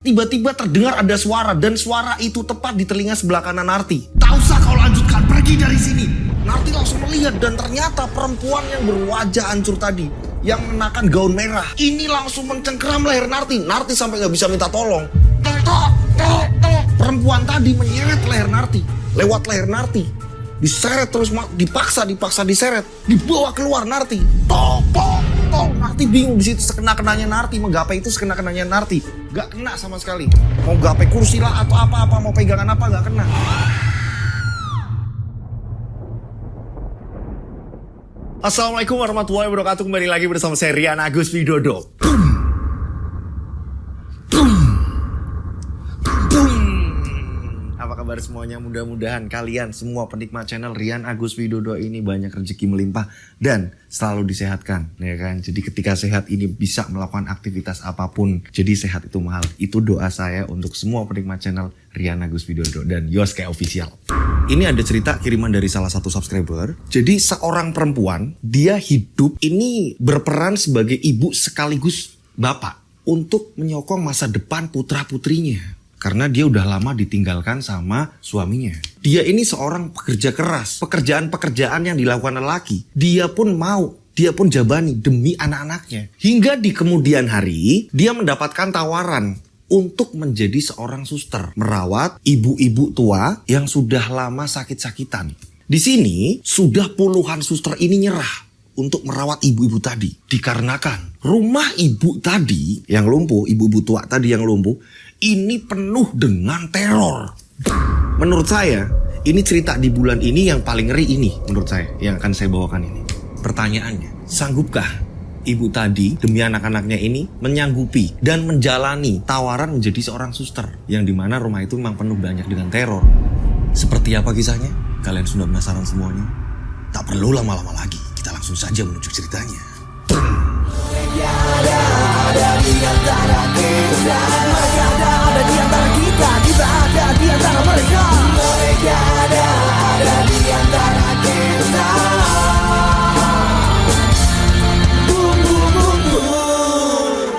Tiba-tiba terdengar ada suara dan suara itu tepat di telinga sebelah kanan Narti. Tak usah kau lanjutkan, pergi dari sini. Narti langsung melihat dan ternyata perempuan yang berwajah hancur tadi yang mengenakan gaun merah ini langsung mencengkeram leher Narti. Narti sampai nggak bisa minta tolong. Perempuan tadi menyeret leher Narti, lewat leher Narti, diseret terus, dipaksa diseret, dibawa keluar Narti. Narti bingung di situ, sekena-kenanya Narti, menggapai itu sekena-kenanya Narti, gak kena sama sekali. Mau gapai kursi lah atau apa-apa, mau pegangan apa gak kena. Assalamualaikum warahmatullahi wabarakatuh. Kembali lagi bersama saya Rian Agus Widodo. Apa kabar semuanya? Mudah-mudahan kalian semua penikmat channel Rian Agus Widodo ini banyak rezeki melimpah dan selalu disehatkan, ya kan? Jadi ketika sehat ini bisa melakukan aktivitas apapun. Jadi sehat itu mahal. Itu doa saya untuk semua penikmat channel Rian Agus Widodo dan Yoske Official. Ini ada cerita kiriman dari salah satu subscriber. Jadi seorang perempuan, dia hidup ini berperan sebagai ibu sekaligus bapak untuk menyokong masa depan putra-putrinya. Karena dia udah lama ditinggalkan sama suaminya. Dia ini seorang pekerja keras. Pekerjaan-pekerjaan yang dilakukan lelaki, dia pun mau, dia pun jabani demi anak-anaknya. Hingga di kemudian hari, dia mendapatkan tawaran untuk menjadi seorang suster. Merawat ibu-ibu tua yang sudah lama sakit-sakitan. Di sini, sudah puluhan suster ini nyerah untuk merawat ibu-ibu tadi. Dikarenakan rumah ibu tadi yang lumpuh, ibu-ibu tua tadi yang lumpuh, ini penuh dengan teror. Menurut saya, ini cerita di bulan ini yang paling ngeri ini menurut saya, yang akan saya bawakan ini. Pertanyaannya, sanggupkah ibu tadi demi anak-anaknya ini menyanggupi dan menjalani tawaran menjadi seorang suster yang dimana rumah itu memang penuh banyak dengan teror? Seperti apa kisahnya? Kalian sudah penasaran semuanya? Tak perlu lama-lama lagi, kita langsung saja menuju ceritanya. Ada di antara kita, ada di antara kita, kita ada di antara mereka. Mereka ada di antara kita. Boom, boom, boom, boom.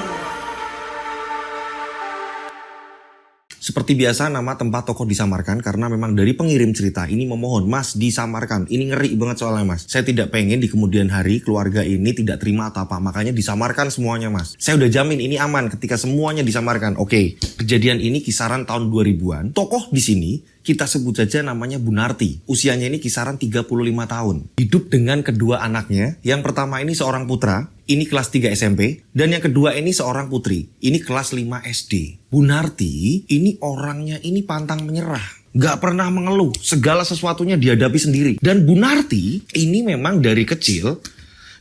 Seperti biasa, nama tempat toko disamarkan karena memang dari pengirim cerita ini memohon, Mas disamarkan. Ini ngeri banget soalnya, Mas. Saya tidak pengen di kemudian hari keluarga ini tidak terima atau apa, makanya disamarkan semuanya, Mas. Saya udah jamin ini aman ketika semuanya disamarkan. Oke, kejadian ini kisaran tahun 2000-an. Tokoh di sini kita sebut saja namanya Bu Narti. Usianya ini kisaran 35 tahun. Hidup dengan kedua anaknya. Yang pertama ini seorang putra, ini kelas 3 SMP. Dan yang kedua ini seorang putri, ini kelas 5 SD. Bu Narti ini orangnya ini pantang menyerah. Gak pernah mengeluh, segala sesuatunya dihadapi sendiri. Dan Bu Narti ini memang dari kecil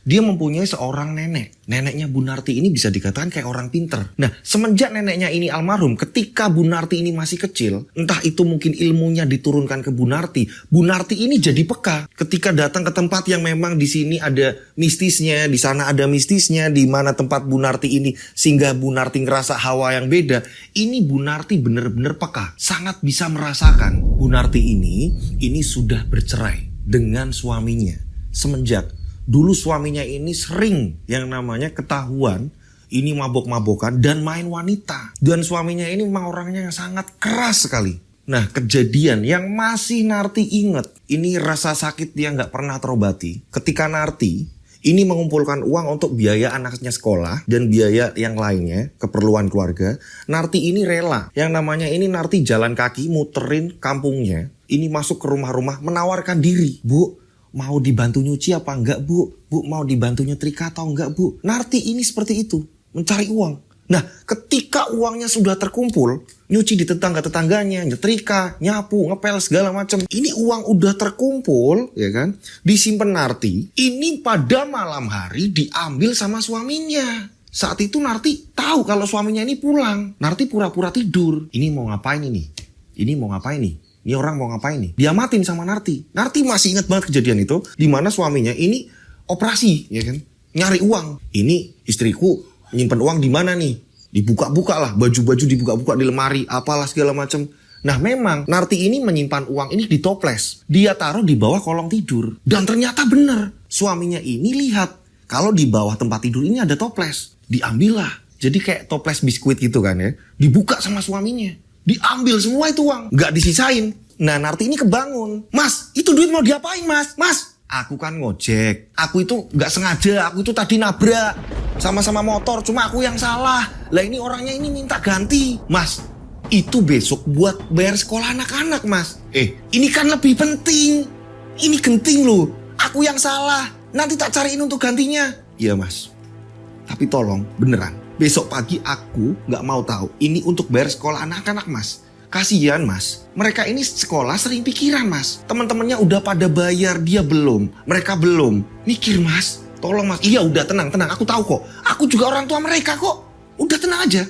dia mempunyai seorang nenek. Neneknya Bu Narti ini bisa dikatakan kayak orang pinter. Nah, semenjak neneknya ini almarhum, ketika Bu Narti ini masih kecil, entah itu mungkin ilmunya diturunkan ke Bu Narti ini jadi peka. Ketika datang ke tempat yang memang di sini ada mistisnya, di sana ada mistisnya, di mana tempat Bu Narti ini sehingga Bu Narti ngerasa hawa yang beda. Ini Bu Narti bener-bener peka, sangat bisa merasakan. Bu Narti ini sudah bercerai dengan suaminya semenjak dulu suaminya ini sering yang namanya ketahuan ini mabok-mabokan dan main wanita. Dan suaminya ini memang orangnya yang sangat keras sekali. Nah, kejadian yang masih Narti ingat, ini rasa sakit dia nggak pernah terobati. Ketika Narti ini mengumpulkan uang untuk biaya anaknya sekolah dan biaya yang lainnya, keperluan keluarga, Narti ini rela. Yang namanya ini Narti jalan kaki muterin kampungnya. Ini masuk ke rumah-rumah menawarkan diri. Bu, mau dibantu nyuci apa enggak, Bu? Bu, mau dibantu nyetrika atau enggak, Bu? Narti ini seperti itu, mencari uang. Nah, ketika uangnya sudah terkumpul, nyuci di tetangga-tetangganya, nyetrika, nyapu, ngepel, segala macam. Ini uang udah terkumpul, ya kan? Disimpan Narti. Ini pada malam hari diambil sama suaminya. Saat itu Narti tahu kalau suaminya ini pulang. Narti pura-pura tidur. Ini mau ngapain ini? Ini mau ngapain nih? Ini orang mau ngapain nih? Diamatin sama Narti. Narti masih ingat banget kejadian itu. Dimana suaminya ini operasi, ya kan? Nyari uang. Ini istriku nyimpen uang di mana nih? Dibuka-buka lah. Baju-baju dibuka-buka di lemari. Apalah segala macam. Nah, memang Narti ini menyimpan uang ini di toples. Dia taruh di bawah kolong tidur. Dan ternyata benar. Suaminya ini lihat kalau di bawah tempat tidur ini ada toples. Diambillah. Jadi kayak toples biskuit gitu kan ya. Dibuka sama suaminya. Diambil semua itu uang. Nggak disisain. Nah Narti ini kebangun. Mas, itu duit mau diapain mas? Mas, aku kan ngojek. Aku itu nggak sengaja. Aku itu tadi nabrak. Sama-sama motor. Cuma aku yang salah. Lah ini orangnya ini minta ganti. Mas, itu besok buat bayar sekolah anak-anak mas. Ini kan lebih penting. Ini genting loh. Aku yang salah. Nanti tak cariin untuk gantinya. Iya mas. Tapi tolong beneran. Besok pagi aku gak mau tahu. Ini untuk bayar sekolah anak-anak mas. Kasian mas. Mereka ini sekolah sering pikiran mas. Teman-temannya udah pada bayar. Dia belum. Mereka belum. Mikir mas. Tolong mas. Iya udah tenang. Aku tahu kok. Aku juga orang tua mereka kok. Udah tenang aja.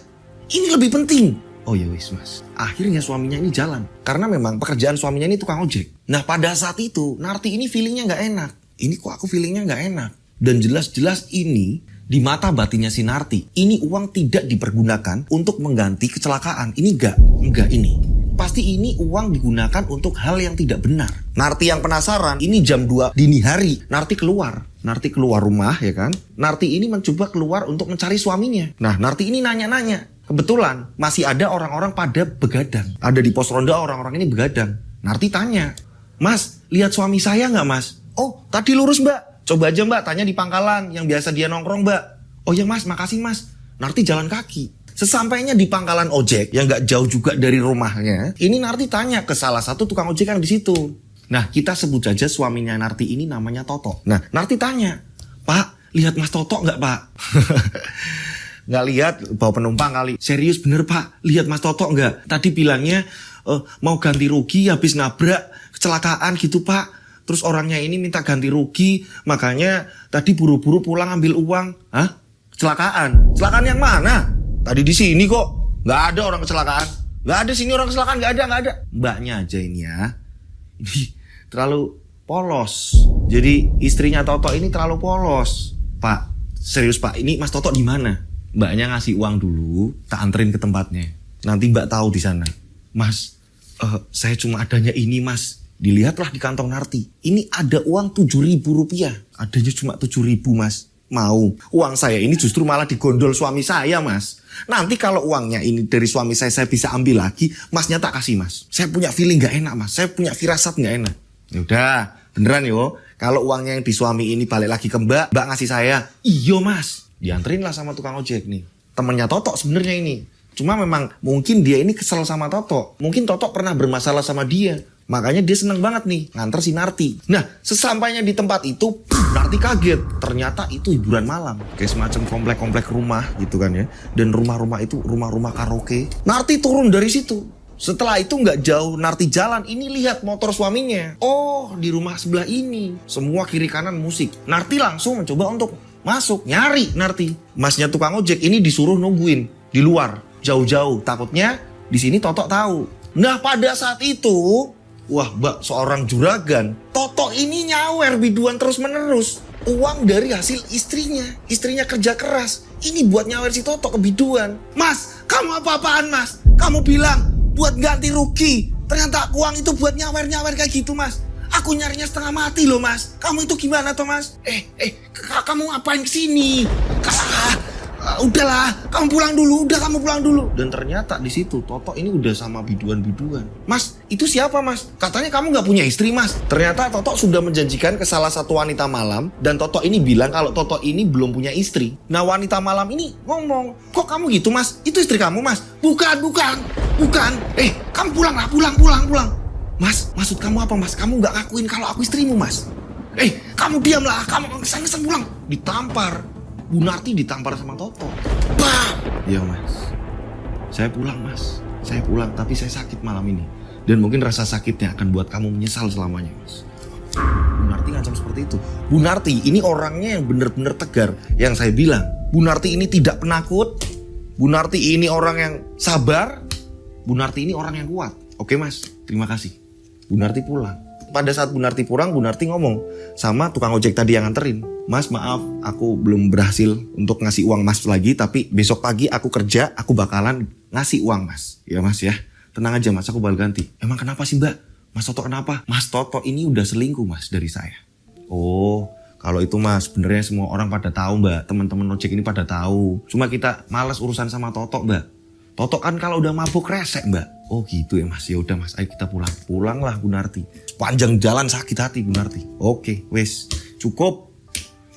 Ini lebih penting. Oh ya wis mas. Akhirnya suaminya ini jalan. Karena memang pekerjaan suaminya ini tukang ojek. Nah pada saat itu Narti ini feelingnya gak enak. Ini kok aku feelingnya gak enak. Dan jelas-jelas ini di mata batinnya si Narti, ini uang tidak dipergunakan untuk mengganti kecelakaan. Ini enggak ini. Pasti ini uang digunakan untuk hal yang tidak benar. Narti yang penasaran, ini jam 2 dini hari. Narti keluar rumah ya kan. Narti ini mencoba keluar untuk mencari suaminya. Nah Narti ini nanya-nanya. Kebetulan masih ada orang-orang pada begadang. Ada di pos ronda orang-orang ini begadang. Narti tanya, mas lihat suami saya nggak mas? Oh tadi lurus mbak. Coba aja mbak tanya di pangkalan yang biasa dia nongkrong mbak. Oh ya mas makasih mas. Narti jalan kaki. Sesampainya di pangkalan ojek yang gak jauh juga dari rumahnya. Ini Narti tanya ke salah satu tukang ojek yang di situ. Nah kita sebut saja suaminya Narti ini namanya Toto. Nah Narti tanya. Pak lihat mas Toto gak pak? Gak lihat bawa penumpang kali. Serius bener pak lihat mas Toto gak? Tadi bilangnya mau ganti rugi habis nabrak kecelakaan gitu pak. Terus orangnya ini minta ganti rugi. Makanya tadi buru-buru pulang ambil uang. Hah? Kecelakaan? Kecelakaan yang mana? Tadi di sini kok. Gak ada orang kecelakaan. Gak ada sini orang kecelakaan. Gak ada. Mbaknya aja ini ya. Ini terlalu polos. Jadi istrinya Toto ini terlalu polos. Pak, serius pak. Ini mas Toto di mana? Mbaknya ngasih uang dulu. Tak anterin ke tempatnya. Nanti mbak tahu di sana. Mas, saya cuma adanya ini mas. Dilihatlah di kantong Narti. Ini ada uang 7.000 rupiah. Adanya cuma 7.000 mas. Mau. Uang saya ini justru malah digondol suami saya mas. Nanti kalau uangnya ini dari suami saya bisa ambil lagi. Masnya tak kasih mas. Saya punya feeling gak enak mas. Saya punya firasat gak enak. Yaudah beneran yo. Kalau uangnya yang di suami ini balik lagi ke mbak ngasih saya. Iyo mas. Dianterin lah sama tukang ojek nih. Temennya Toto sebenarnya ini. Cuma memang mungkin dia ini kesel sama Toto. Mungkin Toto pernah bermasalah sama dia. Makanya dia seneng banget nih nganter si Narti. Nah sesampainya di tempat itu Narti kaget. Ternyata itu hiburan malam. Kayak semacam komplek-komplek rumah gitu kan ya. Dan rumah-rumah itu rumah-rumah karaoke. Narti turun dari situ. Setelah itu gak jauh Narti jalan. Ini lihat motor suaminya. Oh di rumah sebelah ini. Semua kiri kanan musik. Narti langsung mencoba untuk masuk. Nyari Narti. Masnya tukang ojek ini disuruh nungguin di luar. Jauh-jauh. Takutnya di sini Toto tahu. Nah pada saat itu... Wah mbak seorang juragan. Toto ini nyawer biduan terus menerus. Uang dari hasil istrinya. Istrinya kerja keras. Ini buat nyawer si Toto ke biduan. Mas kamu apa-apaan mas? Kamu bilang buat ganti rugi. Ternyata uang itu buat nyawer-nyawer kayak gitu mas. Aku nyarinya setengah mati loh mas. Kamu itu gimana toh mas? Kamu ngapain kesini? Udahlah, kamu pulang dulu. Dan ternyata di situ Toto ini udah sama biduan-biduan. Mas, itu siapa mas? Katanya kamu nggak punya istri mas. Ternyata Toto sudah menjanjikan ke salah satu wanita malam. Dan Toto ini bilang kalau Toto ini belum punya istri. Nah wanita malam ini ngomong, kok kamu gitu mas? Itu istri kamu mas? Bukan. Kamu pulang. Mas, maksud kamu apa mas? Kamu nggak ngakuin kalau aku istrimu mas? Kamu diamlah, kamu kesana pulang. Ditampar. Bu Narti ditampar sama Toto. Bah! Ya mas, saya pulang mas. Saya pulang tapi saya sakit malam ini. Dan mungkin rasa sakitnya akan buat kamu menyesal selamanya mas. Bu Narti ngancam seperti itu. Bu Narti ini orangnya yang benar-benar tegar. Yang saya bilang, Bu Narti ini tidak penakut. Bu Narti ini orang yang sabar. Bu Narti ini orang yang kuat. Oke mas, terima kasih. Bu Narti pulang. Pada saat Bu Narti pulang, Bu Narti ngomong sama tukang ojek tadi yang nganterin. Mas maaf, aku belum berhasil untuk ngasih uang mas lagi. Tapi besok pagi aku kerja, aku bakalan ngasih uang mas. Ya mas ya, tenang aja mas, aku bakal ganti. Emang kenapa sih mbak? Mas Toto kenapa? Mas Toto ini udah selingkuh mas dari saya. Oh, Kalau itu mas, sebenarnya semua orang pada tahu mbak. Teman-teman ojek ini pada tahu. Cuma kita malas urusan sama Totok mbak. Totok kan kalau udah mabuk resek mbak. Oh gitu ya mas, ya udah mas, ayo kita pulang. Pulanglah Bu Narti. Sepanjang jalan sakit hati Bu Narti. Oke, wes cukup.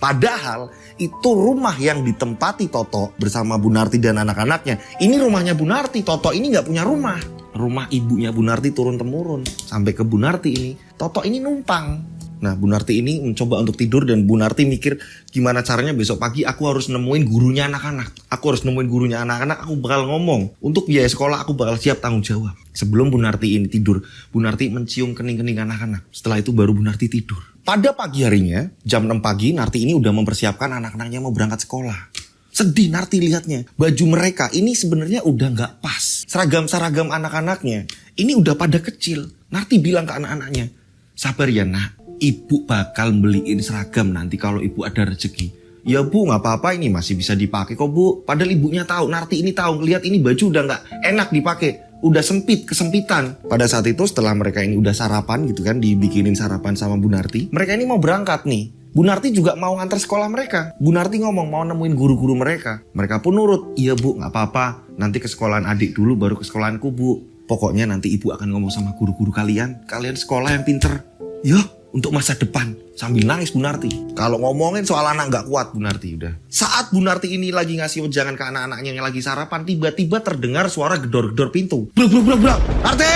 Padahal itu rumah yang ditempati Toto bersama Bu Narti dan anak-anaknya. Ini rumahnya Bu Narti. Toto ini nggak punya rumah. Rumah ibunya Bu Narti turun-temurun sampai ke Bu Narti ini. Toto ini numpang. Nah Bu Narti ini mencoba untuk tidur dan Bu Narti mikir gimana caranya besok pagi aku harus nemuin gurunya anak-anak. Aku harus nemuin gurunya anak-anak, aku bakal ngomong. Untuk biaya sekolah aku bakal siap tanggung jawab. Sebelum Bu Narti ini tidur, Bu Narti mencium kening-kening anak-anak. Setelah itu baru Bu Narti tidur. Pada pagi harinya, jam 6 pagi Narti ini udah mempersiapkan anak-anaknya mau berangkat sekolah. Sedih Narti lihatnya. Baju mereka ini sebenarnya udah gak pas. Seragam-seragam anak-anaknya ini udah pada kecil. Narti bilang ke anak-anaknya, sabar ya nak. Ibu bakal beliin seragam nanti kalau ibu ada rezeki. Ya bu gak apa-apa ini masih bisa dipakai kok bu. Padahal ibunya tahu, Narti ini tahu. Lihat ini baju udah gak enak dipakai. Udah sempit, kesempitan. Pada saat itu setelah mereka ini udah sarapan gitu kan. Dibikinin sarapan sama Bu Narti. Mereka ini mau berangkat nih. Bu Narti juga mau ngantar sekolah mereka. Bu Narti ngomong mau nemuin guru-guru mereka. Mereka pun nurut. Iya bu gak apa-apa. Nanti ke sekolahan adik dulu baru ke sekolahanku bu. Pokoknya nanti ibu akan ngomong sama guru-guru kalian. Kalian sekolah yang pinter. Ya. Untuk masa depan. Sambil nangis Bu Narti. Kalau ngomongin soal anak gak kuat Bu Narti udah. Saat Bu Narti ini lagi ngasih wejangan ke anak-anaknya yang lagi sarapan. Tiba-tiba terdengar suara gedor-gedor pintu. Blok blok blok blok. Narti!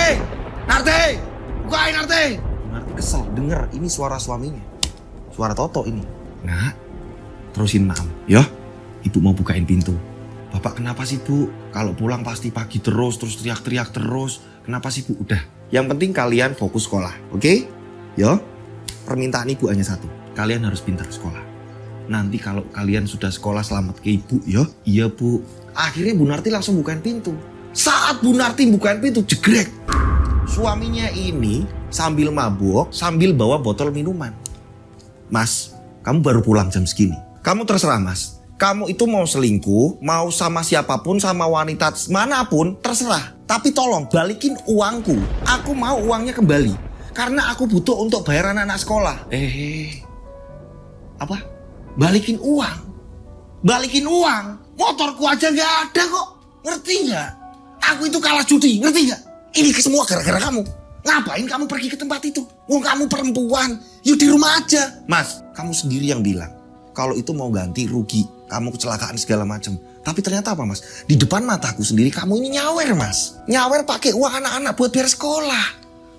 Narti! Bukain Narti! Bu Narti kesel denger ini suara suaminya. Suara Toto ini. Nah, terusin mam. Ya, ibu mau bukain pintu. Bapak kenapa sih bu? Kalau pulang pasti pagi terus teriak-teriak terus. Kenapa sih bu? Udah. Yang penting kalian fokus sekolah. Oke? Ya. Permintaan ibu hanya satu. Kalian harus pintar sekolah. Nanti kalau kalian sudah sekolah selamat ke ibu ya. Iya bu. Akhirnya Bu Narti langsung bukain pintu. Saat Bu Narti bukain pintu jegrek. Suaminya ini sambil mabuk, sambil bawa botol minuman. Mas, kamu baru pulang jam segini. Kamu terserah mas. Kamu itu mau selingkuh, mau sama siapapun, sama wanita manapun, terserah. Tapi tolong balikin uangku. Aku mau uangnya kembali. Karena aku butuh untuk bayar anak-anak sekolah. Apa? Balikin uang? Balikin uang? Motorku aja gak ada kok. Ngerti gak? Aku itu kalah judi, ngerti gak? Ini semua gara-gara kamu. Ngapain kamu pergi ke tempat itu? Wong kamu perempuan, yuk di rumah aja. Mas, kamu sendiri yang bilang. Kalau itu mau ganti rugi, kamu kecelakaan segala macam. Tapi ternyata apa mas? Di depan mataku sendiri kamu ini nyawer mas. Nyawer pakai uang anak-anak buat biar sekolah.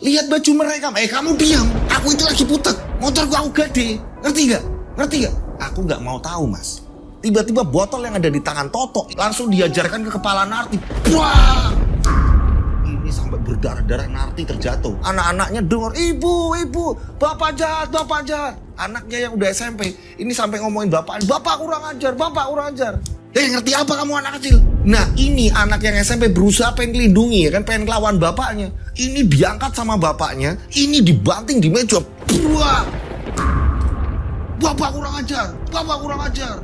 Lihat baju mereka, kamu diam. Aku itu lagi putek, motorku aku gede. Ngerti gak? Ngerti gak? Aku gak mau tahu mas. Tiba-tiba botol yang ada di tangan Toto langsung diajarkan ke kepala Narti. Wah! Ini sampai berdarah-darah Narti terjatuh. Anak-anaknya dengar, ibu, bapak jahat. Anaknya yang udah SMP, ini sampai ngomongin bapak kurang ajar. Ngerti apa kamu anak kecil? Nah ini anak yang SMP berusaha pengen lindungi ya kan, pengen lawan bapaknya. Ini diangkat sama bapaknya, ini dibanting di meja. Buah! Bapak kurang ajar.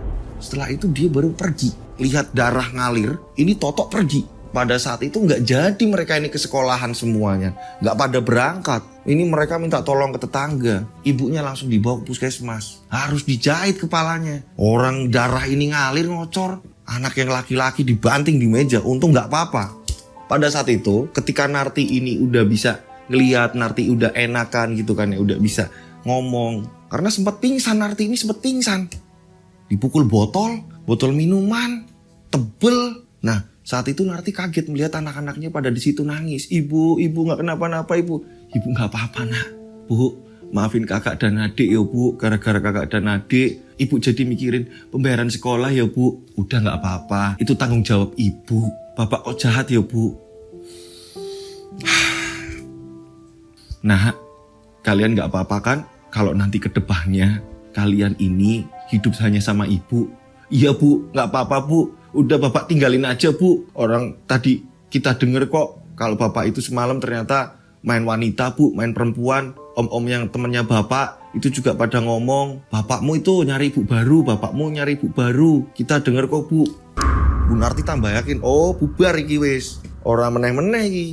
Setelah itu dia baru pergi. Lihat darah ngalir, ini Toto pergi. Pada saat itu nggak jadi mereka ini ke sekolahan semuanya. Nggak pada berangkat. Ini mereka minta tolong ke tetangga. Ibunya langsung dibawa ke puskesmas. Harus dijahit kepalanya. Orang darah ini ngalir ngocor. Anak yang laki-laki dibanting di meja. Untung nggak apa-apa. Pada saat itu ketika Narti ini udah bisa ngelihat, Narti udah enakan gitu kan ya. Udah bisa ngomong. Karena sempat pingsan, Narti ini sempat pingsan. Dipukul botol minuman, tebel. Nah saat itu Narti kaget melihat anak-anaknya pada di situ nangis. Ibu nggak kenapa-napa ibu. Ibu nggak apa-apa nak. Bu, maafin kakak dan adik ya bu. Gara-gara kakak dan adik, ibu jadi mikirin pembayaran sekolah ya bu. Udah nggak apa-apa. Itu tanggung jawab ibu. Bapak kok jahat ya bu. Nah, kalian nggak apa-apa kan? Kalau nanti ke depannya kalian ini hidup hanya sama ibu. Iya bu, nggak apa-apa bu. Udah bapak tinggalin aja bu. Orang tadi kita denger kok kalau bapak itu semalam ternyata main wanita bu, main perempuan. Om-om yang temennya bapak itu juga pada ngomong, bapakmu itu nyari ibu baru. Kita denger kok bu. Bu Narti tambah yakin, oh bubar iki wis. Orang meneh-meneh iki.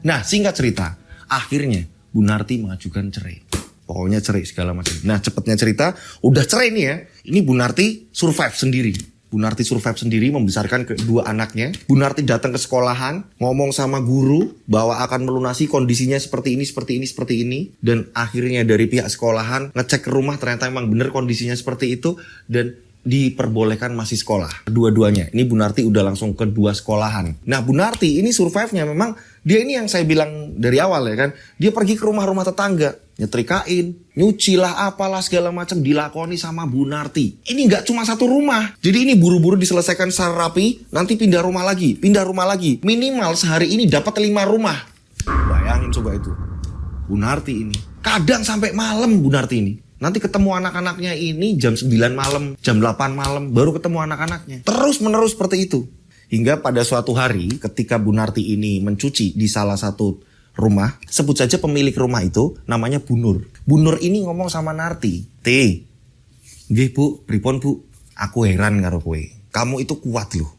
Nah singkat cerita, akhirnya Bu Narti mengajukan cerai. Pokoknya cerai segala macam. Nah cepetnya cerita, udah cerai nih ya. Ini Bu Narti survive sendiri. Bu Narti survive sendiri membesarkan kedua anaknya. Bu Narti datang ke sekolahan, ngomong sama guru bahwa akan melunasi kondisinya seperti ini, seperti ini, seperti ini. Dan akhirnya dari pihak sekolahan ngecek ke rumah ternyata emang bener kondisinya seperti itu. Dan diperbolehkan masih sekolah. Dua-duanya. Ini Bu Narti udah langsung ke 2 sekolahan. Nah Bu Narti ini survive-nya memang dia ini yang saya bilang dari awal ya kan. Dia pergi ke rumah-rumah tetangga. Nyetrikain, nyuci lah apalah segala macam dilakoni sama Bu Narti. Ini nggak cuma satu rumah. Jadi ini buru-buru diselesaikan secara rapi. Nanti pindah rumah lagi. Minimal sehari ini dapat 5 rumah. Bayangin coba itu. Bu Narti ini. Kadang sampai malam Bu Narti ini. Nanti ketemu anak-anaknya ini jam 9 malam, jam 8 malam, baru ketemu anak-anaknya. Terus menerus seperti itu. Hingga pada suatu hari ketika Bu Narti ini mencuci di salah satu rumah, sebut saja pemilik rumah itu namanya Bu Nur. Bu Nur ini ngomong sama Narti, nggih Bu, pripun Bu? Aku heran karo kowe. Kamu itu kuat loh.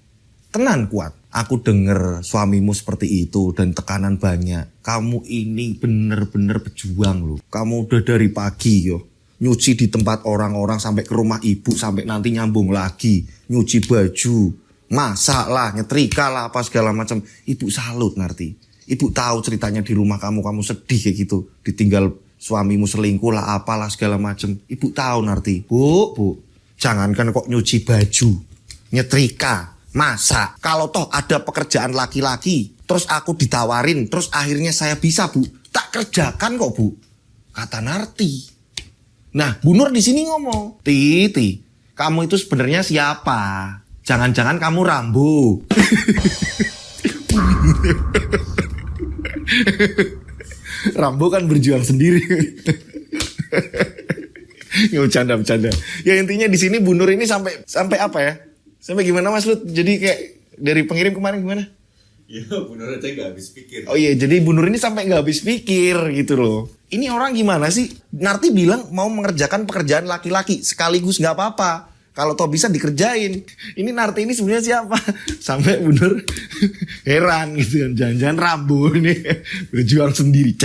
Tenan kuat. Aku denger suamimu seperti itu dan tekanan banyak. Kamu ini bener-bener pejuang loh. Kamu udah dari pagi yo. Nyuci di tempat orang-orang sampai ke rumah ibu, sampai nanti nyambung lagi. Nyuci baju, masak lah, nyetrika lah, apa segala macam. Ibu salut Narti. Ibu tahu ceritanya di rumah kamu sedih kayak gitu. Ditinggal suamimu selingkuh lah, apalah segala macam. Ibu tahu Narti. Bu, jangankan kok nyuci baju, nyetrika, masak. Kalau toh ada pekerjaan laki-laki, terus aku ditawarin, terus akhirnya saya bisa Bu, tak kerjakan kok Bu. Kata Narti. Nah, Bu Nur di sini ngomong, Titi, kamu itu sebenarnya siapa? Jangan-jangan kamu Rambo. Rambo kan berjuang sendiri. Ya bercanda. Ya intinya di sini Bu Nur ini sampai apa ya? Sampai gimana Mas Lut? Jadi kayak dari pengirim kemarin gimana? Ya Bu Nur aja gak habis pikir. Oh iya, jadi Bu Nur ini sampai gak habis pikir gitu loh. Ini orang gimana sih? Narti bilang mau mengerjakan pekerjaan laki-laki sekaligus gak apa-apa. Kalau toh bisa dikerjain. Ini Narti ini sebenarnya siapa? Sampai Bu Nur heran gitu kan. Jangan-jangan Rambo ini berjuang sendiri.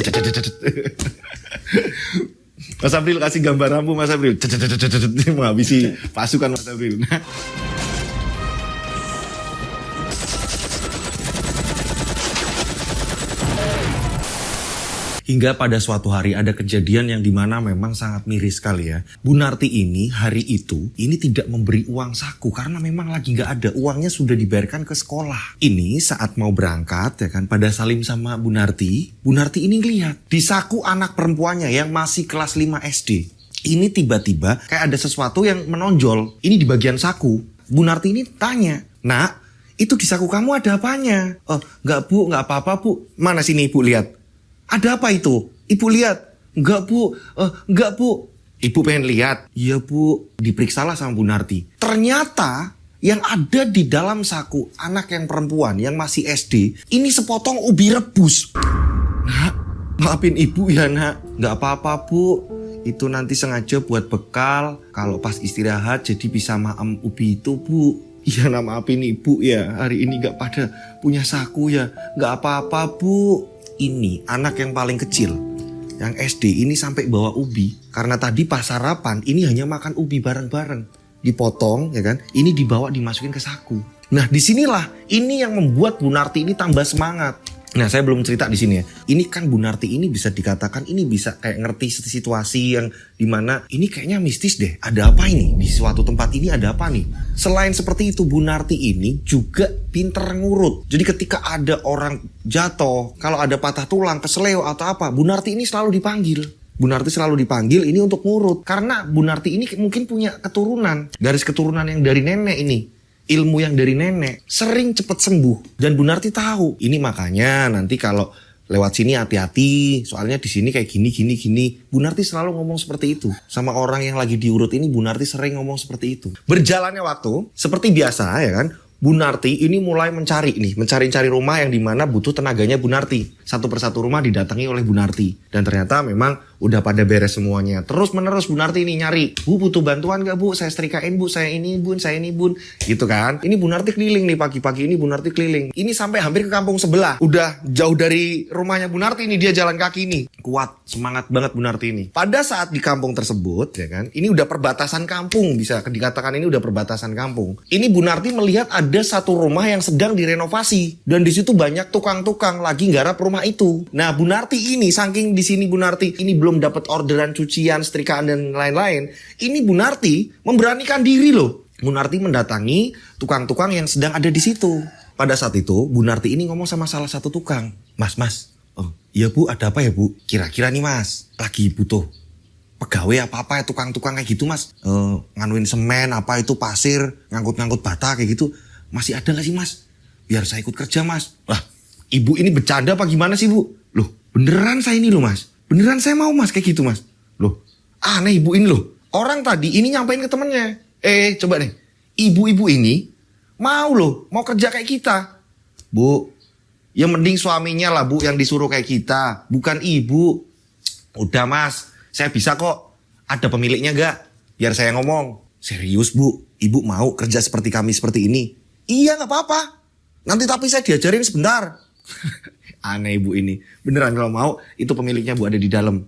Mas April kasih gambar Rambo Mas April. Menghabisi pasukan Mas April. Hingga pada suatu hari ada kejadian yang dimana memang sangat miris sekali ya. Bu Narti ini hari itu ini tidak memberi uang saku karena memang lagi gak ada. Uangnya sudah dibayarkan ke sekolah. Ini saat mau berangkat ya kan, pada salim sama Bu Narti ini lihat di saku anak perempuannya yang masih kelas 5 SD. Ini tiba-tiba kayak ada sesuatu yang menonjol. Ini di bagian saku. Bu Narti ini tanya, "Nak, itu di saku kamu ada apanya?" "Oh, enggak Bu, enggak apa-apa Bu." "Mana sini Ibu lihat." "Ada apa itu?" "Ibu lihat." "Enggak Bu, enggak Bu." Ibu pengen lihat. "Iya Bu." Diperiksalah sama Bu Narti. Ternyata yang ada di dalam saku anak yang perempuan yang masih SD, ini sepotong ubi rebus. "Nak, maafin Ibu ya Nak." "Enggak apa-apa Bu. Itu nanti sengaja buat bekal. Kalau pas istirahat jadi bisa maem ubi itu Bu." "Iya Nak, maafin Ibu ya. Hari ini enggak pada punya saku ya." "Enggak apa-apa Bu." Ini anak yang paling kecil, yang SD ini sampai bawa ubi. Karena tadi pas sarapan ini hanya makan ubi bareng-bareng. Dipotong ya kan, ini dibawa dimasukin ke saku. Nah disinilah ini yang membuat Bu Narti ini tambah semangat. Nah saya belum cerita di sini ya. Ini kan Bu Narti ini bisa dikatakan ini bisa kayak ngerti situasi yang dimana ini kayaknya mistis deh. Ada apa ini? Di suatu tempat ini ada apa nih? Selain seperti itu Bu Narti ini juga pinter ngurut. Jadi ketika ada orang jatuh, kalau ada patah tulang, keseleo atau apa, Bu Narti ini selalu dipanggil. Bu Narti selalu dipanggil ini untuk ngurut. Karena Bu Narti ini mungkin punya keturunan. Garis keturunan yang dari nenek ini. Ilmu yang dari nenek sering cepat sembuh. Dan Bu Narti tahu. Ini makanya nanti kalau lewat sini hati-hati. Soalnya di sini kayak gini. Bu Narti selalu ngomong seperti itu. Sama orang yang lagi diurut ini Bu Narti sering ngomong seperti itu. Berjalannya waktu seperti biasa ya kan. Bu Narti ini mulai mencari rumah yang dimana butuh tenaganya Bu Narti. Satu persatu rumah didatangi oleh Bu Narti. Dan ternyata memang Udah pada beres semuanya. Terus menerus Bu Narti ini nyari. Bu butuh bantuan gak Bu? Saya setrikain Bu, saya ini Bun, saya ini Bun. Gitu kan. Ini Bu Narti keliling nih pagi-pagi ini Bu Narti keliling. Ini sampai hampir ke kampung sebelah. Udah jauh dari rumahnya Bu Narti ini, dia jalan kaki nih. Kuat, semangat banget Bu Narti ini. Pada saat di kampung tersebut ya kan. Ini udah perbatasan kampung, bisa dikatakan ini udah perbatasan kampung. Ini Bu Narti melihat ada satu rumah yang sedang direnovasi. Dan di situ banyak tukang-tukang lagi nggarap rumah itu. Nah Bu Narti ini, saking di sini Bu Narti ini belum dapat orderan cucian, setrikaan dan lain-lain. Ini Bu Narti memberanikan diri loh. Bu Narti mendatangi tukang-tukang yang sedang ada di situ. Pada saat itu Bu Narti ini ngomong sama salah satu tukang. Mas, oh iya Bu, ada apa ya Bu? Kira-kira nih Mas, lagi butuh pegawai apa-apa ya, tukang-tukang kayak gitu Mas. Nganuin semen, apa itu pasir, ngangkut-ngangkut bata kayak gitu. Masih ada gak sih Mas? Biar saya ikut kerja Mas. Lah, ibu ini bercanda apa gimana sih Bu? Loh, beneran saya ini loh Mas. Beneran saya mau Mas kayak gitu Mas. Loh, aneh ibu ini loh. Orang tadi ini nyampein ke temennya. Coba nih. Ibu-ibu ini mau loh, mau kerja kayak kita. Bu, ya mending suaminya lah Bu yang disuruh kayak kita. Bukan ibu. Udah Mas, saya bisa kok. Ada pemiliknya gak? Biar saya ngomong. Serius Bu, ibu mau kerja seperti kami seperti ini? Iya gak apa-apa. Nanti tapi saya diajarin sebentar. Aneh ibu ini. Beneran kalau mau, itu pemiliknya Bu ada di dalam.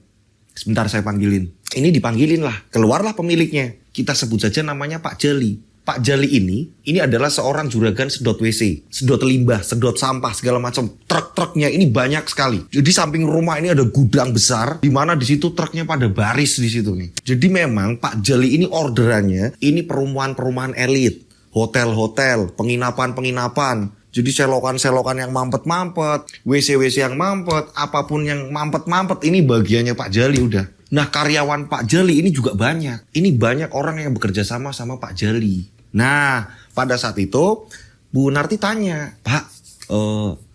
Sebentar saya panggilin. Ini dipanggilin lah. Keluarlah pemiliknya. Kita sebut saja namanya Pak Jali. Pak Jali ini adalah seorang juragan sedot WC. Sedot limbah, sedot sampah, segala macam. Truk-truknya ini banyak sekali. Jadi samping rumah ini ada gudang besar. Di mana di situ truknya pada baris di situ nih. Jadi memang Pak Jali ini orderannya, ini perumahan-perumahan elit. Hotel-hotel, penginapan-penginapan. Jadi selokan-selokan yang mampet-mampet, WC-WC yang mampet, apapun yang mampet-mampet, ini bagiannya Pak Jali udah. Nah karyawan Pak Jali ini juga banyak. Ini banyak orang yang bekerja sama Pak Jali. Nah pada saat itu Bu Narti tanya, Pak,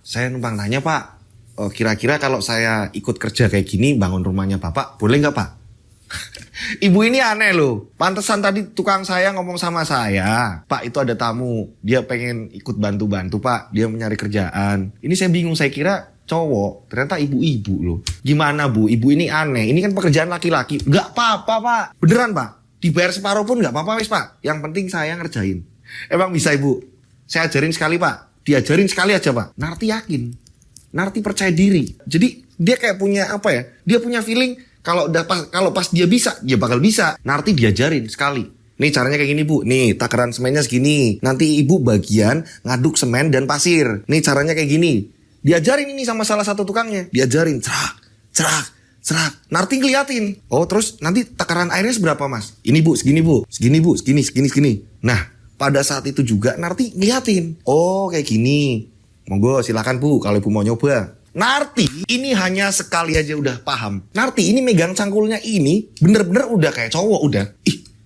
saya numpang nanya Pak, kira-kira kalau saya ikut kerja kayak gini bangun rumahnya Bapak, boleh nggak Pak? Ibu ini aneh loh. Pantesan tadi tukang saya ngomong sama saya, Pak itu ada tamu, dia pengen ikut bantu-bantu Pak, dia mencari kerjaan. Ini saya bingung, saya kira cowok, ternyata ibu-ibu loh. Gimana Bu, ibu ini aneh. Ini kan pekerjaan laki-laki. Gak apa-apa Pak, beneran Pak. Dibayar separuh pun gak apa-apa wis Pak. Yang penting saya ngerjain. Emang bisa Ibu? Saya ajarin sekali Pak. Diajarin sekali aja Pak. Narti yakin, Narti percaya diri. Jadi dia kayak punya apa ya, dia punya feeling kalau pas dia bisa, dia bakal bisa. Narti diajarin sekali. Nih caranya kayak gini Bu. Nih takaran semennya segini. Nanti Ibu bagian ngaduk semen dan pasir. Nih caranya kayak gini. Diajarin ini sama salah satu tukangnya. Diajarin cerak. Narti ngeliatin. Oh terus nanti takaran airnya seberapa Mas? Ini Bu, segini Bu. Segini Bu, segini. Nah pada saat itu juga Narti ngeliatin. Oh kayak gini. Monggo silakan Bu kalau Ibu mau nyoba. Narti ini hanya sekali aja udah paham. Narti ini megang cangkulnya ini bener-bener udah kayak cowok udah.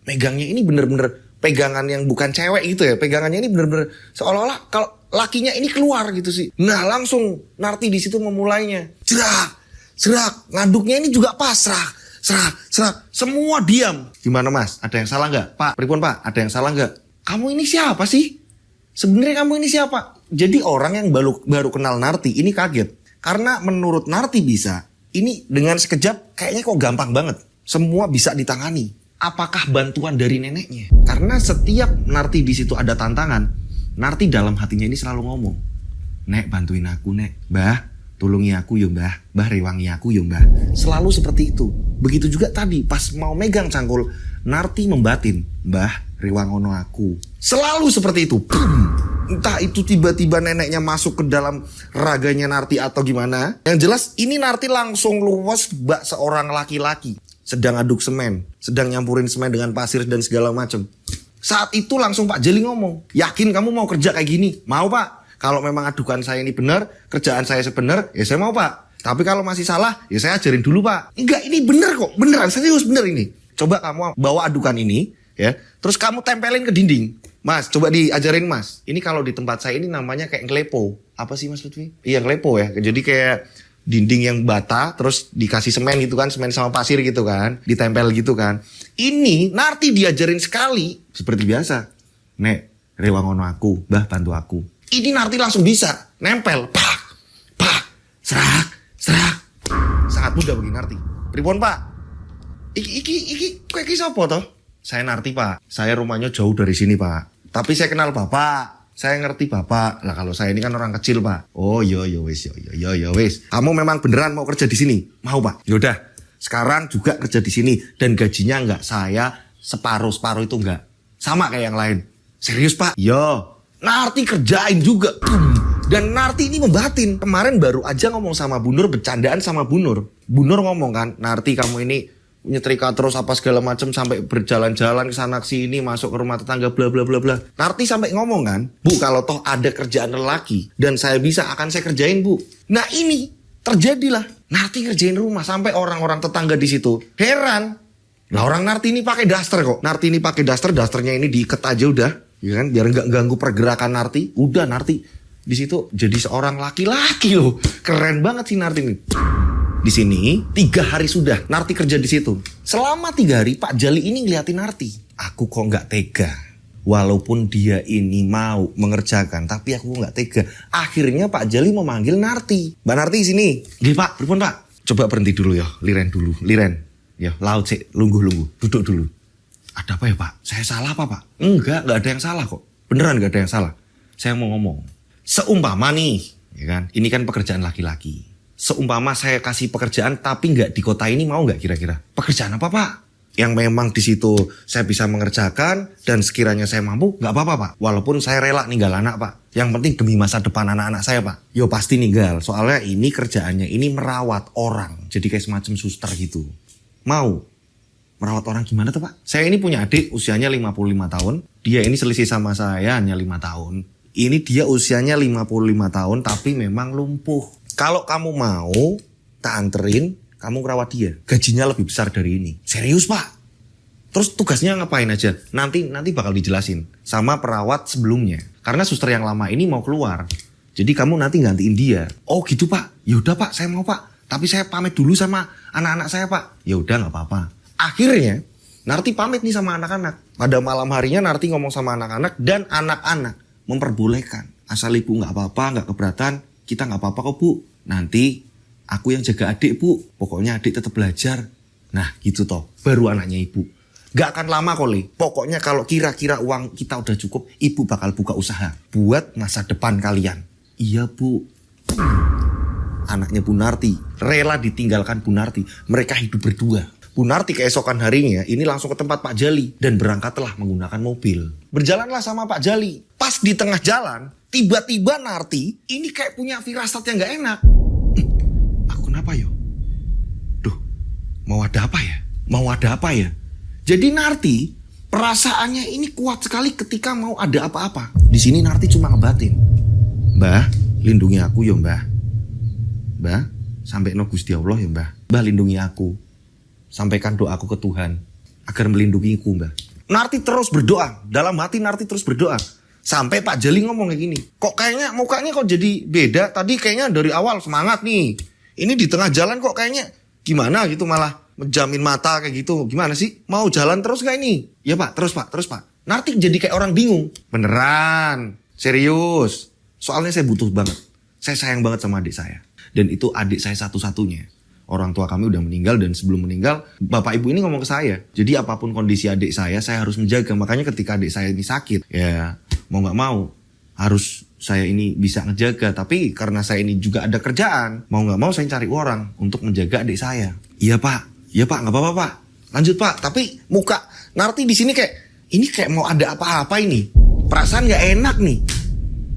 Megangnya ini bener-bener pegangan yang bukan cewek gitu ya. Pegangannya ini bener-bener seolah-olah kalau lakinya ini keluar gitu sih. Nah langsung Narti di situ memulainya. Serak. Ngaduknya ini juga pas. Serak. Semua diam. Gimana Mas? Ada yang salah nggak? Pak, pripun Pak? Ada yang salah nggak? Kamu ini siapa sih? Sebenarnya kamu ini siapa? Jadi orang yang baru kenal Narti ini kaget. Karena menurut Narti bisa. Ini dengan sekejap kayaknya kok gampang banget. Semua bisa ditangani. Apakah bantuan dari neneknya? Karena setiap Narti di situ ada tantangan, Narti dalam hatinya ini selalu ngomong, Nek bantuin aku Nek, Mbah tulungi aku yo Mbah, Mbah rewangi aku yo Mbah. Selalu seperti itu. Begitu juga tadi pas mau megang cangkul, Narti membatin, Mbah rewangono aku. Selalu seperti itu. Entah itu tiba-tiba neneknya masuk ke dalam raganya Narti atau gimana. Yang jelas ini Narti langsung luwes bak seorang laki-laki. Sedang aduk semen, sedang nyampurin semen dengan pasir dan segala macam. Saat itu langsung Pak Jali ngomong, yakin kamu mau kerja kayak gini? Mau Pak. Kalau memang adukan saya ini benar, kerjaan saya sebenar, ya saya mau Pak. Tapi kalau masih salah, ya saya ajarin dulu Pak. Enggak, ini benar kok, beneran, serius bener ini. Coba kamu bawa adukan ini, ya, terus kamu tempelin ke dinding. Mas, coba diajarin Mas. Ini kalau di tempat saya ini namanya kayak ngelepo. Apa sih Mas Lutfi? Iya ngelepo ya. Jadi kayak dinding yang bata, terus dikasih semen gitu kan, semen sama pasir gitu kan, ditempel gitu kan. Ini Narti diajarin sekali, seperti biasa. Nek, rewangono aku, Mbah bantu aku. Ini Narti langsung bisa, nempel, pak, serak. Sangat mudah bagi Narti. pripun Pak? Iki sapa toh? Saya Narti Pak. Saya rumahnya jauh dari sini Pak. Tapi saya kenal Bapak. Saya ngerti Bapak. Lah kalau saya ini kan orang kecil Pak. Oh yo wis. Kamu memang beneran mau kerja di sini? Mau Pak? Yaudah. Sekarang juga kerja di sini dan gajinya enggak saya separuh itu enggak. Sama kayak yang lain. Serius Pak? Yo. Narti kerjain juga. Dan Narti ini membatin. Kemarin baru aja ngomong sama Bu Nur, bercandaan sama Bu Nur. Bu Nur ngomong kan, Narti kamu ini nyetrika terus apa segala macam sampai berjalan-jalan ke sana ke sini, masuk ke rumah tetangga bla bla bla bla. Narti sampai ngomong kan, Bu kalau toh ada kerjaan lelaki dan saya bisa akan saya kerjain Bu. Nah ini terjadilah. Narti kerjain rumah sampai orang-orang tetangga di situ heran. Lah orang Narti ini pakai daster kok. Narti ini pakai daster, dasternya ini diikat aja udah, ya kan? Biar nggak ganggu pergerakan Narti. Udah Narti di situ jadi seorang laki-laki loh. Keren banget sih Narti ini. Di sini 3 hari sudah Narti kerja di situ. Selama 3 hari Pak Jali ini ngeliatin Narti. Aku kok nggak tega. Walaupun dia ini mau mengerjakan, tapi aku nggak tega. Akhirnya Pak Jali memanggil Narti. Mbak Narti sini. Nggih Pak, pripun Pak? Coba berhenti dulu ya, liren dulu, liren. Ya, laut sih, lungguh, duduk dulu. Ada apa ya Pak? Saya salah apa Pak? Enggak ada yang salah kok. Beneran nggak ada yang salah. Saya mau ngomong. Seumpama nih, ya kan? Ini kan pekerjaan laki-laki. Seumpama saya kasih pekerjaan tapi nggak di kota ini, mau nggak kira-kira? Pekerjaan apa Pak? Yang memang di situ saya bisa mengerjakan dan sekiranya saya mampu, nggak apa-apa Pak. Walaupun saya rela ninggal anak Pak. Yang penting demi masa depan anak-anak saya Pak. Yo pasti ninggal. Soalnya ini kerjaannya ini merawat orang. Jadi kayak semacam suster gitu. Mau? Merawat orang gimana tuh Pak? Saya ini punya adik usianya 55 tahun. Dia ini selisih sama saya hanya 5 tahun. Ini dia usianya 55 tahun tapi memang lumpuh. Kalau kamu mau, tak anterin, kamu ngerawat dia. Gajinya lebih besar dari ini. Serius Pak? Terus tugasnya ngapain aja? Nanti bakal dijelasin sama perawat sebelumnya. Karena suster yang lama ini mau keluar. Jadi kamu nanti gantiin dia. Oh gitu Pak? Yaudah Pak, saya mau Pak. Tapi saya pamit dulu sama anak-anak saya Pak. Yaudah gak apa-apa. Akhirnya, Narti pamit nih sama anak-anak. Pada malam harinya Narti ngomong sama anak-anak dan anak-anak memperbolehkan. Asal ibu gak apa-apa, gak keberatan. Kita gak apa-apa kok Bu. Nanti aku yang jaga adik Bu. Pokoknya adik tetap belajar. Nah gitu toh. Baru anaknya ibu. Gak akan lama kok Le. Pokoknya kalau kira-kira uang kita udah cukup, ibu bakal buka usaha. Buat masa depan kalian. Iya Bu. Anaknya Bu Narti. Rela ditinggalkan Bu Narti. Mereka hidup berdua. Bu Narti keesokan harinya ini langsung ke tempat Pak Jali. Dan berangkatlah menggunakan mobil. Berjalanlah sama Pak Jali. Pas di tengah jalan, tiba-tiba Narti ini kayak punya firasat yang gak enak. Aku kenapa yo? Duh, mau ada apa ya? Mau ada apa ya? Jadi Narti perasaannya ini kuat sekali ketika mau ada apa-apa. Di sini Narti cuma ngebatin. Mbah, lindungi aku yo Mbah. Mbah, sampai no Gusti Allah ya Mbah. Mbah lindungi aku. Sampaikan doaku ke Tuhan agar melindungiku Mbah. Narti terus berdoa. Dalam hati Narti terus berdoa. Sampai Pak Jali ngomong kayak gini. Kok kayaknya mukanya kok jadi beda. Tadi kayaknya dari awal semangat nih. Ini di tengah jalan kok kayaknya gimana gitu malah menjamin mata kayak gitu. Gimana sih? Mau jalan terus gak ini? Ya Pak, terus Pak. Narti jadi kayak orang bingung. Beneran. Serius. Soalnya saya butuh banget. Saya sayang banget sama adik saya. Dan itu adik saya satu-satunya. Orang tua kami udah meninggal dan sebelum meninggal bapak ibu ini ngomong ke saya. Jadi apapun kondisi adik saya harus menjaga. Makanya ketika adik saya ini sakit, ya mau gak mau harus saya ini bisa ngejaga. Tapi karena saya ini juga ada kerjaan, mau gak mau saya cari orang untuk menjaga adik saya. Iya Pak gak apa-apa Pak. Lanjut Pak. Tapi muka Narti di sini kayak mau ada apa-apa ini. Perasaan gak enak nih.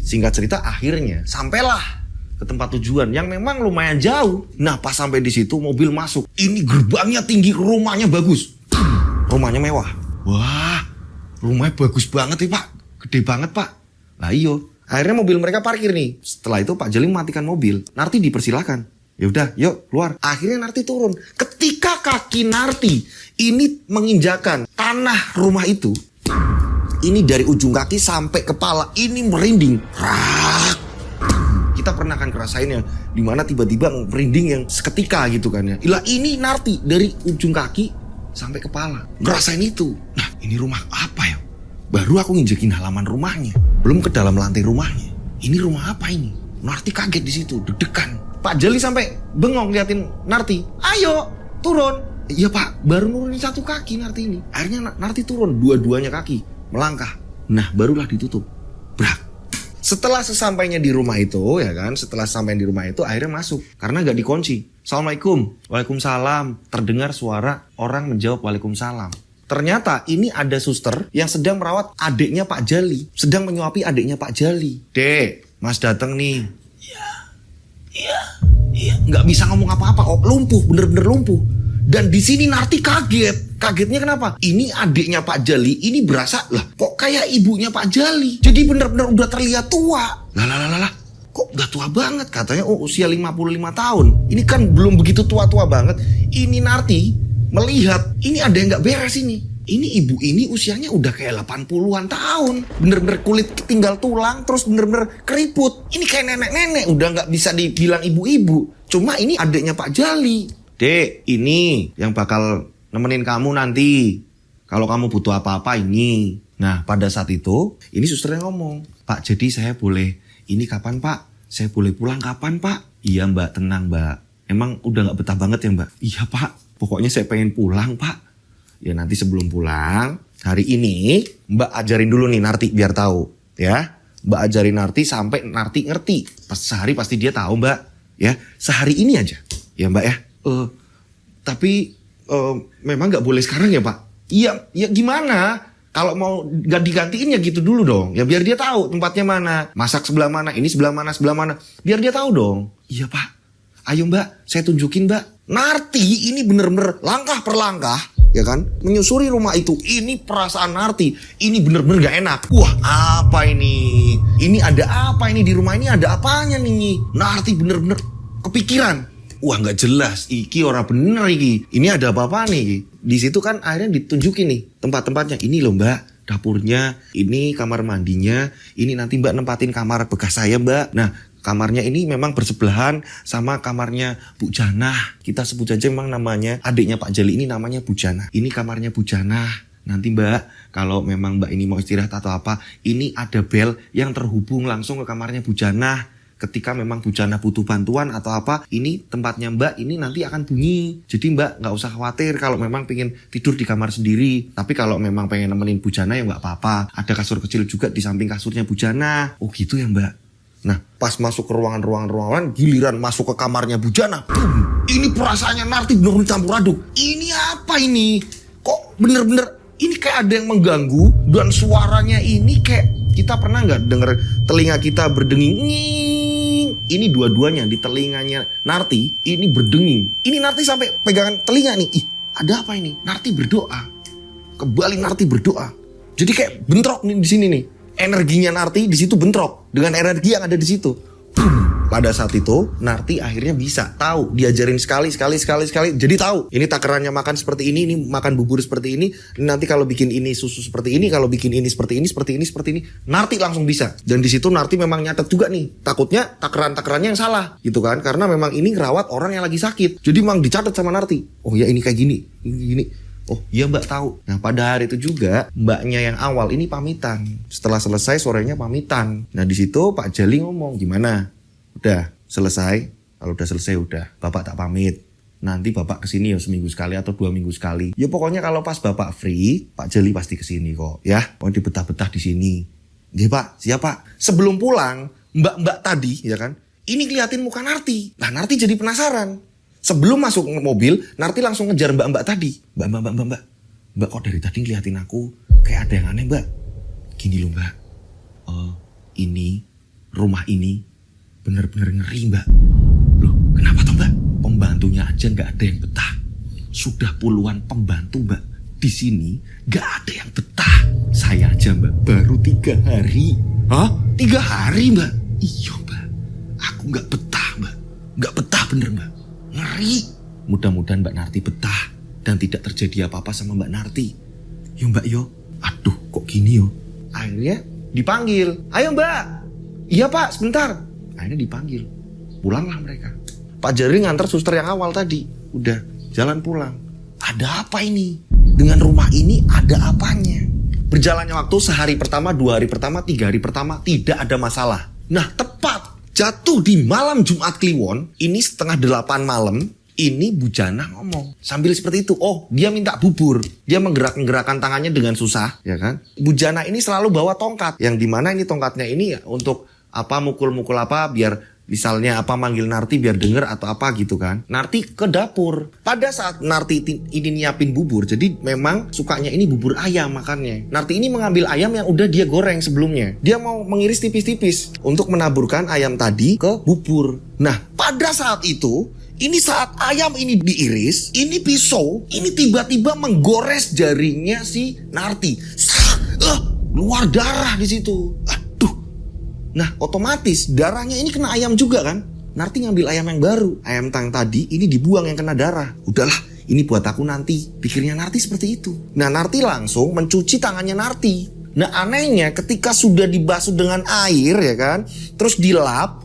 Singkat cerita akhirnya sampailah ke tempat tujuan yang memang lumayan jauh. Nah pas sampai di situ mobil masuk. Ini gerbangnya tinggi, rumahnya bagus. Rumahnya mewah. Wah, rumahnya bagus banget nih Pak. Gede banget Pak. Lah iyo. Akhirnya mobil mereka parkir nih. Setelah itu Pak Jali matikan mobil. Narti dipersilakan. Ya udah, yuk keluar. Akhirnya Narti turun. Ketika kaki Narti ini menginjakan tanah rumah itu, ini dari ujung kaki sampai kepala ini merinding. Rak. Kita pernah kan ngerasain yang dimana tiba-tiba merinding yang seketika gitu kan ya. Ilah ini Narti dari ujung kaki sampai kepala ngerasain itu. Nah ini rumah apa ya? Baru aku nginjekin halaman rumahnya, belum ke dalam lantai rumahnya. Ini rumah apa ini? Narti kaget di situ, deg-degan. Pak Jali sampai bengong liatin Narti. Ayo turun. Iya Pak, baru nurunin satu kaki Narti ini. Akhirnya Narti turun, dua-duanya kaki, melangkah. Nah, barulah ditutup. Brak. Setelah sesampainya di rumah itu, ya kan, setelah sampai di rumah itu, akhirnya masuk. Karena gak dikunci. Assalamualaikum. Waalaikumsalam. Terdengar suara orang menjawab waalaikumsalam. Ternyata ini ada suster yang sedang merawat adiknya Pak Jali. Sedang menyuapi adiknya Pak Jali. Dek, Mas datang nih. Iya. Gak bisa ngomong apa-apa. Oh, lumpuh, bener-bener lumpuh. Dan di sini Narti kaget. Kagetnya kenapa? Ini adiknya Pak Jali, ini berasa lah kok kayak ibunya Pak Jali. Jadi benar-benar udah terlihat tua. Lah. Kok udah tua banget? Katanya usia 55 tahun. Ini kan belum begitu tua-tua banget. Ini Narti melihat ini ada yang gak beres ini. Ini ibu ini usianya udah kayak 80-an tahun. Bener-bener kulit tinggal tulang, terus bener-bener keriput. Ini kayak nenek-nenek, udah gak bisa dibilang ibu-ibu. Cuma ini adiknya Pak Jali. Dek, ini yang bakal nemenin kamu nanti. Kalau kamu butuh apa-apa ini. Nah, pada saat itu, ini susternya ngomong, Pak, jadi saya boleh, ini kapan Pak? Saya boleh pulang kapan Pak? Iya Mbak, tenang Mbak. Emang udah gak betah banget ya Mbak? Iya Pak, pokoknya saya pengen pulang Pak. Ya nanti sebelum pulang, hari ini Mbak ajarin dulu nih Narti biar tahu. Ya, Mbak ajarin Narti sampai Narti ngerti. Pas sehari pasti dia tahu Mbak. Ya, sehari ini aja. Ya Mbak ya. Tapi memang gak boleh sekarang ya Pak? Iya, ya gimana? Kalau mau gak digantiin ya gitu dulu dong. Ya biar dia tahu tempatnya mana. Masak sebelah mana, ini sebelah mana. Biar dia tahu dong. Iya Pak. Ayo Mbak, saya tunjukin Mbak. Narti ini bener-bener langkah per langkah, ya kan? Menyusuri rumah itu. Ini perasaan Narti. Ini bener-bener gak enak. Wah, apa ini? Ini ada apa ini di rumah ini? Ada apanya nih? Narti bener-bener kepikiran. Wah nggak jelas, iki orang bener iki. Ini ada apa-apa nih? Di situ kan akhirnya ditunjukin nih tempat-tempatnya. Ini loh Mbak, dapurnya. Ini kamar mandinya. Ini nanti Mbak nempatin kamar bekas saya Mbak. Nah kamarnya ini memang bersebelahan sama kamarnya Bu Janah. Kita sebut aja memang namanya adiknya Pak Jali ini namanya Bu Janah. Ini kamarnya Bu Janah. Nanti Mbak, kalau memang Mbak ini mau istirahat atau apa, ini ada bel yang terhubung langsung ke kamarnya Bu Janah. Ketika memang Bu Janah butuh bantuan atau apa, ini tempatnya Mbak ini nanti akan bunyi. Jadi Mbak nggak usah khawatir kalau memang pengen tidur di kamar sendiri. Tapi kalau memang pengen nemenin Bu Janah ya nggak apa-apa. Ada kasur kecil juga di samping kasurnya Bu Janah. Oh gitu ya Mbak. Nah pas masuk ke ruangan, giliran masuk ke kamarnya Bu Janah, boom, ini perasaannya Narti bener-bener campur aduk. Ini apa ini? Kok bener-bener ini kayak ada yang mengganggu. Dan suaranya ini kayak kita pernah nggak denger telinga kita berdenging? Ini dua-duanya di telinganya Narti ini berdenging. Ini Narti sampai pegangan telinga nih. Ih, ada apa ini? Narti berdoa. Kembali Narti berdoa. Jadi kayak bentrok nih di sini nih. Energinya Narti di situ bentrok dengan energi yang ada di situ. Pada saat itu Narti akhirnya bisa tahu, diajarin sekali. Jadi tahu ini takarannya makan seperti ini makan bubur seperti ini nanti kalau bikin ini susu seperti ini, kalau bikin ini seperti ini. Narti langsung bisa. Dan di situ Narti memang nyatet juga nih. Takutnya takarannya yang salah gitu kan, karena memang ini ngerawat orang yang lagi sakit. Jadi memang dicatat sama Narti. Oh ya ini kayak gini. Oh iya Mbak tahu. Nah pada hari itu juga mbaknya yang awal ini pamitan. Setelah selesai sorenya pamitan. Nah di situ Pak Jali ngomong, gimana? Udah selesai? Kalau udah selesai udah, Bapak tak pamit. Nanti Bapak kesini ya seminggu sekali atau 2 minggu sekali. Ya pokoknya kalau pas Bapak free, Pak Jali pasti kesini kok. Ya, pokoknya dibetah-betah di sini. Iya Pak, siap Pak. Sebelum pulang, mbak-mbak tadi, ya kan, ini ngeliatin muka Narti. Nah Narti jadi penasaran. Sebelum masuk mobil, Narti langsung ngejar mbak-mbak tadi. Mbak kok dari tadi ngeliatin aku kayak ada yang aneh Mbak. Gini loh Mbak, ini rumah ini bener-bener ngeri Mbak. Loh kenapa toh Mbak? Pembantunya aja gak ada yang betah. Sudah puluhan pembantu Mbak di sini gak ada yang betah. Saya aja Mbak baru 3 hari. Hah? 3 hari Mbak? Iya Mbak. Aku gak betah Mbak. Gak betah bener Mbak. Ngeri. Mudah-mudahan Mbak Narti betah dan tidak terjadi apa-apa sama Mbak Narti. Yo Mbak yo. Aduh kok gini yo. Akhirnya dipanggil. Ayo Mbak. Iya Pak sebentar. Akhirnya dipanggil. Pulanglah mereka. Pak Jali nganter suster yang awal tadi. Udah jalan pulang. Ada apa ini? Dengan rumah ini ada apanya? Berjalannya waktu sehari pertama, 2 hari pertama, 3 hari pertama tidak ada masalah. Nah tepat jatuh di malam Jumat Kliwon. Ini setengah 8 malam. Ini Bujana ngomong sambil seperti itu. Oh, dia minta bubur. Dia menggerakkan tangannya dengan susah, ya kan? Bujana ini selalu bawa tongkat, yang dimana ini tongkatnya ini untuk apa, mukul-mukul apa, biar misalnya apa, manggil Narti biar denger atau apa gitu kan. Narti ke dapur. Pada saat Narti ini nyiapin bubur, jadi memang sukanya ini bubur ayam makannya. Narti ini mengambil ayam yang udah dia goreng sebelumnya. Dia mau mengiris tipis-tipis untuk menaburkan ayam tadi ke bubur. Nah, pada saat itu, ini saat ayam ini diiris, ini pisau, ini tiba-tiba menggores jarinya si Narti. Keluar darah di situ. Aduh. Nah, otomatis darahnya ini kena ayam juga kan? Narti ngambil ayam yang baru. Ayam tang tadi ini dibuang yang kena darah. Udahlah, ini buat aku nanti. Pikirnya Narti seperti itu. Nah, Narti langsung mencuci tangannya Narti. Nah, anehnya ketika sudah dibasuh dengan air ya kan, terus dilap,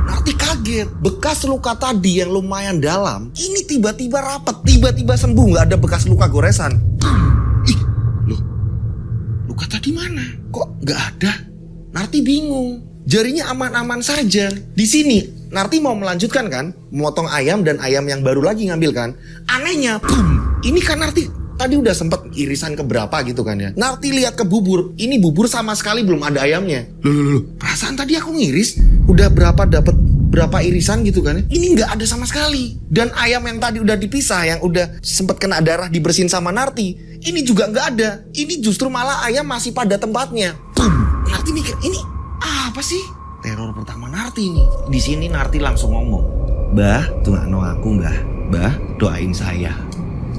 Narti kaget. Bekas luka tadi yang lumayan dalam, ini tiba-tiba rapat, tiba-tiba sembuh, nggak ada bekas luka goresan. Ih, loh, luka tadi mana? Kok nggak ada? Narti bingung. Jarinya aman-aman saja. Di sini Narti mau melanjutkan kan, memotong ayam dan ayam yang baru lagi ngambil kan. Anehnya, ini kan Narti tadi udah sempet irisan keberapa gitu kan ya. Narti lihat ke bubur, ini bubur sama sekali belum ada ayamnya. Loh, perasaan tadi aku ngiris udah dapat berapa irisan gitu kan ya. Ini nggak ada sama sekali. Dan ayam yang tadi udah dipisah, yang udah sempet kena darah dibersihin sama Narti, ini juga nggak ada. Ini justru malah ayam masih pada tempatnya. Narti mikir, ini apa sih? Teror pertama Narti nih. Di sini Narti langsung ngomong, "Mbah, doain aku mbah. Mbah, doain saya."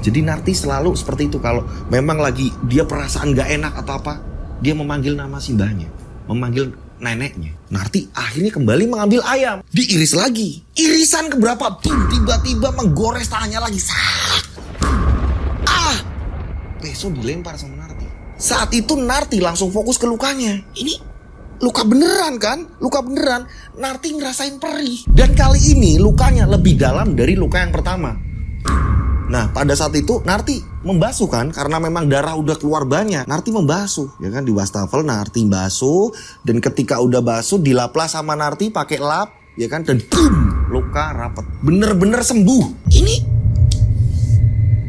Jadi Narti selalu seperti itu. Kalau memang lagi dia perasaan gak enak atau apa, dia memanggil nama si mbahnya, memanggil neneknya. Narti akhirnya kembali mengambil ayam, diiris lagi. Irisan keberapa, tiba-tiba menggores tangannya lagi. Peso dilempar sama Narti. Saat itu Narti langsung fokus ke lukanya. Ini luka beneran kan? Luka beneran. Narti ngerasain perih. Dan kali ini lukanya lebih dalam dari luka yang pertama. Nah, pada saat itu Narti membasuh kan, karena memang darah udah keluar banyak. Narti membasuh, ya kan, di wastafel Narti basuh, dan ketika udah basuh dilaplah sama Narti pakai lap, ya kan, dan boom, luka rapet, bener-bener sembuh.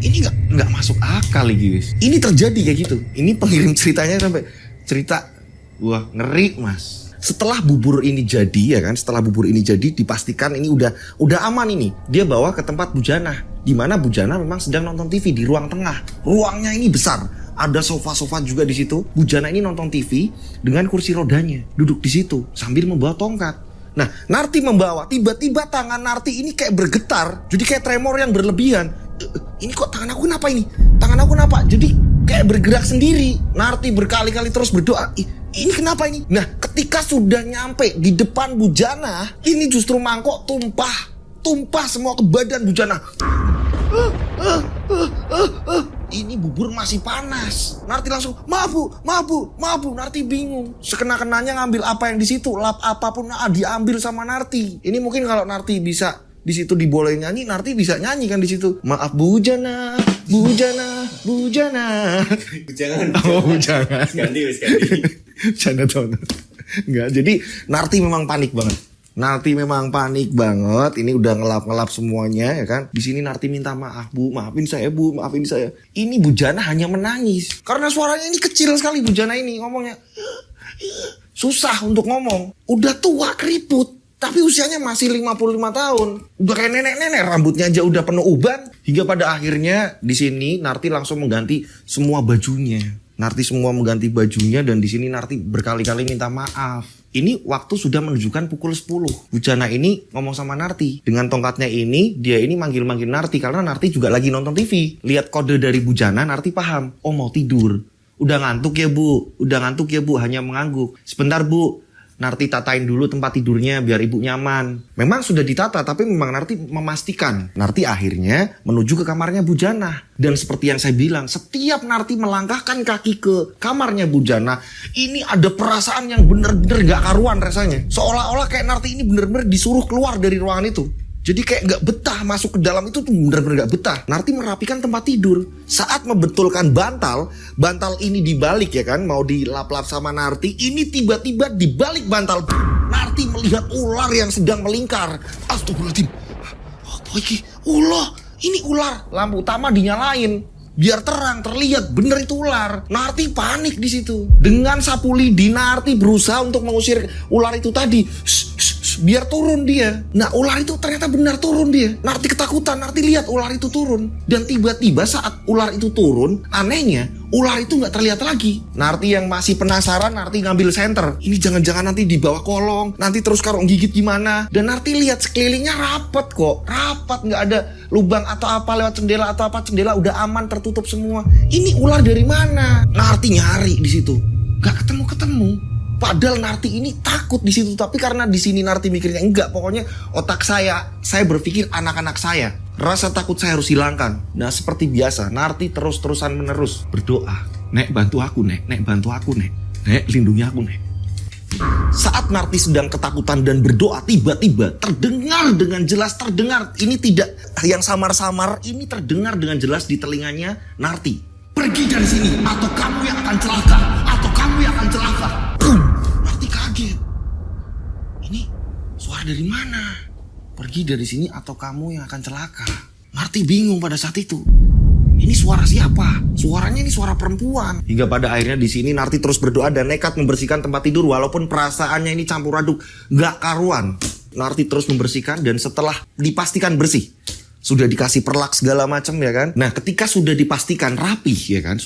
Ini nggak masuk akal guys. Ini terjadi kayak gitu. Ini pengirim ceritanya sampai cerita, wah ngeri mas. Setelah bubur ini jadi, ya kan, setelah bubur ini jadi dipastikan ini udah aman ini. Dia bawa ke tempat Bujana, di mana Bujana memang sedang nonton TV di ruang tengah. Ruangnya ini besar, ada sofa-sofa juga di situ. Bujana ini nonton TV dengan kursi rodanya, duduk di situ sambil membawa tongkat. Nah, Narti membawa, tiba-tiba tangan Narti ini kayak bergetar, jadi kayak tremor yang berlebihan. Ini kok tangan aku kenapa ini? Tangan aku kenapa? Jadi kayak bergerak sendiri. Narti berkali-kali terus berdoa. Ini kenapa ini? Nah, ketika sudah nyampe di depan Bujana, ini justru mangkok tumpah semua ke badan Bujana. Ini bubur masih panas. Narti langsung, maaf bu. Narti bingung. Sekena-kenanya ngambil apa yang di situ, lap apapun diambil sama Narti. Ini mungkin kalau Narti bisa di situ dibolehin nyanyi, Narti bisa nyanyi kan di situ. Maaf Bujana. Jangan. Ganti. Canda tuh. Enggak, jadi Narti memang panik banget. Ini udah ngelap semuanya ya kan. Di sini Narti minta maaf, Bu. Maafin saya. Ini Bujana hanya menangis. Karena suaranya ini kecil sekali Bujana ini ngomongnya. Susah untuk ngomong. Udah tua keriput, tapi usianya masih 55 tahun. Udah kayak nenek-nenek, rambutnya aja udah penuh uban. Hingga pada akhirnya di sini Narti langsung mengganti semua bajunya. Dan di sini Narti berkali-kali minta maaf. Ini waktu sudah menunjukkan pukul 10. Bujana ini ngomong sama Narti. Dengan tongkatnya ini, dia ini manggil-manggil Narti. Karena Narti juga lagi nonton TV. Lihat kode dari Bujana, Narti paham. Oh, mau tidur. Udah ngantuk ya bu, hanya mengangguk. Sebentar bu, Narti tatain dulu tempat tidurnya biar ibu nyaman. Memang sudah ditata, tapi memang Narti memastikan. Narti akhirnya menuju ke kamarnya Bujana. Dan seperti yang saya bilang, setiap Narti melangkahkan kaki ke kamarnya Bujana, ini ada perasaan yang bener-bener gak karuan rasanya. Seolah-olah kayak Narti ini bener-bener disuruh keluar dari ruangan itu. Jadi kayak gak betah masuk ke dalam itu tuh, bener-bener gak betah. Narti merapikan tempat tidur. Saat membetulkan bantal ini dibalik ya kan, mau dilap-lap sama Narti. Ini tiba-tiba dibalik bantal, Narti melihat ular yang sedang melingkar. Astagfirullahaladzim. ulah, ini ular. Lampu utama dinyalain biar terang, terlihat bener itu ular. Narti panik di situ. Dengan sapu lidi Narti berusaha untuk mengusir ular itu tadi. Biar turun dia. Nah, ular itu ternyata benar turun dia. Narti ketakutan, Narti lihat ular itu turun. Dan tiba-tiba saat ular itu turun, anehnya ular itu nggak terlihat lagi. Narti yang masih penasaran, Narti ngambil senter. Ini jangan-jangan nanti di bawah kolong, nanti terus karung gigit gimana. Dan Narti lihat sekelilingnya rapat kok. Rapat, nggak ada lubang atau apa lewat jendela atau apa. Jendela udah aman, tertutup semua. Ini ular dari mana? Narti nyari di situ. Nggak ketemu-ketemu. Padahal Narti ini takut di situ, tapi karena di sini Narti mikirnya enggak, pokoknya otak saya berpikir anak-anak saya, rasa takut saya harus hilangkan. Nah, seperti biasa, Narti terus-terusan menerus berdoa. Nek, bantu aku, Nek. Nek, bantu aku, Nek. Nek, lindungi aku, Nek. Saat Narti sedang ketakutan dan berdoa, tiba-tiba terdengar dengan jelas, ini tidak yang samar-samar, ini terdengar dengan jelas di telinganya Narti. Pergi dari sini, atau kamu yang akan celaka, atau kamu yang akan celaka. Narti kaget. Ini suara dari mana? Pergi dari sini atau kamu yang akan celaka. Narti bingung pada saat itu. Ini suara siapa? Suaranya ini suara perempuan. Hingga pada akhirnya di sini Narti terus berdoa dan nekat membersihkan tempat tidur walaupun perasaannya ini campur aduk, gak karuan. Narti terus membersihkan dan setelah dipastikan bersih, sudah dikasih perlak segala macam ya kan. Nah, ketika sudah dipastikan rapi ya kan,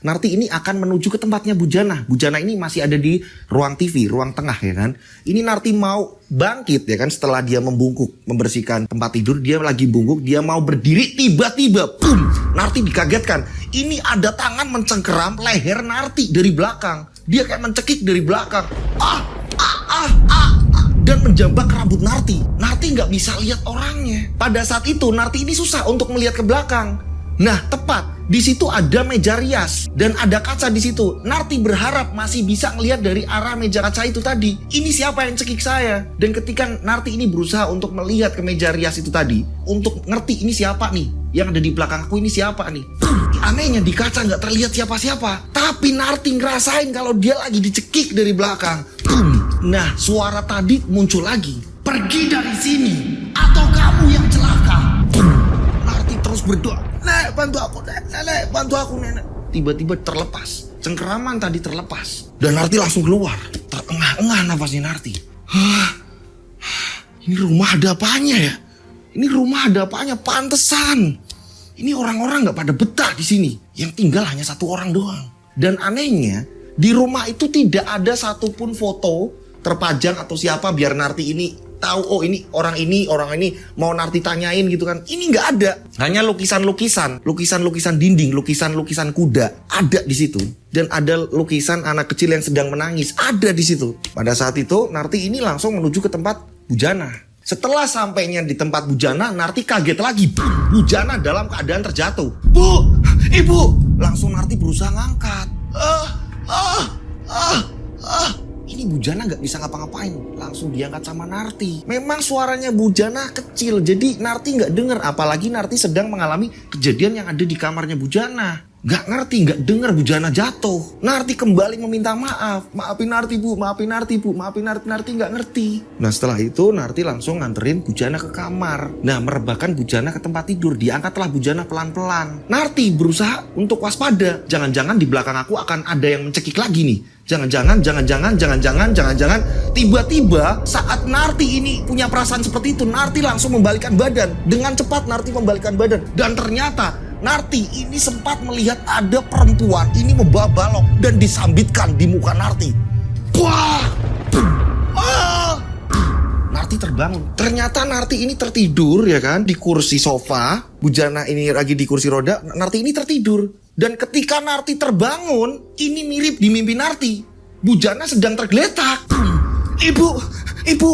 Narti ini akan menuju ke tempatnya Bujana. Bujana ini masih ada di ruang TV, ruang tengah ya kan. Ini Narti mau bangkit ya kan, setelah dia membungkuk membersihkan tempat tidur, dia lagi bungkuk, dia mau berdiri, tiba-tiba boom, Narti dikagetkan. Ini ada tangan mencengkeram leher Narti dari belakang. Dia kayak mencekik dari belakang. Dan menjambak rambut Narti. Narti nggak bisa lihat orangnya. Pada saat itu Narti ini susah untuk melihat ke belakang. Nah, tepat di situ ada meja rias dan ada kaca di situ. Narti berharap masih bisa ngelihat dari arah meja kaca itu tadi. Ini siapa yang cekik saya? Dan ketika Narti ini berusaha untuk melihat ke meja rias itu tadi, untuk ngerti ini siapa nih yang ada di belakang aku, ini siapa nih? Anehnya di kaca nggak terlihat siapa-siapa. Tapi Narti ngerasain kalau dia lagi dicekik dari belakang. Nah, suara tadi muncul lagi. Pergi dari sini atau kamu yang celaka. Narti terus berdoa. Nek, bantu aku, Nek, bantu aku, Nenek. Tiba-tiba terlepas. Cengkeraman tadi terlepas. Dan Narti langsung keluar. Terengah-engah nafasnya Narti. Ini rumah ada apanya ya? Ini rumah ada apanya? Pantesan. Ini orang-orang gak pada betah di sini. Yang tinggal hanya satu orang doang. Dan anehnya, di rumah itu tidak ada satupun foto terpajang atau siapa biar Narti ini tahu, oh ini orang ini mau Narti tanyain gitu kan. Ini nggak ada. Hanya lukisan-lukisan dinding, lukisan-lukisan kuda ada di situ. Dan ada lukisan anak kecil yang sedang menangis ada di situ. Pada saat itu Narti ini langsung menuju ke tempat Bujana. Setelah sampainya di tempat Bujana, Narti kaget lagi. Bujana dalam keadaan terjatuh. Bu, ibu. Langsung Narti berusaha ngangkat. Ini Bujana gak bisa ngapa-ngapain. Langsung diangkat sama Narti. Memang suaranya Bujana kecil, jadi Narti gak dengar. Apalagi Narti sedang mengalami kejadian yang ada di kamarnya Bujana. Gak ngerti, gak dengar Bujana jatuh. Narti kembali meminta maaf. Maafin Narti bu, maafin Narti bu, maafin Narti. Narti gak ngerti. Nah, setelah itu Narti langsung nganterin Bujana ke kamar. Nah, merebahkan Bujana ke tempat tidur. Diangkatlah Bujana pelan-pelan. Narti berusaha untuk waspada. Jangan-jangan di belakang aku akan ada yang mencekik lagi nih. Jangan-jangan tiba-tiba saat Narti ini punya perasaan seperti itu, Narti langsung membalikkan badan. Dengan cepat Narti membalikkan badan. Dan ternyata Narti ini sempat melihat ada perempuan ini membawa balok dan disambitkan di muka Narti. Wah! Narti terbangun. Ternyata Narti ini tertidur ya kan di kursi sofa. Bujana ini lagi di kursi roda. Narti ini tertidur. Dan ketika Narti terbangun, ini mirip di mimpi Narti. Bujana sedang tergeletak. Ibu.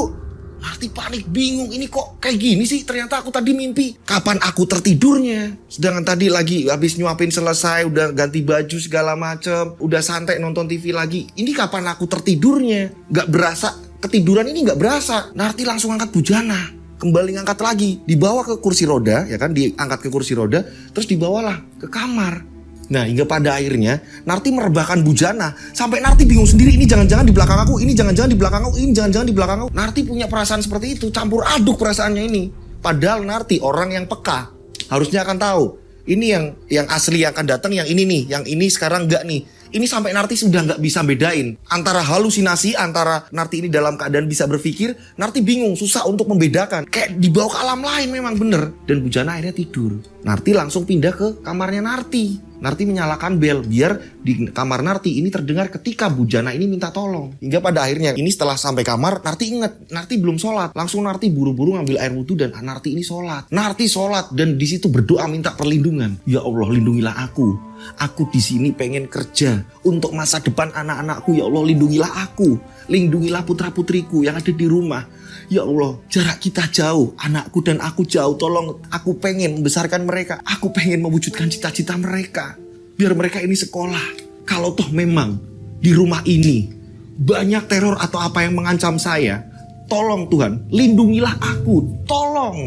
Narti panik, bingung. Ini kok kayak gini sih? Ternyata aku tadi mimpi. Kapan aku tertidurnya? Sedangkan tadi lagi habis nyuapin selesai, udah ganti baju segala macem, udah santai nonton TV lagi. Ini kapan aku tertidurnya? Gak berasa. Ketiduran ini gak berasa. Narti langsung angkat Bujana. Kembali ngangkat lagi. Dibawa ke kursi roda, ya kan? Diangkat ke kursi roda. Terus dibawalah ke kamar. Nah, hingga pada akhirnya Narti merebahkan Bujana sampai Narti bingung sendiri, ini jangan-jangan di belakang aku, ini jangan-jangan di belakang aku, ini jangan-jangan di belakang aku. Narti punya perasaan seperti itu, campur aduk perasaannya ini. Padahal Narti orang yang peka harusnya akan tahu. Ini yang asli yang akan datang, yang ini nih, yang ini sekarang enggak nih. Ini sampai Narti sudah nggak bisa bedain antara halusinasi, antara Narti ini dalam keadaan bisa berpikir. Narti bingung, susah untuk membedakan. Kayak dibawa ke alam lain memang bener. Dan Bujana akhirnya tidur. Narti langsung pindah ke kamarnya Narti. Narti menyalakan bel biar di kamar Narti ini terdengar ketika Bujana ini minta tolong. Hingga pada akhirnya ini setelah sampai kamar, Narti ingat Narti belum sholat. Langsung Narti buru-buru ngambil air wudhu dan Narti ini sholat. Narti sholat dan di situ berdoa minta perlindungan. Ya Allah, lindungilah aku. Aku di sini pengen kerja untuk masa depan anak-anakku. Ya Allah, lindungilah aku. Lindungilah putra-putriku yang ada di rumah. Ya Allah, jarak kita jauh, anakku dan aku jauh. Tolong, aku pengen membesarkan mereka. Aku pengen mewujudkan cita-cita mereka. Biar mereka ini sekolah. Kalau toh memang di rumah ini banyak teror atau apa yang mengancam saya, tolong Tuhan, lindungilah aku. Tolong.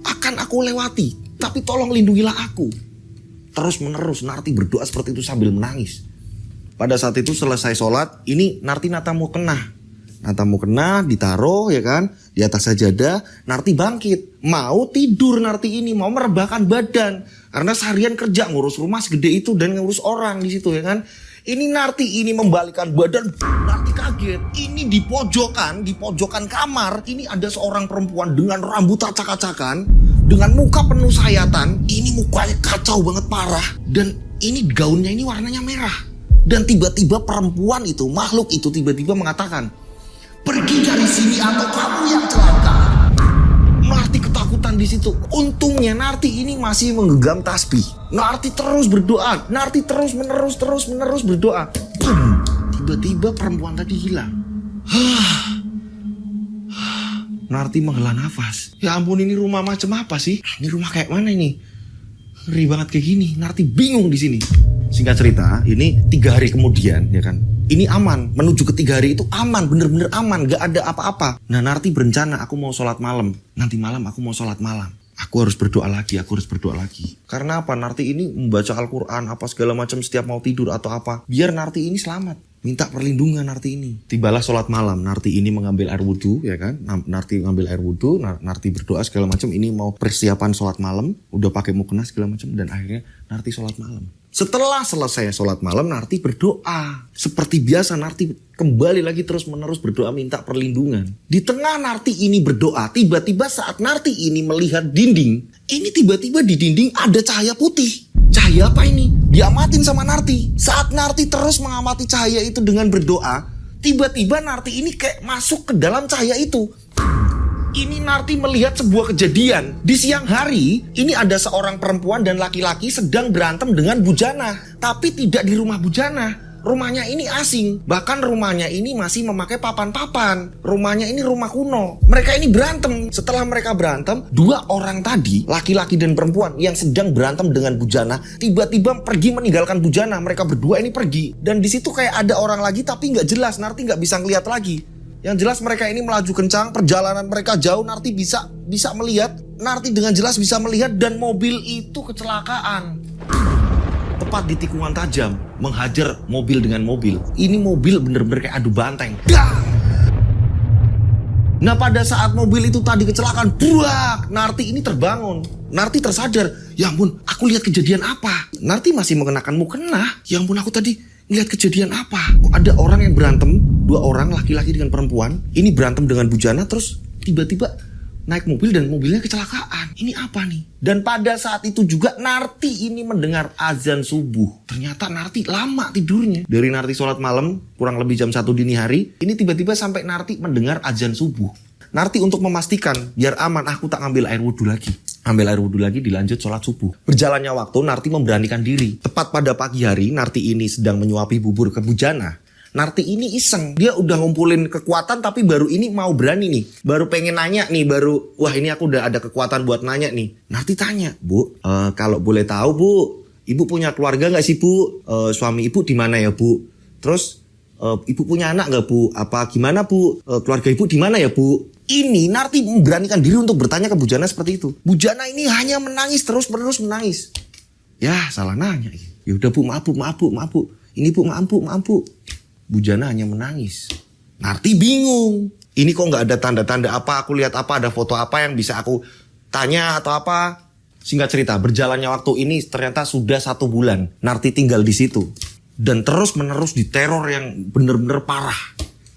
Akan aku lewati, tapi tolong lindungilah aku. Terus menerus Narti berdoa seperti itu sambil menangis. Pada saat itu selesai sholat, ini Narti natamu kena. Natamu kena, ditaruh ya kan, di atas sajadah. Narti bangkit, mau tidur Narti ini, mau merebahkan badan. Karena seharian kerja ngurus rumah segede itu dan ngurus orang di situ ya kan. Ini Narti ini membalikkan badan, Narti kaget. Ini di pojokan kamar, ini ada seorang perempuan dengan rambut acak-acakan, dengan muka penuh sayatan. Ini mukanya kacau banget parah. Dan ini gaunnya ini warnanya merah. Dan tiba-tiba perempuan itu, makhluk itu tiba-tiba mengatakan, "Pergi dari sini atau kamu yang celaka." Narti ketakutan di situ. Untungnya Narti ini masih menggenggam tasbih. Narti terus berdoa. Narti terus menerus berdoa. Boom. Tiba-tiba perempuan tadi hilang. Narti menghela nafas. Ya ampun, ini rumah macam apa sih? Ini rumah kayak mana ini? Ngeri banget kayak gini. Narti bingung di sini. Singkat cerita, ini 3 hari kemudian ya kan. Ini aman, menuju ke 3 hari itu aman, bener-bener aman, gak ada apa-apa. Nah Narti berencana aku mau sholat malam. Nanti malam aku mau sholat malam. Aku harus berdoa lagi. Karena apa? Narti ini membaca Al-Quran, apa segala macam setiap mau tidur atau apa. Biar Narti ini selamat. Minta perlindungan Narti ini. Tibalah sholat malam, Narti ini mengambil air wudhu ya kan. Narti mengambil air wudhu, Narti berdoa segala macam. Ini mau persiapan sholat malam, udah pakai mukena segala macam. Dan akhirnya Narti sholat malam. Setelah selesai sholat malam, Narti berdoa. Seperti biasa, Narti kembali lagi terus-menerus berdoa minta perlindungan. Di tengah Narti ini berdoa, tiba-tiba saat Narti ini melihat dinding, ini tiba-tiba di dinding ada cahaya putih. Cahaya apa ini? Diamatin sama Narti. Saat Narti terus mengamati cahaya itu dengan berdoa, tiba-tiba Narti ini kayak masuk ke dalam cahaya itu. Ini Narti melihat sebuah kejadian. Di siang hari, ini ada seorang perempuan dan laki-laki sedang berantem dengan Bujana. Tapi tidak di rumah Bujana. Rumahnya ini asing. Bahkan rumahnya ini masih memakai papan-papan. Rumahnya ini rumah kuno. Mereka ini berantem. Setelah mereka berantem, 2 orang tadi, laki-laki dan perempuan yang sedang berantem dengan Bujana, tiba-tiba pergi meninggalkan Bujana. Mereka berdua ini pergi. Dan di situ kayak ada orang lagi tapi nggak jelas. Narti nggak bisa ngeliat lagi. Yang jelas mereka ini melaju kencang, perjalanan mereka jauh, Narti bisa melihat. Narti dengan jelas bisa melihat dan mobil itu kecelakaan. Tepat di tikungan tajam, menghajar mobil dengan mobil. Ini mobil bener-bener kayak adu banteng. Nah pada saat mobil itu tadi kecelakaan, buak, Narti ini terbangun. Narti tersadar, ya ampun, aku lihat kejadian apa? Narti masih mengenakan mukena. Ya ampun, aku tadi lihat kejadian apa? Kok ada orang yang berantem, 2 orang laki-laki dengan perempuan. Ini berantem dengan Bujana, terus tiba-tiba naik mobil dan mobilnya kecelakaan. Ini apa nih? Dan pada saat itu juga Narti ini mendengar azan subuh. Ternyata Narti lama tidurnya. Dari Narti sholat malam kurang lebih jam 1 dini hari, ini tiba-tiba sampai Narti mendengar azan subuh. Narti untuk memastikan biar aman, aku tak ngambil air wudhu lagi. Ambil air wudhu lagi, dilanjut sholat subuh. Berjalannya waktu, Narti memberanikan diri. Tepat pada pagi hari, Narti ini sedang menyuapi bubur ke Bujana. Narti ini iseng. Dia udah ngumpulin kekuatan tapi baru ini mau berani nih. Baru pengen nanya nih, wah ini aku udah ada kekuatan buat nanya nih. Narti tanya, "Bu, kalau boleh tahu Bu, Ibu punya keluarga gak sih Bu? Suami Ibu di mana ya Bu? Terus Ibu punya anak gak Bu? Apa gimana Bu? Keluarga Ibu di mana ya Bu?" Ini Narti memberanikan diri untuk bertanya ke Bujana seperti itu. Bujana ini hanya menangis terus-menerus menangis. Ya salah nanya. Ya udah Bu, maaf Bu. Ini Bu, maaf Bu. Bujana hanya menangis. Narti bingung. Ini kok nggak ada tanda-tanda apa, aku lihat apa, ada foto apa yang bisa aku tanya atau apa. Singkat cerita, berjalannya waktu ini ternyata sudah 1 bulan. Narti tinggal di situ. Dan terus-menerus diteror yang benar-benar parah.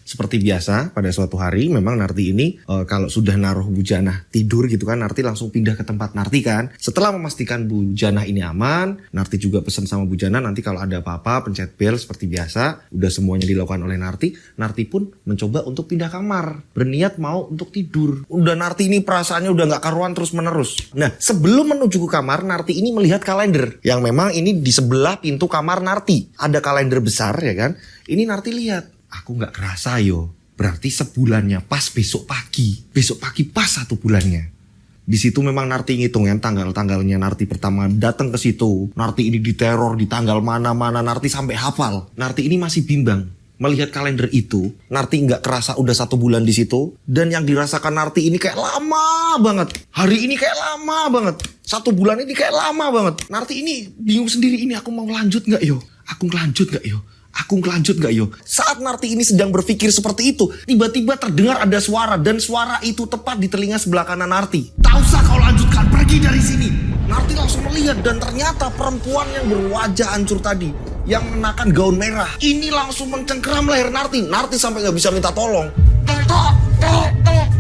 Seperti biasa, pada suatu hari memang Narti ini kalau sudah naruh Bu Janah tidur gitu kan, Narti langsung pindah ke tempat Narti kan. Setelah memastikan Bu Janah ini aman, Narti juga pesan sama Bu Janah nanti kalau ada apa-apa pencet bel seperti biasa. Udah semuanya dilakukan oleh Narti. Narti pun mencoba untuk pindah kamar, berniat mau untuk tidur. Udah Narti ini perasaannya udah gak karuan terus-menerus. Nah, sebelum menuju ke kamar, Narti ini melihat kalender yang memang ini di sebelah pintu kamar Narti. Ada kalender besar ya kan. Ini Narti lihat. Aku gak kerasa yo. Berarti sebulannya pas besok pagi. Besok pagi pas 1 bulannya. Di situ memang Narti ngitung ya tanggal-tanggalnya Narti pertama datang ke situ. Narti ini diteror di tanggal mana-mana. Narti sampai hafal. Narti ini masih bimbang. Melihat kalender itu, Narti gak kerasa udah 1 bulan di situ. Dan yang dirasakan Narti ini kayak lama banget. Hari ini kayak lama banget. 1 bulan ini kayak lama banget. Narti ini bingung sendiri, ini aku mau lanjut gak yo? Aku lanjut gak yo? Aku ngelanjut gak yo? Saat Narti ini sedang berpikir seperti itu, tiba-tiba terdengar ada suara. Dan suara itu tepat di telinga sebelah kanan Narti. Tak usah kau lanjutkan, pergi dari sini. Narti langsung melihat dan ternyata perempuan yang berwajah hancur tadi, yang mengenakan gaun merah, ini langsung mencengkeram leher Narti. Narti sampai gak bisa minta tolong.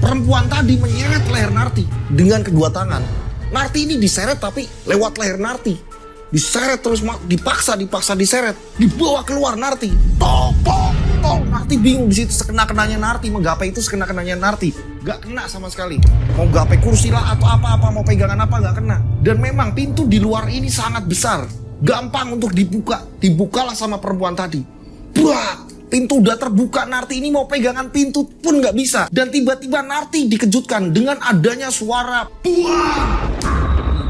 Perempuan tadi menyeret leher Narti dengan kedua tangan. Narti ini diseret tapi lewat leher Narti. Diseret terus, dipaksa diseret, dibawa keluar Narti. Tok. Narti bingung di situ sekena-kenanya Narti, menggapai itu sekena-kenanya Narti. Gak kena sama sekali. Mau gapai kursi lah atau apa-apa, mau pegangan apa gak kena. Dan memang pintu di luar ini sangat besar. Gampang untuk dibuka. Dibukalah sama perempuan tadi. Buah! Pintu udah terbuka, Narti ini mau pegangan pintu pun gak bisa. Dan tiba-tiba Narti dikejutkan dengan adanya suara buah!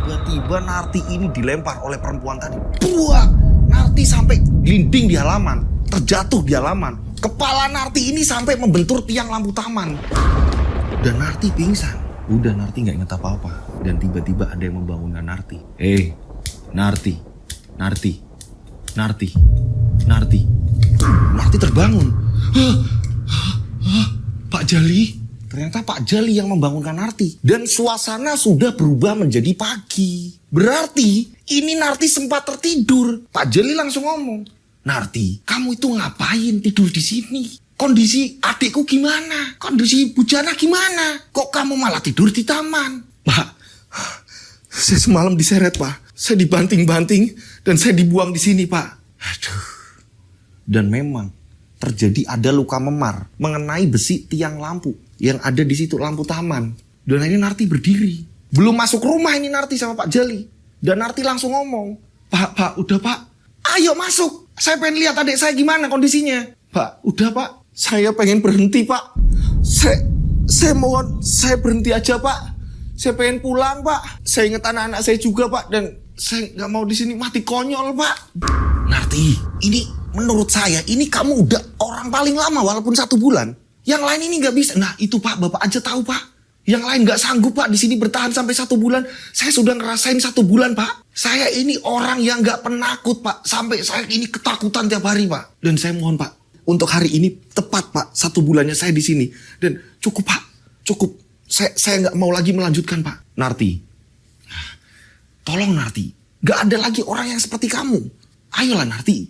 Tiba-tiba Narti ini dilempar oleh perempuan tadi. Buah! Narti sampai gelinding di halaman. Terjatuh di halaman. Kepala Narti ini sampai membentur tiang lampu taman. Dan Narti pingsan. Udah Narti gak inget apa-apa. Dan tiba-tiba ada yang membangunkan Narti. Narti. Narti terbangun. Pak Jali? Ternyata Pak Jali yang membangunkan Narti. Dan suasana sudah berubah menjadi pagi. Berarti ini Narti sempat tertidur. Pak Jali langsung ngomong, Narti, kamu itu ngapain tidur di sini? Kondisi adikku gimana? Kondisi Bu Janah gimana? Kok kamu malah tidur di taman? Pak, saya semalam diseret Pak. Saya dibanting-banting dan saya dibuang di sini Pak. Aduh. Dan memang terjadi ada luka memar mengenai besi tiang lampu yang ada di situ, lampu taman. Dan ini Narti berdiri. Belum masuk rumah ini Narti sama Pak Jali. Dan Narti langsung ngomong, Pak, udah Pak. Ayo masuk. Saya pengen lihat adik saya gimana kondisinya. Pak, udah Pak. Saya pengen berhenti Pak. Saya mohon, saya berhenti aja Pak. Saya pengen pulang Pak. Saya ingat anak-anak saya juga Pak. Dan saya gak mau di sini mati konyol Pak. Narti, ini menurut saya ini kamu udah orang paling lama walaupun 1 bulan. Yang lain ini gak bisa. Nah itu Pak, Bapak aja tahu Pak. Yang lain gak sanggup Pak di sini bertahan sampai 1 bulan. Saya sudah ngerasain 1 bulan Pak. Saya ini orang yang gak penakut Pak. Sampai saya ini ketakutan tiap hari Pak. Dan saya mohon Pak, untuk hari ini tepat Pak 1 bulannya saya di sini. Dan cukup Pak, cukup. Saya gak mau lagi melanjutkan Pak. Narti, tolong Narti. Gak ada lagi orang yang seperti kamu. Ayolah Narti.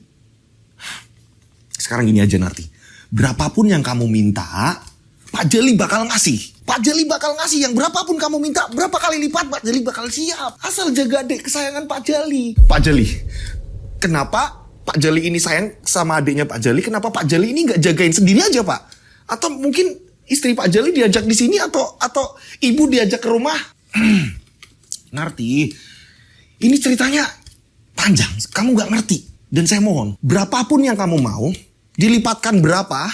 Sekarang gini aja Narti. Berapapun yang kamu minta, Pak Jali bakal ngasih. Pak Jali bakal ngasih yang berapapun kamu minta, berapa kali lipat Pak Jali bakal siap. Asal jaga adik kesayangan Pak Jali. Pak Jali, kenapa Pak Jali ini sayang sama adiknya Pak Jali? Kenapa Pak Jali ini gak jagain sendiri aja Pak? Atau mungkin istri Pak Jali diajak di sini atau ibu diajak ke rumah? Narti, ini ceritanya panjang, kamu gak ngerti. Dan saya mohon, berapapun yang kamu mau, dilipatkan berapa,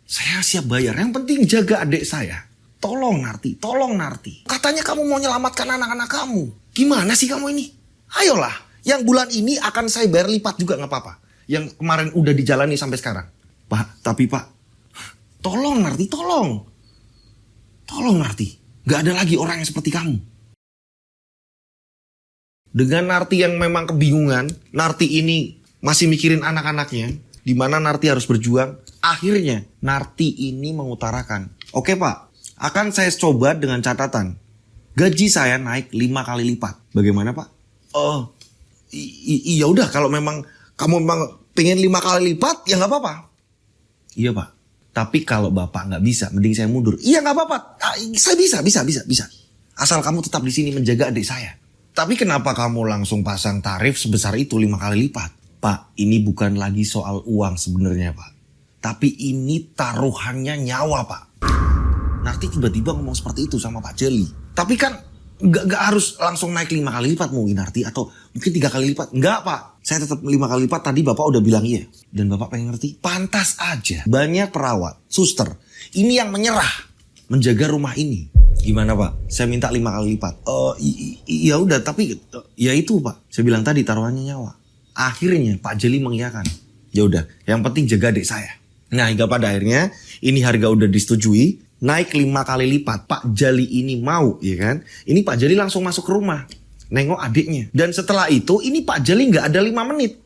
saya siap bayar. Yang penting jaga adik saya. Tolong Narti, tolong Narti. Katanya kamu mau menyelamatkan anak-anak kamu. Gimana sih kamu ini? Ayolah, yang bulan ini akan saya bayar lipat juga gak apa-apa. Yang kemarin udah dijalani sampai sekarang. Pak, tapi Pak, tolong Narti, tolong. Tolong Narti, gak ada lagi orang yang seperti kamu. Dengan Narti yang memang kebingungan, Narti ini masih mikirin anak-anaknya, di mana Narti harus berjuang. Akhirnya Narti ini mengutarakan, oke Pak, akan saya coba dengan catatan gaji saya naik 5 kali lipat. Bagaimana Pak? Oh, iya udah kalau memang kamu memang pengen 5 kali lipat ya nggak apa-apa. Iya Pak. Tapi kalau Bapak nggak bisa, mending saya mundur. Iya nggak apa-apa. Saya bisa. Asal kamu tetap di sini menjaga adik saya. Tapi kenapa kamu langsung pasang tarif sebesar itu 5 kali lipat? Pak, ini bukan lagi soal uang sebenarnya Pak. Tapi ini taruhannya nyawa Pak. Narti tiba-tiba ngomong seperti itu sama Pak Jali. Tapi kan gak harus langsung naik 5 kali lipat mungkin Narti. Atau mungkin 3 kali lipat. Enggak Pak, saya tetap 5 kali lipat. Tadi Bapak udah bilang iya. Dan Bapak pengen ngerti, pantas aja banyak perawat, suster, ini yang menyerah menjaga rumah ini. Gimana Pak? Saya minta 5 kali lipat. Ya udah, tapi ya itu Pak. Saya bilang tadi taruhannya nyawa. Akhirnya Pak Jali mengiyakan. Ya udah, yang penting jaga adik saya. Nah, hingga pada akhirnya ini harga udah disetujui, naik 5 kali lipat. Pak Jali ini mau, ya kan? Ini Pak Jali langsung masuk ke rumah, nengok adiknya. Dan setelah itu, ini Pak Jali nggak ada 5 menit.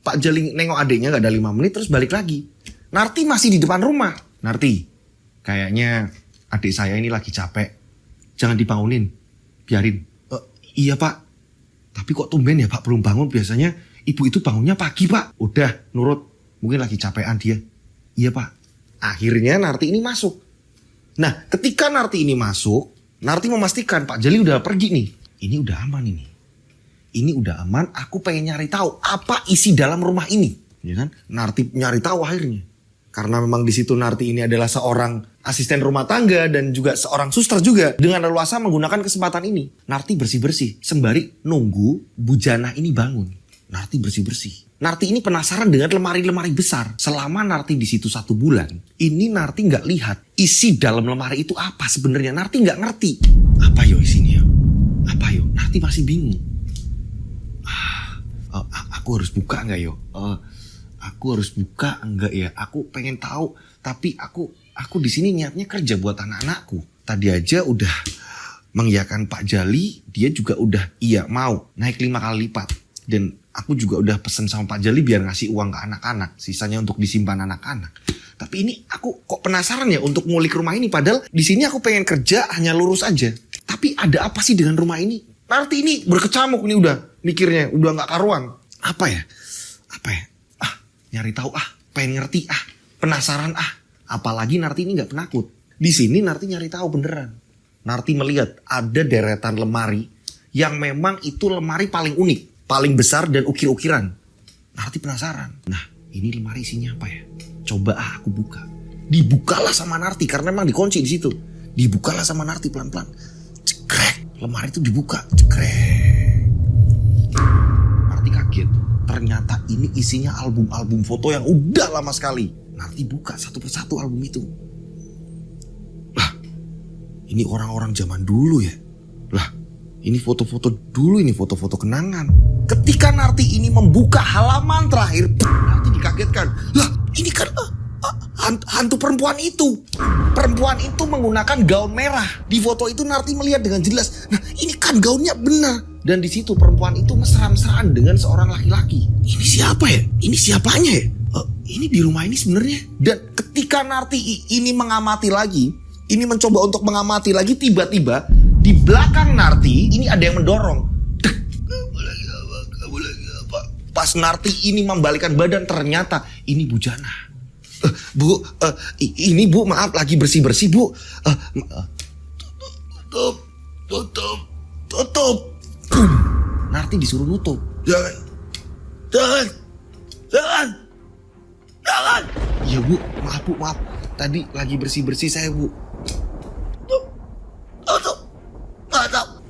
Pak Jali nengok adiknya nggak ada 5 menit, terus balik lagi. Narti masih di depan rumah. Narti, kayaknya adik saya ini lagi capek. Jangan dibangunin, biarin. Iya Pak, tapi kok tumben ya Pak belum bangun? Biasanya ibu itu bangunnya pagi Pak. Udah, nurut. Mungkin lagi capean dia. Iya Pak. Akhirnya Narti ini masuk. Nah, ketika Narti ini masuk, Narti memastikan Pak Jali udah pergi nih. Ini udah aman ini. Ini udah aman, aku pengen nyari tahu apa isi dalam rumah ini. Ya kan? Narti nyari tahu akhirnya. Karena memang di situ Narti ini adalah seorang asisten rumah tangga dan juga seorang suster juga. Dengan leluasa menggunakan kesempatan ini. Narti bersih-bersih. Sembari nunggu Bu Jana ini bangun. Narti bersih-bersih. Narti ini penasaran dengan lemari-lemari besar. Selama Narti di situ 1 bulan, ini Narti nggak lihat isi dalam lemari itu apa sebenarnya. Narti nggak ngerti. Apa yo isinya? Apa yo? Narti masih bingung. Aku harus buka nggak yo? Aku harus buka enggak ya? Aku pengen tahu. Tapi aku di sini niatnya kerja buat anak-anakku. Tadi aja udah mengiyakan Pak Jali, dia juga udah iya mau naik 5 kali lipat. Dan aku juga udah pesen sama Pak Jali biar ngasih uang ke anak-anak. Sisanya untuk disimpan anak-anak. Tapi ini aku kok penasaran ya untuk ngulik rumah ini. Padahal di sini aku pengen kerja hanya lurus aja. Tapi ada apa sih dengan rumah ini? Narti ini berkecamuk nih udah mikirnya. Udah gak karuan. Apa ya? Nyari tahu pengen ngerti penasaran Apalagi Narti ini gak penakut. Di sini Narti nyari tahu beneran. Narti melihat ada deretan lemari yang memang itu lemari paling unik. Paling besar dan ukir-ukiran. Narti penasaran. Nah, ini lemari isinya apa ya? Coba aku buka. Dibukalah sama Narti karena memang dikunci di situ. Dibukalah sama Narti pelan-pelan. Cekrek. Lemari itu dibuka. Cekrek. Narti kaget. Ternyata ini isinya album-album foto yang udah lama sekali. Narti buka satu persatu album itu. Lah, ini orang-orang zaman dulu ya. Lah, ini foto-foto dulu, ini foto-foto kenangan. Ketika Narti ini membuka halaman terakhir, Narti dikagetkan. Lah, ini kan hantu perempuan itu. Perempuan itu menggunakan gaun merah. Di foto itu Narti melihat dengan jelas. Nah, ini kan gaunnya benar. Dan di situ perempuan itu mesra-mesraan dengan seorang laki-laki. Ini siapa ya? Ini siapanya ya? Ini di rumah ini sebenarnya. Dan ketika Narti ini mengamati lagi, ini mencoba untuk mengamati lagi, tiba-tiba di belakang Narti ini ada yang mendorong. Kamu lagi apa? Pas Narti ini membalikkan badan, ternyata ini Bu Jana. Bu, ini Bu, maaf lagi bersih-bersih Bu. Tutup. Narti disuruh nutup. Jangan. Iya Bu, maaf. Tadi lagi bersih-bersih saya Bu. Tutup.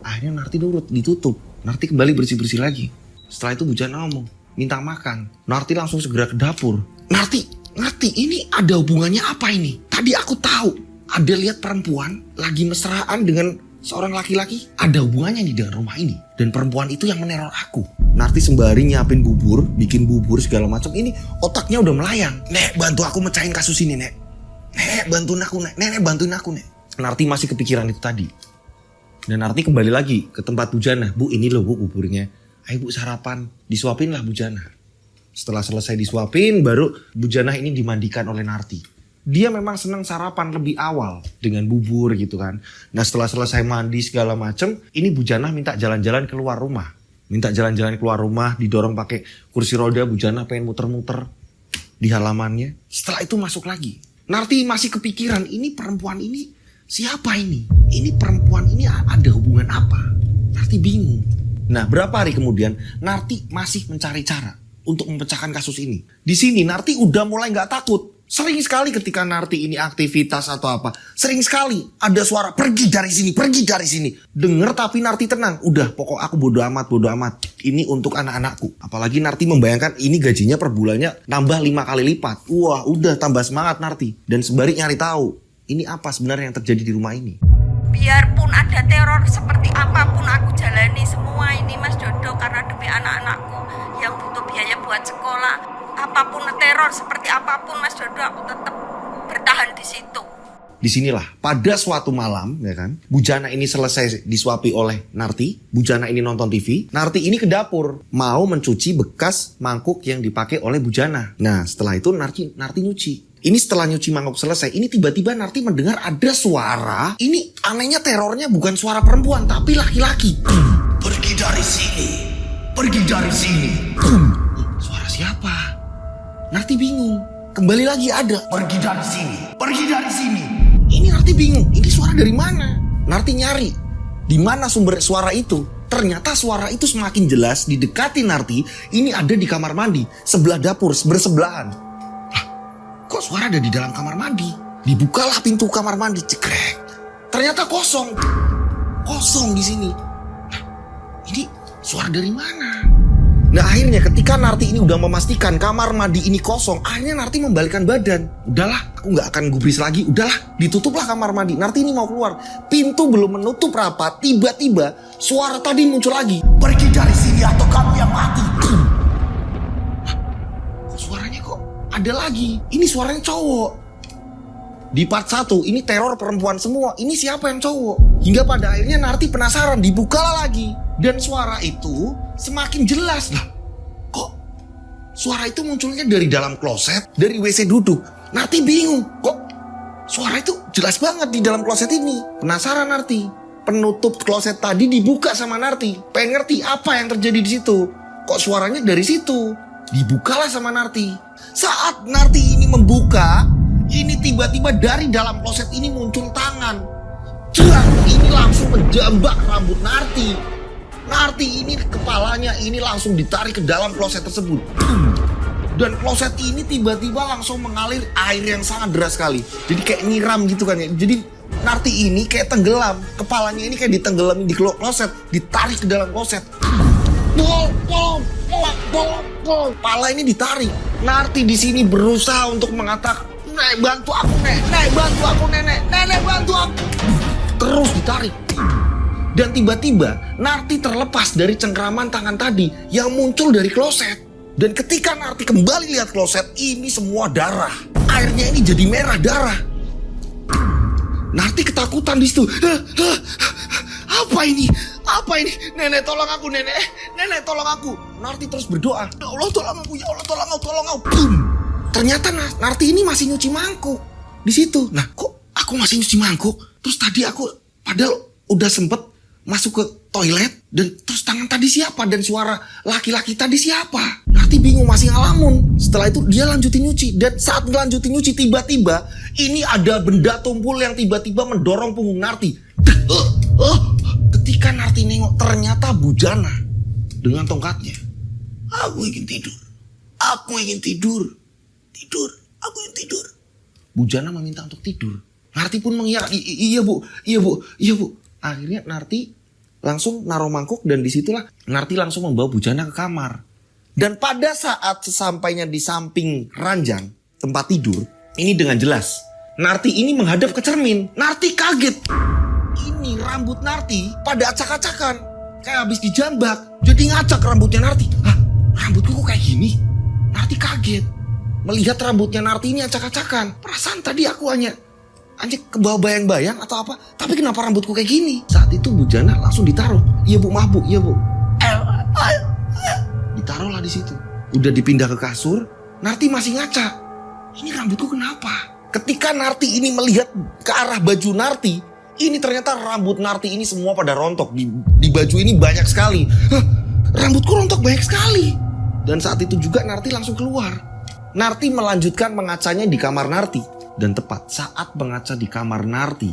Akhirnya Narti nurut, ditutup. Narti kembali bersih-bersih lagi. Setelah itu Bu Jana ngomong, minta makan. Narti langsung segera ke dapur. Narti, ini ada hubungannya apa ini? Tadi aku tahu, ada lihat perempuan lagi mesraan dengan seorang laki-laki. Ada hubungannya nih dengan rumah ini. Dan perempuan itu yang meneror aku. Narti sembari nyiapin bubur, bikin bubur segala macam. Ini otaknya udah melayang. Nek, bantu aku mecahin kasus ini, Nek. Nek, bantuin aku, Nek. Nek, bantuin aku, Nek. Narti masih kepikiran itu tadi. Dan Narti kembali lagi ke tempat Bu Jana. Bu, ini loh Bu buburnya. Ayo Bu sarapan. Disuapin lah Bu Jana. Setelah selesai disuapin, baru Bujana ini dimandikan oleh Narti. Dia memang senang sarapan lebih awal dengan bubur gitu kan. Nah setelah selesai mandi segala macem, ini Bujana minta jalan-jalan keluar rumah. Minta jalan-jalan keluar rumah, didorong pakai kursi roda. Bujana pengen muter-muter di halamannya. Setelah itu masuk lagi. Narti masih kepikiran, ini perempuan ini siapa ini? Ini perempuan ini ada hubungan apa? Narti bingung. Nah berapa hari kemudian, Narti masih mencari cara untuk memecahkan kasus ini. Di sini Narti udah mulai nggak takut. Sering sekali ketika Narti ini aktivitas atau apa, sering sekali ada suara pergi dari sini, pergi dari sini. Dengar tapi Narti tenang. Udah pokok aku bodo amat, bodo amat. Ini untuk anak-anakku. Apalagi Narti membayangkan ini gajinya per bulannya nambah 5 kali lipat. Wah udah tambah semangat Narti. Dan sembari nyari tahu, ini apa sebenarnya yang terjadi di rumah ini. Biarpun ada teror seperti apapun aku jalani semua ini Mas Dodo karena demi anak-anakku yang butuh biaya buat sekolah. Apapun teror seperti apapun Mas Dodo aku tetap bertahan di situ. Disinilah pada suatu malam ya kan, Bujana ini selesai disuapi oleh Narti. Bujana ini nonton TV. Narti ini ke dapur mau mencuci bekas mangkuk yang dipakai oleh Bujana. Nah setelah itu Narti nyuci. Ini setelah nyuci mangkuk selesai, ini tiba-tiba Narti mendengar ada suara. Ini anehnya terornya bukan suara perempuan tapi laki-laki. Pergi dari sini, pergi dari sini. Suara siapa? Narti bingung. Kembali lagi ada. Pergi dari sini, pergi dari sini. Ini Narti bingung. Ini suara dari mana? Narti nyari di mana sumber suara itu. Ternyata suara itu semakin jelas didekati Narti. Ini ada di kamar mandi, sebelah dapur, bersebelahan. Lah, kok suara ada di dalam kamar mandi? Dibukalah pintu kamar mandi, cekrek. Ternyata kosong. Kosong di sini. Nah, ini suara dari mana? Nah akhirnya ketika Narti ini udah memastikan kamar mandi ini kosong, akhirnya Narti membalikkan badan. Udahlah, aku gak akan gubris lagi. Udahlah, ditutuplah kamar mandi. Narti ini mau keluar. Pintu belum menutup rapat, tiba-tiba suara tadi muncul lagi. Pergi dari sini atau kamu yang mati. Kok suaranya kok ada lagi? Ini suaranya cowok. Di part 1 ini teror perempuan semua. Ini siapa yang cowok? Hingga pada akhirnya Narti penasaran, dibukalah lagi. Dan suara itu semakin jelas lah. Kok suara itu munculnya dari dalam kloset, dari WC duduk. Narti bingung. Kok suara itu jelas banget di dalam kloset ini. Penasaran Narti. Penutup kloset tadi dibuka sama Narti. Pengen ngerti apa yang terjadi di situ. Kok suaranya dari situ. Dibukalah sama Narti. Saat Narti ini membuka, ini tiba-tiba dari dalam kloset ini muncul tangan. Jerak, ini langsung menjambak rambut Narti. Narti ini kepalanya ini langsung ditarik ke dalam kloset tersebut. Dan kloset ini tiba-tiba langsung mengalir air yang sangat deras sekali. Jadi kayak nyiram gitu kan ya. Jadi Narti ini kayak tenggelam. Kepalanya ini kayak ditenggelamin di kloset. Ditarik ke dalam kloset. Tolong. Kepala ini ditarik. Narti di sini berusaha untuk mengatakan, Nek bantu aku Nek. Nek bantu aku Nenek. Nenek bantu aku. Terus ditarik. Dan tiba-tiba Narti terlepas dari cengkraman tangan tadi yang muncul dari kloset. Dan ketika Narti kembali lihat kloset, ini semua darah. Airnya ini jadi merah darah. Narti ketakutan di situ. Apa ini? Apa ini? Nenek tolong aku Nenek. Nenek tolong aku. Narti terus berdoa. Ya Allah tolong aku. Ya Allah tolong aku. Tolong aku. Boom. Ternyata Narti ini masih nyuci mangkuk di situ. Nah kok aku masih nyuci mangkuk? Terus tadi aku padahal udah sempet masuk ke toilet. Dan terus tangan tadi siapa? Dan suara laki-laki tadi siapa? Narti bingung, masih ngelamun. Setelah itu dia lanjutin nyuci. Dan saat lanjutin nyuci, tiba-tiba ini ada benda tumpul yang tiba-tiba mendorong punggung Narti. Ketika Narti nengok, ternyata Bujana dengan tongkatnya. Aku ingin tidur. Aku ingin tidur. Tidur. Aku ingin tidur. Bujana meminta untuk tidur. Narti pun mengiyakan. Iya bu. Iya bu. Iya bu. Akhirnya Narti langsung naruh mangkuk dan disitulah Narti langsung membawa Bujana ke kamar. Dan pada saat sesampainya di samping ranjang tempat tidur, ini dengan jelas Narti ini menghadap ke cermin. Narti kaget. Ini rambut Narti pada acak-acakan, kayak habis dijambak. Jadi ngacak rambutnya Narti. Hah, rambutku kok kayak gini? Narti kaget melihat rambutnya Narti ini acak-acakan. Perasaan tadi aku hanya ke bawah bayang-bayang atau apa. Tapi kenapa rambutku kayak gini? Saat itu Bujana langsung ditaruh. Iya bu, maaf bu, iya bu. Ditaruhlah di situ. Udah dipindah ke kasur, Narti masih ngaca. Ini rambutku kenapa? Ketika Narti ini melihat ke arah baju Narti, ini ternyata rambut Narti ini semua pada rontok. Di baju ini banyak sekali. Hah, rambutku rontok banyak sekali. Dan saat itu juga Narti langsung keluar. Narti melanjutkan mengacanya di kamar Narti. Dan tepat saat mengaca di kamar Narti,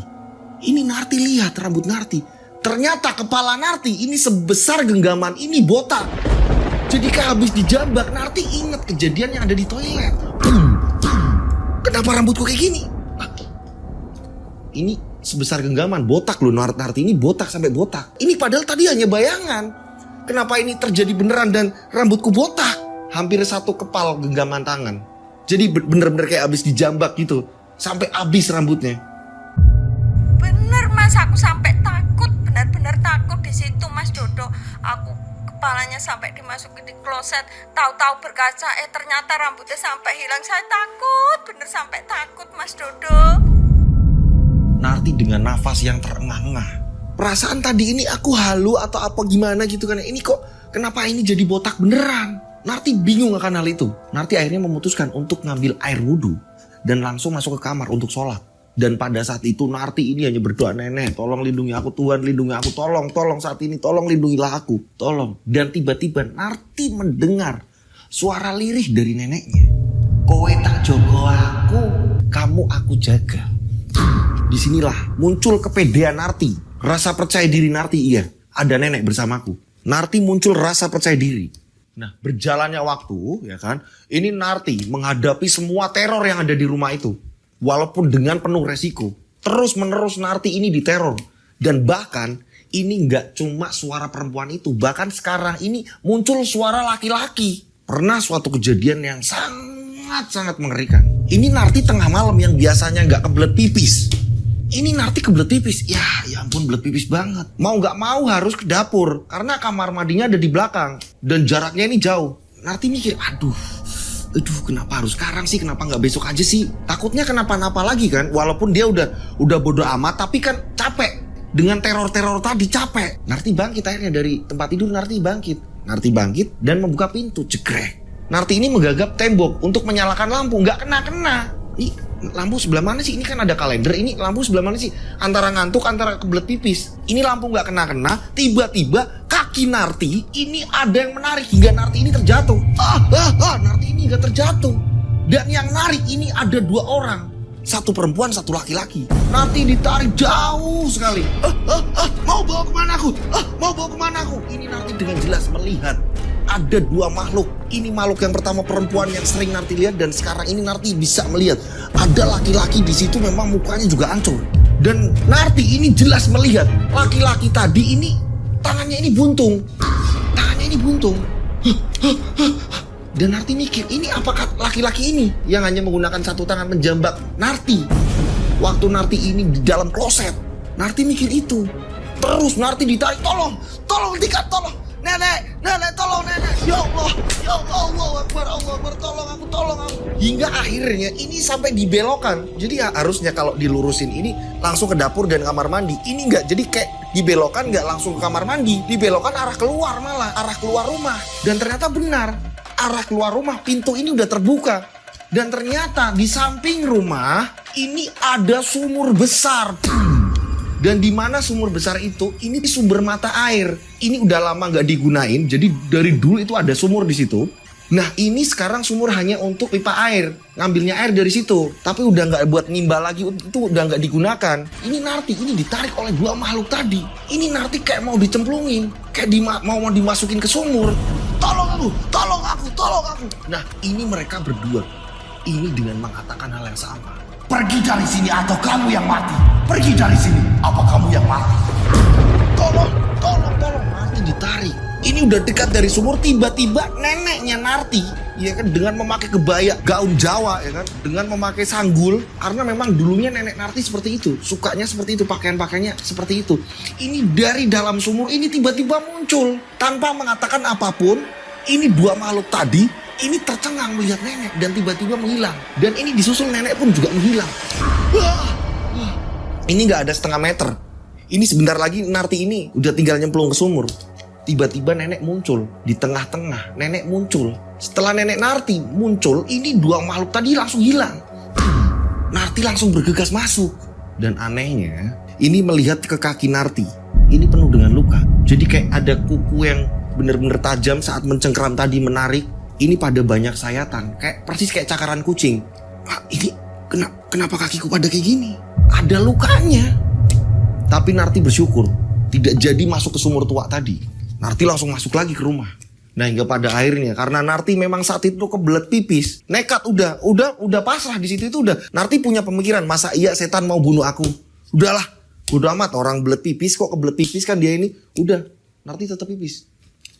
ini Narti lihat rambut Narti. Ternyata kepala Narti ini sebesar genggaman ini botak. Jadi habis dijambak, Narti ingat kejadian yang ada di toilet. Kenapa rambutku kayak gini? Ini sebesar genggaman, botak loh. Narti ini botak sampai botak. Ini padahal tadi hanya bayangan. Kenapa ini terjadi beneran dan rambutku botak? Hampir satu kepal genggaman tangan. Jadi bener-bener kayak habis dijambak gitu. Sampai habis rambutnya. Bener Mas, aku sampai takut, benar-benar takut di situ Mas Dodo. Aku kepalanya sampai dimasukin di kloset, tahu-tahu berkaca, ternyata rambutnya sampai hilang. Saya takut, bener sampai takut Mas Dodo. Narti dengan nafas yang terengah-engah. Perasaan tadi ini aku halu atau apa gimana gitu kan. Ini kok kenapa ini jadi botak beneran? Narti bingung akan hal itu. Narti akhirnya memutuskan untuk ngambil air wudhu dan langsung masuk ke kamar untuk sholat. Dan pada saat itu Narti ini hanya berdoa, nenek tolong lindungi aku Tuhan, lindungi aku, tolong saat ini, tolong lindungilah aku, tolong. Dan tiba-tiba Narti mendengar suara lirih dari neneknya. Kowe tak jogo aku, kamu aku jaga. Disinilah muncul kepedean Narti, rasa percaya diri Narti. Iya, ada nenek bersamaku. Narti muncul rasa percaya diri. Nah, berjalannya waktu, ya kan, ini Narti menghadapi semua teror yang ada di rumah itu. Walaupun dengan penuh resiko. Terus menerus Narti ini diteror. Dan bahkan ini gak cuma suara perempuan itu. Bahkan sekarang ini muncul suara laki-laki. Pernah suatu kejadian yang sangat-sangat mengerikan. Ini Narti tengah malam yang biasanya gak kebelet pipis. Ini Narti kebelet pipis. Ya ampun, belet pipis banget. Mau gak mau harus ke dapur. Karena kamar mandinya ada di belakang. Dan jaraknya ini jauh. Narti mikir, aduh kenapa harus sekarang sih? Kenapa gak besok aja sih? Takutnya kenapa-napa lagi kan. Walaupun dia udah bodo amat, tapi kan capek. Dengan teror-teror tadi capek. Narti bangkit akhirnya dari tempat tidur. Narti bangkit dan membuka pintu. Jegrek. Narti ini menggagap tembok untuk menyalakan lampu. Gak kena-kena. Ih, lampu sebelah mana sih? Ini kan ada kalender. Ini lampu sebelah mana sih? Antara ngantuk, antara kebelet pipis. Ini lampu gak kena-kena. Tiba-tiba kaki Narti ini ada yang menarik hingga Narti ini terjatuh. Narti ini gak terjatuh. Dan yang narik ini ada dua orang. Satu perempuan, satu laki-laki. Narti ditarik jauh sekali. Mau bawa kemana aku? Mau bawa kemana aku? Ini Narti dengan jelas melihat ada dua makhluk. Ini makhluk yang pertama perempuan yang sering Narti lihat, dan sekarang ini Narti bisa melihat ada laki-laki di situ, memang mukanya juga hancur. Dan Narti ini jelas melihat laki-laki tadi ini tangannya ini buntung. Dan Narti mikir, ini apakah laki-laki ini yang hanya menggunakan satu tangan menjambak Narti waktu Narti ini di dalam kloset? Narti mikir itu. Terus Narti ditarik, tolong Tika, tolong. Nenek, tolong nenek. Ya Allah, Allah Akbar, tolong aku. Hingga akhirnya ini sampai dibelokkan. Jadi ya harusnya kalau dilurusin ini langsung ke dapur dan kamar mandi. Ini enggak, jadi kayak dibelokkan enggak langsung ke kamar mandi. Dibelokkan arah keluar malah, arah keluar rumah. Dan ternyata benar, arah keluar rumah pintu ini udah terbuka. Dan ternyata di samping rumah ini ada sumur besar. Dan di mana sumur besar itu, ini sumber mata air. Ini udah lama nggak digunain, jadi dari dulu itu ada sumur di situ. Nah ini sekarang sumur hanya untuk pipa air, ngambilnya air dari situ. Tapi udah nggak buat nimba lagi, itu udah nggak digunakan. Ini Narti ini ditarik oleh dua makhluk tadi. Ini Narti kayak mau dicemplungin, kayak mau dimasukin ke sumur. Tolong aku. Nah ini mereka berdua, ini dengan mengatakan hal yang sama. Pergi dari sini atau kamu yang mati. Pergi dari sini, apa kamu yang mati? Tolong. Narti ditarik. Ini udah dekat dari sumur, tiba-tiba neneknya Narti, ya kan, dengan memakai kebaya gaun Jawa, ya kan, dengan memakai sanggul, karena memang dulunya nenek Narti seperti itu, sukanya seperti itu, pakaiannya seperti itu. Ini dari dalam sumur ini tiba-tiba muncul tanpa mengatakan apapun. Ini dua makhluk tadi ini tercengang melihat nenek dan tiba-tiba menghilang. Dan ini disusul nenek pun juga menghilang. Ini gak ada setengah meter. Ini sebentar lagi Narti ini udah tinggal nyemplung ke sumur. Tiba-tiba nenek muncul. Di tengah-tengah nenek muncul. Setelah nenek Narti muncul, ini dua makhluk tadi langsung hilang. Narti langsung bergegas masuk. Dan anehnya, ini melihat ke kaki Narti. Ini penuh dengan luka. Jadi kayak ada kuku yang bener-bener tajam saat mencengkeram tadi menarik. Ini pada banyak sayatan. Kayak persis kayak cakaran kucing. Ini kenapa kakiku pada kayak gini? Ada lukanya. Tapi Narti bersyukur tidak jadi masuk ke sumur tua tadi. Narti langsung masuk lagi ke rumah. Nah, hingga pada akhirnya karena Narti memang saat itu kebelet pipis, nekat udah pasrah di situ itu udah. Narti punya pemikiran, masa iya setan mau bunuh aku? Udahlah, udah amat orang belet pipis kok kebelet pipis kan dia ini. Udah, Narti tetap pipis.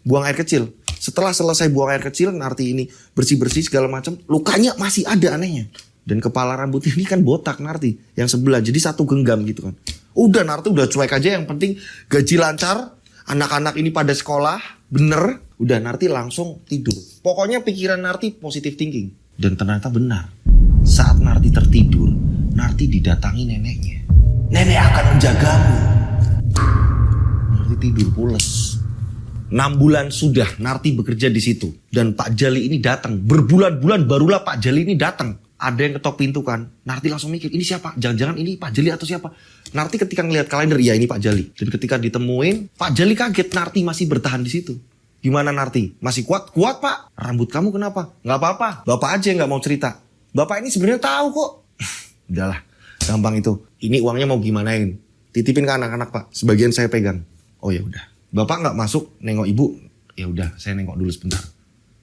Buang air kecil. Setelah selesai buang air kecil, Narti ini bersih-bersih segala macam, lukanya masih ada anehnya. Dan kepala rambut ini kan botak Narti yang sebelah, jadi satu genggam gitu kan. Udah Narti udah cuek aja, yang penting gaji lancar, anak-anak ini pada sekolah, bener. Udah Narti langsung tidur. Pokoknya pikiran Narti positive thinking. Dan ternyata benar. Saat Narti tertidur, Narti didatangi neneknya. Nenek akan menjagamu. Narti tidur pules. 6 bulan sudah Narti bekerja di situ. Dan Pak Jali ini datang. Berbulan-bulan barulah Pak Jali ini datang. Ada yang ketok pintu kan. Narti langsung mikir, ini siapa? Jangan-jangan ini Pak Jali atau siapa? Narti ketika ngelihat kalender, ya ini Pak Jali. Dan ketika ditemuin, Pak Jali kaget Narti masih bertahan di situ. Gimana Narti? Masih kuat? Kuat Pak. Rambut kamu kenapa? Gak apa-apa. Bapak aja yang gak mau cerita. Bapak ini sebenarnya tahu kok. Udahlah, gampang itu. Ini uangnya mau gimanain? Titipin ke anak-anak Pak. Sebagian saya pegang. Oh ya udah. Bapak nggak masuk nengok ibu. Ya udah, saya nengok dulu sebentar.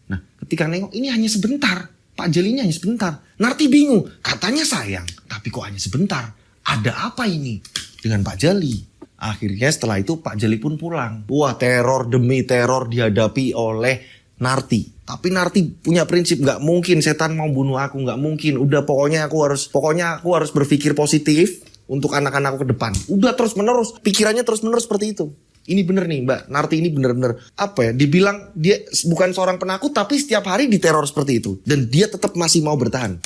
Nah, ketika nengok ini hanya sebentar. Pak Jali ini hanya sebentar. Narti bingung. Katanya sayang, tapi kok hanya sebentar. Ada apa ini dengan Pak Jali? Akhirnya setelah itu Pak Jali pun pulang. Wah, teror demi teror dihadapi oleh Narti. Tapi Narti punya prinsip, nggak mungkin setan mau bunuh aku, nggak mungkin. Udah pokoknya aku harus berpikir positif untuk anak-anakku ke depan. Udah terus menerus, pikirannya terus menerus seperti itu. Ini bener nih Mbak, Narti ini bener-bener apa ya, dibilang dia bukan seorang penakut tapi setiap hari diteror seperti itu. Dan dia tetap masih mau bertahan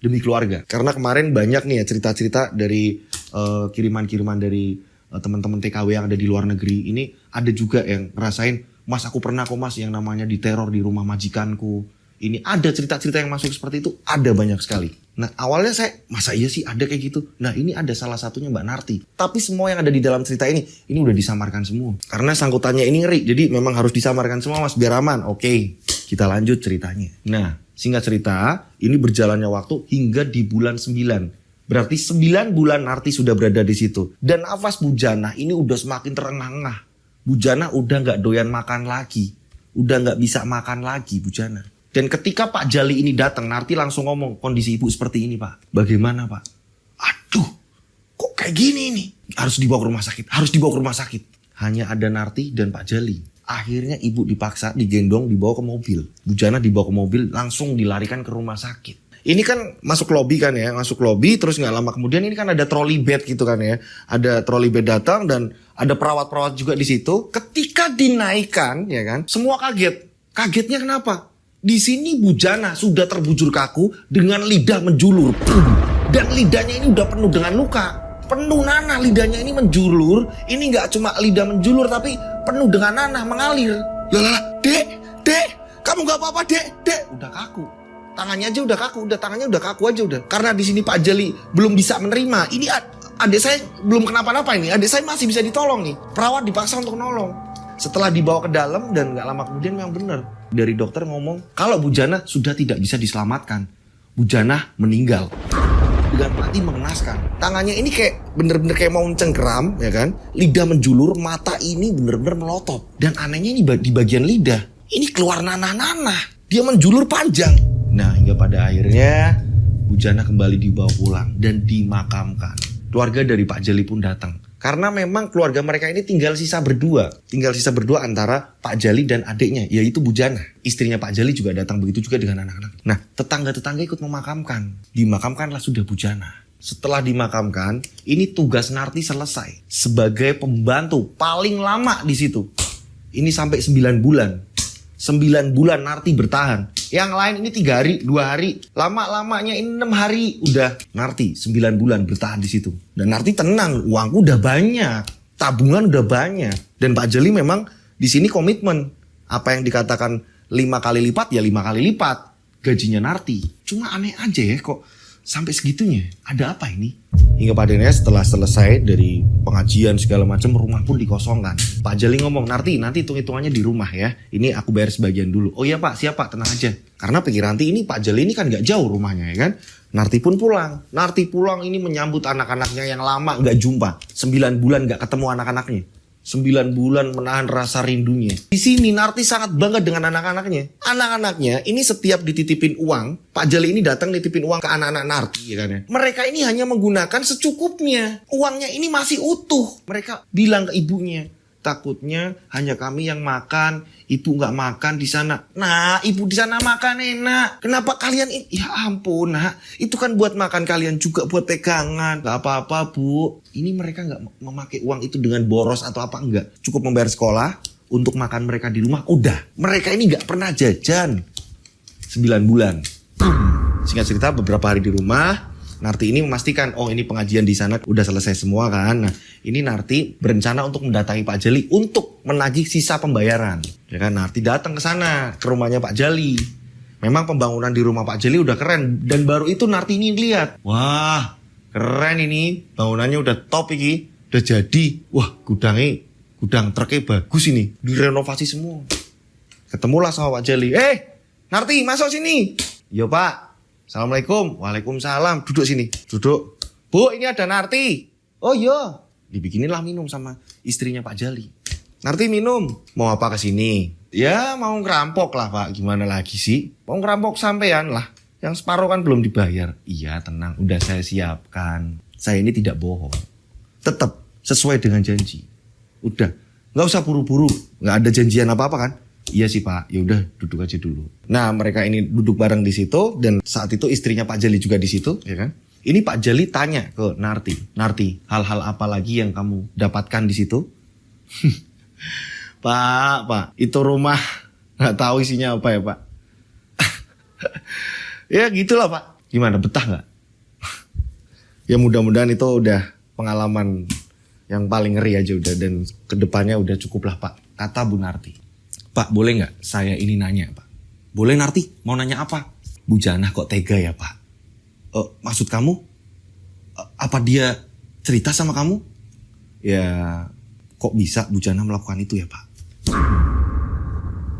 demi keluarga. Karena kemarin banyak nih ya cerita-cerita dari kiriman-kiriman dari teman-teman TKW yang ada di luar negeri. Ini ada juga yang ngerasain, Mas aku pernah kok Mas yang namanya diteror di rumah majikanku. Ini ada cerita-cerita yang masuk seperti itu, ada banyak sekali. Nah awalnya saya, masa iya sih ada kayak gitu? Nah ini ada salah satunya Mbak Narti. Tapi semua yang ada di dalam cerita ini udah disamarkan semua. Karena sangkutannya ini ngeri, jadi memang harus disamarkan semua Mas, biar aman. Oke, kita lanjut ceritanya. Nah singkat cerita, ini berjalannya waktu hingga di bulan 9. Berarti 9 bulan Narti sudah berada di situ. Dan nafas Bujana ini udah semakin terengah-engah. Bujana udah gak doyan makan lagi. Udah gak bisa makan lagi Bujana. Dan ketika Pak Jali ini datang, Narti langsung ngomong, kondisi ibu seperti ini Pak. Bagaimana Pak? Aduh, kok kayak gini nih? Harus dibawa ke rumah sakit. Hanya ada Narti dan Pak Jali. Akhirnya ibu dipaksa, digendong, dibawa ke mobil. Bujana dibawa ke mobil, langsung dilarikan ke rumah sakit. Ini kan masuk lobi kan ya, terus gak lama kemudian ini kan ada trolley bed gitu kan ya. Ada trolley bed datang dan ada perawat-perawat juga di situ. Ketika dinaikkan ya kan, semua kaget. Kagetnya kenapa? Di sini Bujana sudah terbujur kaku dengan lidah menjulur. Dan lidahnya ini udah penuh dengan luka. Penuh nanah, lidahnya ini menjulur. Ini gak cuma lidah menjulur tapi penuh dengan nanah mengalir. Lah, dek, kamu gak apa-apa dek. Udah kaku. Tangannya aja udah kaku, tangannya udah kaku aja udah. Karena di sini Pak Jali belum bisa menerima. Ini adik saya belum kenapa-napa ini. Adik saya masih bisa ditolong nih. Perawat dipaksa untuk nolong. Setelah dibawa ke dalam dan gak lama kemudian memang benar. Dari dokter ngomong kalau Bujana sudah tidak bisa diselamatkan. Bujana meninggal. Dengan mati mengenaskan. Tangannya ini kayak bener-bener kayak mau mencengkeram ya kan. Lidah menjulur, mata ini bener-bener melotot. Dan anehnya ini di bagian lidah ini keluar nanah-nanah. Dia menjulur panjang. Nah hingga pada akhirnya Bujana kembali dibawa pulang dan dimakamkan. Keluarga dari Pak Jali pun datang. Karena memang keluarga mereka ini tinggal sisa berdua antara Pak Jali dan adiknya, yaitu Bujana. Istrinya Pak Jali juga datang, begitu juga dengan anak-anak. Nah, tetangga-tetangga ikut memakamkan. Dimakamkanlah sudah Bujana. Setelah dimakamkan, ini tugas Narti selesai. Sebagai pembantu paling lama di situ. Ini sampai 9 bulan. 9 bulan Narti bertahan. Yang lain ini 3 hari, 2 hari. Lama-lamanya ini 6 hari. Udah Narti 9 bulan bertahan di situ. Dan Narti tenang, uangku udah banyak. Tabungan udah banyak. Dan Pak Jali memang Di sini komitmen. Apa yang dikatakan 5 kali lipat ya 5 kali lipat gajinya Narti. Cuma aneh aja ya kok sampai segitunya. Ada apa ini? Hingga pada akhirnya setelah selesai dari pengajian segala macam, rumah pun dikosongkan. Pak Jali ngomong, nanti hitung-hitungannya di rumah ya. Ini aku bayar sebagian dulu. Oh iya Pak, siap Pak, tenang aja. Karena pikir nanti ini Pak Jali ini kan gak jauh rumahnya ya kan. Narti pun pulang. Narti pulang ini menyambut anak-anaknya yang lama gak jumpa. 9 bulan gak ketemu anak-anaknya. 9 bulan menahan rasa rindunya. Di sini Narti sangat bangga dengan anak-anaknya. Anak-anaknya ini setiap dititipin uang, Pak Jali ini datang nitipin uang ke anak-anak Narti ya kan ya. Mereka ini hanya menggunakan secukupnya. Uangnya ini masih utuh. Mereka bilang ke ibunya, takutnya hanya kami yang makan, ibu nggak makan di sana. Nah, ibu di sana makan enak. Kenapa kalian ini? Ya ampun, nak. Itu kan buat makan kalian juga, buat pegangan. Gak apa-apa, Bu. Ini mereka nggak memakai uang itu dengan boros atau apa enggak. Cukup membayar sekolah untuk makan mereka di rumah. Udah. Mereka ini nggak pernah jajan 9 bulan. Singkat cerita, beberapa hari di rumah, Narti ini memastikan, oh ini pengajian di sana udah selesai semua kan. Nah, ini Narti berencana untuk mendatangi Pak Jali untuk menagih sisa pembayaran. Ya kan, Narti datang ke sana, ke rumahnya Pak Jali. Memang pembangunan di rumah Pak Jali udah keren. Dan baru itu Narti ini lihat, wah keren ini, bangunannya udah top ini, udah jadi. Wah gudang truknya bagus ini, direnovasi semua. Ketemulah sama Pak Jali. Narti masuk sini. Yo Pak. Assalamualaikum. Waalaikumsalam. Duduk sini. Duduk. Bu, ini ada Narti. Oh iya. Dibikinilah minum sama istrinya Pak Jali. Narti minum. Mau apa ke sini? Ya mau ngerampok lah Pak. Gimana lagi sih? Mau ngerampok sampean lah. Yang separuh kan belum dibayar. Iya tenang. Udah saya siapkan. Saya ini tidak bohong. Tetap sesuai dengan janji. Udah. Nggak usah buru-buru. Nggak ada janjian apa-apa kan? Iya sih Pak, ya udah duduk aja dulu. Nah mereka ini duduk bareng di situ dan saat itu istrinya Pak Jali juga di situ, ya kan? Ini Pak Jali tanya ke Narti, hal-hal apa lagi yang kamu dapatkan di situ? Pak, itu rumah nggak tahu isinya apa ya Pak? Ya gitulah Pak. Gimana, betah nggak? Ya mudah-mudahan itu udah pengalaman yang paling ngeri aja udah dan kedepannya udah cukup lah Pak. Kata Bu Narti. Pak, boleh nggak saya ini nanya, Pak? Boleh Narti, mau nanya apa? Bu Janah kok tega ya, Pak? Maksud kamu? Apa dia cerita sama kamu? Ya, kok bisa Bu Janah melakukan itu ya, Pak?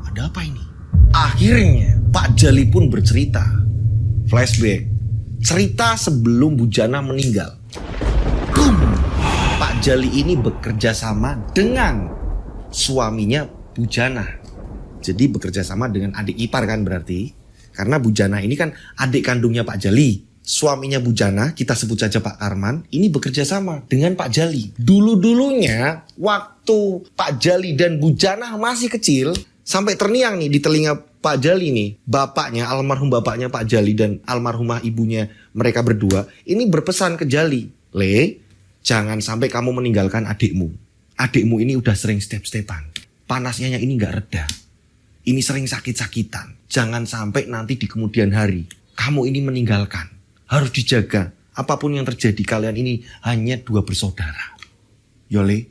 Ada apa ini? Akhirnya, Pak Jali pun bercerita. Flashback. Cerita sebelum Bu Janah meninggal. Pak Jali ini bekerja sama dengan suaminya Bu Janah. Jadi bekerja sama dengan adik ipar kan berarti. Karena Bu Janah ini kan adik kandungnya Pak Jali. Suaminya Bu Janah, kita sebut saja Pak Karman, ini bekerja sama dengan Pak Jali. Dulu-dulunya waktu Pak Jali dan Bu Janah masih kecil, sampai terngiang nih di telinga Pak Jali nih. Bapaknya, almarhum bapaknya Pak Jali dan almarhumah ibunya mereka berdua, ini berpesan ke Jali. Le, jangan sampai kamu meninggalkan adikmu. Adikmu ini udah sering step-stepan. Panasnya ini gak reda. Ini sering sakit-sakitan. Jangan sampai nanti di kemudian hari kamu ini meninggalkan. Harus dijaga. Apapun yang terjadi, kalian ini hanya 2 bersaudara. Yole.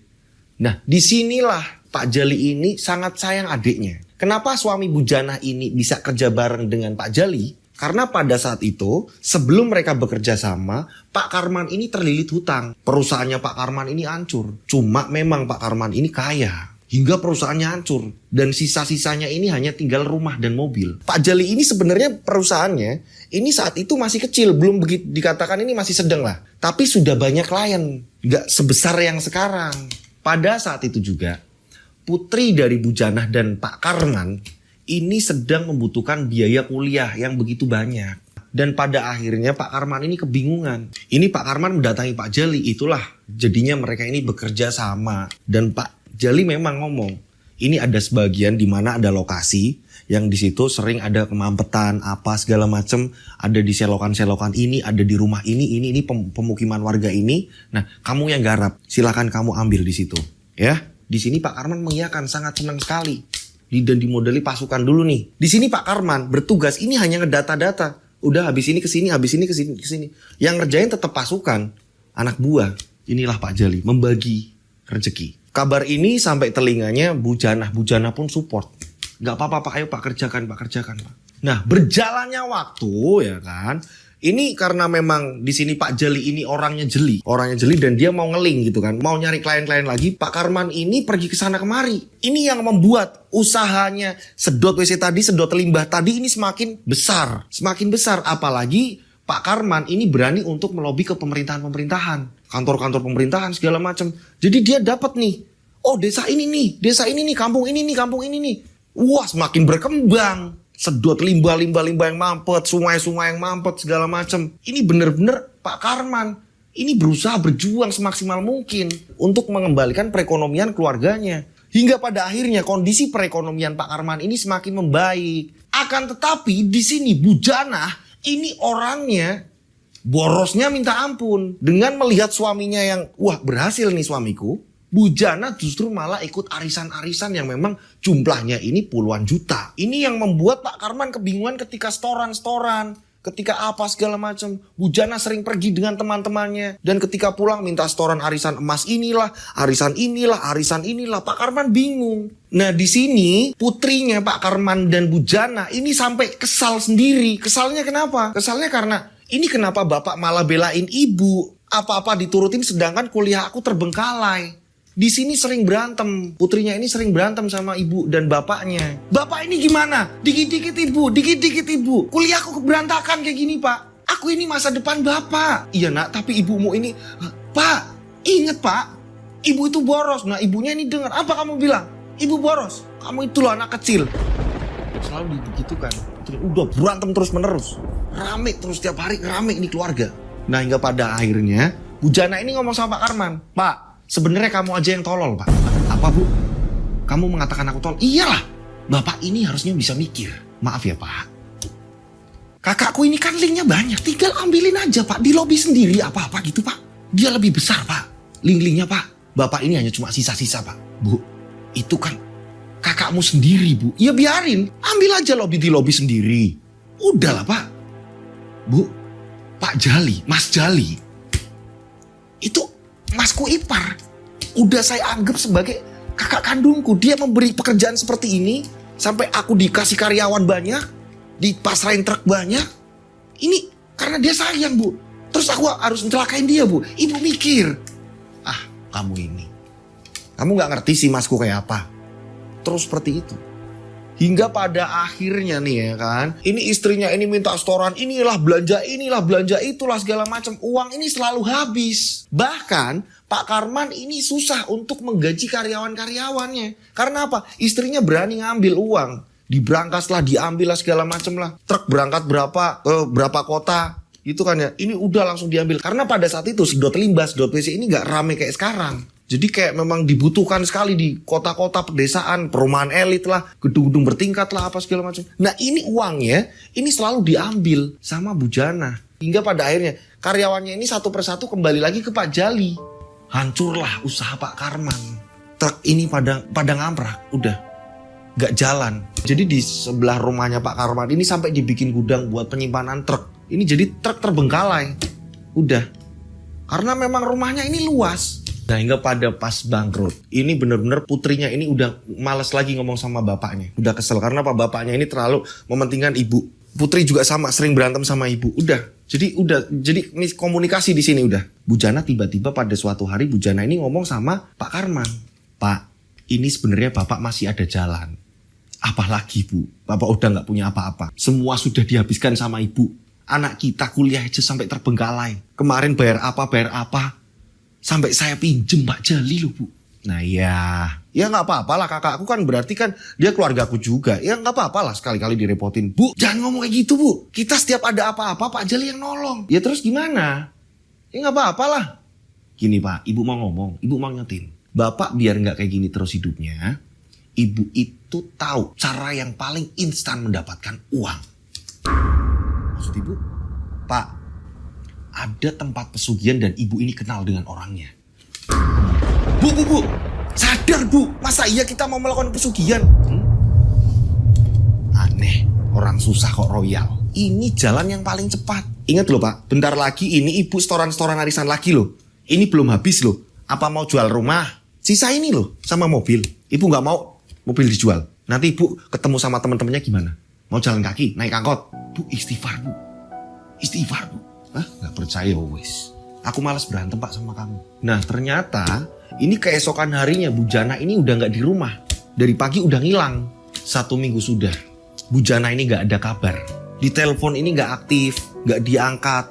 Nah, disinilah Pak Jali ini sangat sayang adiknya. Kenapa suami Bu Janah ini bisa kerja bareng dengan Pak Jali? Karena pada saat itu, sebelum mereka bekerja sama, Pak Karman ini terlilit hutang. Perusahaannya Pak Karman ini hancur. Cuma memang Pak Karman ini kaya. Hingga perusahaannya hancur. Dan sisa-sisanya ini hanya tinggal rumah dan mobil. Pak Jali ini sebenarnya perusahaannya, ini saat itu masih kecil. Belum begitu dikatakan ini masih sedang lah. Tapi sudah banyak klien. Nggak sebesar yang sekarang. Pada saat itu juga, putri dari Bu Janah dan Pak Karman, ini sedang membutuhkan biaya kuliah yang begitu banyak. Dan pada akhirnya Pak Karman ini kebingungan. Ini Pak Karman mendatangi Pak Jali. Itulah jadinya mereka ini bekerja sama. Dan Pak Jali memang ngomong, ini ada sebagian di mana ada lokasi yang di situ sering ada kemampetan apa segala macam, ada di selokan-selokan ini, ada di rumah ini pemukiman warga ini. Nah, kamu yang garap, silakan kamu ambil di situ, ya. Di sini Pak Karman mengiyakan, sangat senang sekali. Dan dimodali pasukan dulu nih. Di sini Pak Karman bertugas ini hanya ngedata-data. Udah habis ini ke sini, habis ini ke sini. Yang ngerjain tetap pasukan, anak buah. Inilah Pak Jali membagi rezeki. Kabar ini sampai telinganya Bu Jana. Bu Jana pun support. Gak apa-apa Pak, ayo Pak kerjakan Pak. Nah berjalannya waktu ya kan. Ini karena memang di sini Pak Jali ini orangnya jeli dan dia mau ngeling gitu kan, mau nyari klien-klien lagi. Pak Karman ini pergi ke sana kemari. Ini yang membuat usahanya sedot WC tadi, sedot limbah tadi ini semakin besar. Apalagi Pak Karman ini berani untuk melobi ke pemerintahan, kantor-kantor pemerintahan segala macam. Jadi dia dapat nih, oh desa ini nih, kampung ini nih. Wah semakin berkembang. Sedot limbah yang mampet, sungai-sungai yang mampet segala macam. Ini bener-bener Pak Karman ini berusaha berjuang semaksimal mungkin untuk mengembalikan perekonomian keluarganya. Hingga pada akhirnya kondisi perekonomian Pak Karman ini semakin membaik. Akan tetapi di sini Bu Jana ini orangnya borosnya minta ampun. Dengan melihat suaminya yang wah berhasil nih suamiku, Bu Jana justru malah ikut arisan-arisan yang memang jumlahnya ini puluhan juta. Ini yang membuat Pak Karman kebingungan ketika setoran, ketika apa segala macam. Bu Jana sering pergi dengan teman-temannya. Dan ketika pulang minta setoran arisan emas inilah, arisan inilah. Pak Karman bingung. Nah di sini putrinya Pak Karman dan Bu Jana ini sampai kesal sendiri. Kesalnya kenapa? Kesalnya karena ini kenapa bapak malah belain ibu. Apa-apa diturutin sedangkan kuliah aku terbengkalai. Di sini sering berantem, putrinya ini sering berantem sama ibu dan bapaknya. Bapak ini gimana? Dikit-dikit ibu. Kuliahku berantakan kayak gini Pak. Aku ini masa depan bapak. Iya nak, tapi ibumu ini... Pak, inget Pak, ibu itu boros. Nah ibunya ini dengar, apa kamu bilang? Ibu boros, kamu itu loh anak kecil. Selalu digitukan. Udah berantem terus menerus. Rame terus tiap hari, rame ini keluarga. Nah hingga pada akhirnya, Bu Jana ini ngomong sama Pak Karman. Pak, sebenarnya kamu aja yang tolol Pak. Apa Bu? Kamu mengatakan aku tolol? Iyalah, Bapak ini harusnya bisa mikir. Maaf ya Pak, kakakku ini kan linknya banyak, tinggal ambilin aja Pak, di lobby sendiri apa-apa gitu Pak. Dia lebih besar Pak, link-linknya Pak. Bapak ini hanya cuma sisa-sisa Pak. Bu, itu kan kakakmu sendiri Bu. Ya biarin, ambil aja lobby di lobby sendiri. Udahlah Pak. Bu, Pak Jali, Mas Jali, itu masku ipar. Udah saya anggap sebagai kakak kandungku. Dia memberi pekerjaan seperti ini. Sampai aku dikasih karyawan banyak. Dipasrahin truk banyak. Ini karena dia sayang Bu. Terus aku harus mencelakain dia Bu. Ibu mikir. Ah kamu ini. Kamu gak ngerti sih masku kayak apa. Terus seperti itu. Hingga pada akhirnya nih ya kan. Ini istrinya ini minta setoran. Inilah belanja itulah segala macam. Uang ini selalu habis. Bahkan Pak Karman ini susah untuk menggaji karyawan-karyawannya. Karena apa? Istrinya berani ngambil uang. Diberangkas lah, diambil lah segala macam lah. Truk berangkat berapa kota. Gitu kan ya. Ini udah langsung diambil. Karena pada saat itu sedot limbah, sedot WC ini gak rame kayak sekarang. Jadi kayak memang dibutuhkan sekali di kota-kota pedesaan, perumahan elit lah, gedung-gedung bertingkat lah, apa segala macam. Nah ini uangnya, ini selalu diambil sama Bu Jana. Hingga pada akhirnya karyawannya ini satu persatu kembali lagi ke Pak Jali. Hancurlah usaha Pak Karman. Truk ini pada ngamprak, udah gak jalan. Jadi di sebelah rumahnya Pak Karman ini sampai dibikin gudang buat penyimpanan truk. Ini jadi truk terbengkalai. Udah. Karena memang rumahnya ini luas. Nah hingga pada pas bangkrut, ini bener-bener putrinya ini udah malas lagi ngomong sama bapaknya. Udah kesel karena bapaknya ini terlalu mementingkan ibu. Putri juga sama, sering berantem sama ibu. Jadi komunikasi di sini udah. Bu Jana tiba-tiba pada suatu hari Bu Jana ini ngomong sama Pak Karman. Pak, ini sebenarnya bapak masih ada jalan. Apalagi Bu, bapak udah gak punya apa-apa. Semua sudah dihabiskan sama ibu. Anak kita kuliah aja sampai terbengkalai. Kemarin bayar apa. Sampai saya pinjem Pak Jali loh Bu. Nah ya gak apa-apa lah, kakakku kan berarti kan dia keluargaku juga. Ya gak apa-apa lah sekali-kali direpotin. Bu jangan ngomong kayak gitu Bu. Kita setiap ada apa-apa Pak Jali yang nolong. Ya terus gimana? Ya gak apa-apa lah. Gini Pak, ibu mau ngomong, ibu mau nyetin. Bapak biar gak kayak gini terus hidupnya. Ibu itu tahu cara yang paling instan mendapatkan uang. Maksud ibu? Pak, ada tempat pesugihan dan ibu ini kenal dengan orangnya. Bu, sadar Bu, masa iya kita mau melakukan pesugihan? Aneh, orang susah kok royal. Ini jalan yang paling cepat. Ingat loh Pak, bentar lagi ini ibu setoran arisan lagi loh. Ini belum habis loh. Apa mau jual rumah? Sisa ini loh sama mobil. Ibu nggak mau mobil dijual. Nanti ibu ketemu sama teman-temannya gimana? Mau jalan kaki, naik angkot. Bu, istighfar bu. Istighfar bu. Hah? Nggak percaya wes. Aku malas berantem pak sama kamu. Nah ternyata ini keesokan harinya Bu Jana ini udah nggak di rumah. Dari pagi udah ngilang. 1 minggu sudah. Bu Jana ini nggak ada kabar. Di telepon ini nggak aktif, nggak diangkat.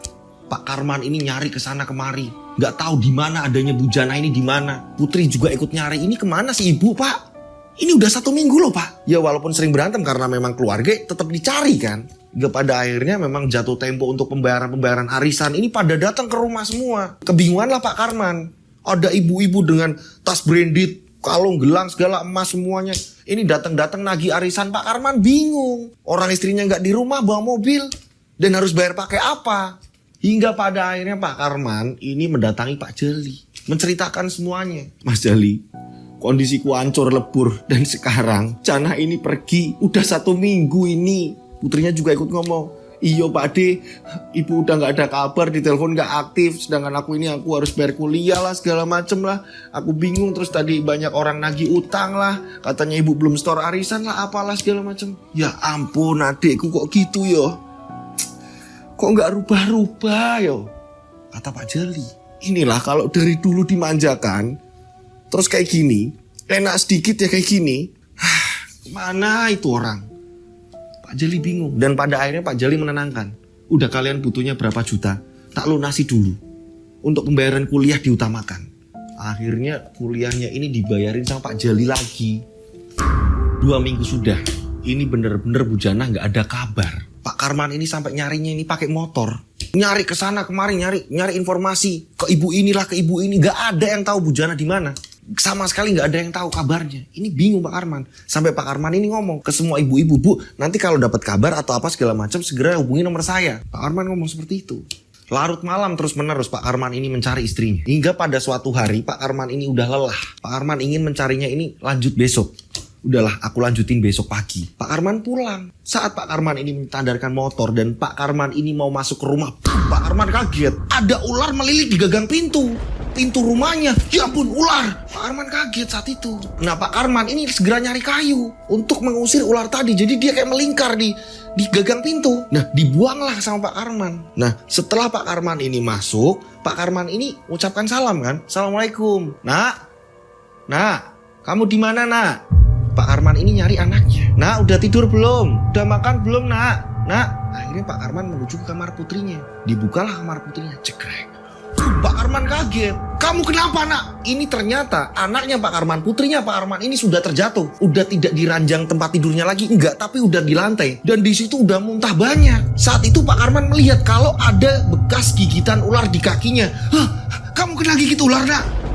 Pak Karman ini nyari kesana kemari. Nggak tahu di mana adanya Bu Jana ini di mana. Putri juga ikut nyari. Ini kemana sih ibu pak? Ini udah 1 minggu loh pak. Ya walaupun sering berantem karena memang keluarga tetap dicari kan. Hingga pada akhirnya memang jatuh tempo untuk pembayaran arisan. Ini pada datang ke rumah semua. Kebingungan lah Pak Karman. Ada ibu-ibu dengan tas branded, kalung, gelang, segala emas semuanya. Ini datang-datang nagih arisan. Pak Karman bingung. Orang istrinya nggak di rumah bawa mobil. Dan harus bayar pakai apa. Hingga pada akhirnya Pak Karman ini mendatangi Pak Jali. Menceritakan semuanya. Mas Jali, kondisiku hancur lebur. Dan sekarang Jana ini pergi. Udah 1 minggu ini. Putrinya juga ikut ngomong. Iya Pak Ade, ibu udah gak ada kabar, di telepon gak aktif. Sedangkan aku harus bayar kuliah lah, segala macem lah. Aku bingung, terus tadi banyak orang nagih utang lah. Katanya ibu belum store arisan lah, apalah segala macem. Ya ampun adekku kok gitu yo. Kok gak rubah-rubah yo. Kata Pak Jali. Inilah kalau dari dulu dimanjakan, terus kayak gini, enak sedikit ya kayak gini. Mana itu orang? Pak Jali bingung. Dan pada akhirnya Pak Jali menenangkan. Udah kalian butuhnya berapa juta? Tak lunasi dulu. Untuk pembayaran kuliah diutamakan. Akhirnya kuliahnya ini dibayarin sama Pak Jali lagi. 2 minggu sudah. Ini bener-bener Bu Jana gak ada kabar. Pak Karman ini sampai nyarinya ini pakai motor. Nyari kesana kemari, nyari informasi. Ke ibu inilah, ke ibu ini. Gak ada yang tahu Bu Jana di mana. Sama sekali gak ada yang tahu kabarnya. Ini bingung Pak Karman. Sampai Pak Karman ini ngomong ke semua ibu-ibu, Bu, nanti kalau dapat kabar atau apa segala macam segera hubungi nomor saya. Pak Karman ngomong seperti itu. Larut malam terus menerus Pak Karman ini mencari istrinya. Hingga pada suatu hari Pak Karman ini udah lelah. Pak Karman ingin mencarinya ini lanjut besok. Udahlah aku lanjutin besok pagi. Pak Karman pulang. Saat Pak Karman ini mentandarkan motor dan Pak Karman ini mau masuk ke rumah, Pak Karman kaget. Ada ular melilit di gagang pintu rumahnya. Ya ampun, ular. Pak Karman kaget saat itu. Nah Pak Karman ini segera nyari kayu untuk mengusir ular tadi. Jadi dia kayak melingkar di gagang pintu. Nah dibuanglah sama Pak Karman. Nah setelah Pak Karman ini masuk, Pak Karman ini ucapkan salam kan. Assalamualaikum. Nak, kamu di mana nak? Pak Karman ini nyari anaknya. Nak udah tidur belum? Udah makan belum nak? Akhirnya Pak Karman menuju ke kamar putrinya. Dibukalah kamar putrinya. Cekrek. Pak Karman kaget. Kamu kenapa nak? Ini ternyata anaknya Pak Karman, putrinya Pak Karman ini sudah terjatuh. Udah tidak di ranjang tempat tidurnya lagi. Enggak, tapi udah di lantai. Dan di situ udah muntah banyak. Saat itu Pak Karman melihat kalau ada bekas gigitan ular di kakinya. Hah, kamu kena gigit ular nak?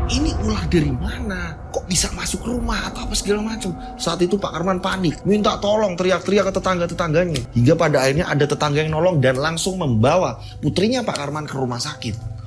Ini ular dari mana? Kok bisa masuk rumah atau apa segala macam? Saat itu Pak Karman panik, minta tolong, teriak-teriak ke tetangga-tetangganya. Hingga pada akhirnya ada tetangga yang nolong dan langsung membawa putrinya Pak Karman ke rumah sakit.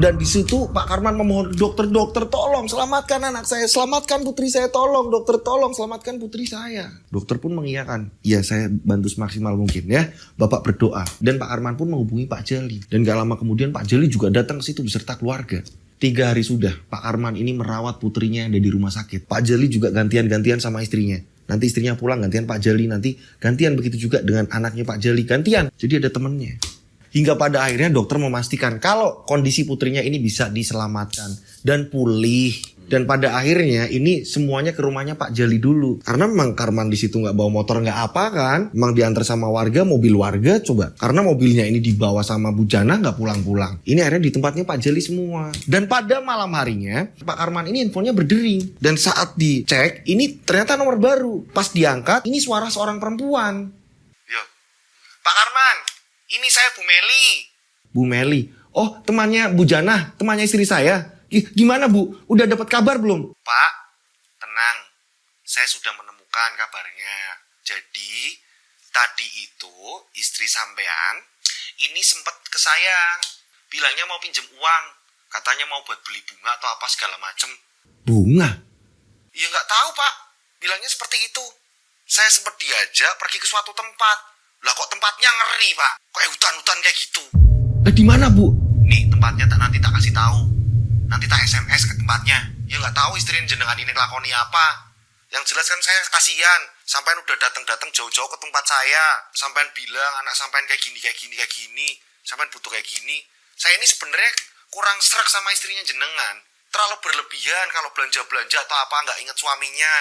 Dan di situ Pak Karman memohon dokter, tolong selamatkan anak saya, selamatkan putri saya, tolong dokter, tolong selamatkan putri saya. Dokter pun mengiyakan, ya saya bantu semaksimal mungkin ya. Bapak berdoa dan Pak Karman pun menghubungi Pak Jali. Dan gak lama kemudian Pak Jali juga datang ke situ beserta keluarga. 3 hari sudah Pak Karman ini merawat putrinya yang ada di rumah sakit. Pak Jali juga gantian-gantian sama istrinya. Nanti istrinya pulang gantian Pak Jali, nanti gantian begitu juga dengan anaknya Pak Jali, gantian. Jadi ada temennya. Hingga pada akhirnya dokter memastikan kalau kondisi putrinya ini bisa diselamatkan dan pulih. Dan pada akhirnya ini semuanya ke rumahnya Pak Jali dulu. Karena memang Karman di situ nggak bawa motor nggak apa kan. Memang diantar sama warga, mobil warga coba. Karena mobilnya ini dibawa sama Bu Jana nggak pulang-pulang. Ini akhirnya di tempatnya Pak Jali semua. Dan pada malam harinya Pak Karman ini handphonenya berdering. Dan saat dicek ini ternyata nomor baru. Pas diangkat ini suara seorang perempuan. Yo, Pak Karman, ini saya Bu Meli. Bu Meli? Oh temannya Bu Jana, temannya istri saya. Gimana Bu? Udah dapat kabar belum? Pak, tenang. Saya sudah menemukan kabarnya. Jadi, tadi itu istri sampean ini sempat ke saya. Bilangnya mau pinjem uang. Katanya mau buat beli bunga atau apa segala macem. Bunga? Ya nggak tahu Pak. Bilangnya seperti itu. Saya sempat diajak pergi ke suatu tempat. Lah kok tempatnya ngeri Pak. Kayak hutan-hutan kayak gitu. Di mana Bu? Nih tempatnya nanti tak kasih tahu. Nanti tak SMS ke tempatnya. Ya nggak tahu istri jenengan ini ngelakoni apa. Yang jelas kan saya kasihan. Sampean udah datang jauh-jauh ke tempat saya. Sampean bilang anak sampean kayak gini. Sampean butuh kayak gini. Saya ini sebenarnya kurang srek sama istrinya jenengan. Terlalu berlebihan kalau belanja-belanja atau apa nggak inget suaminya.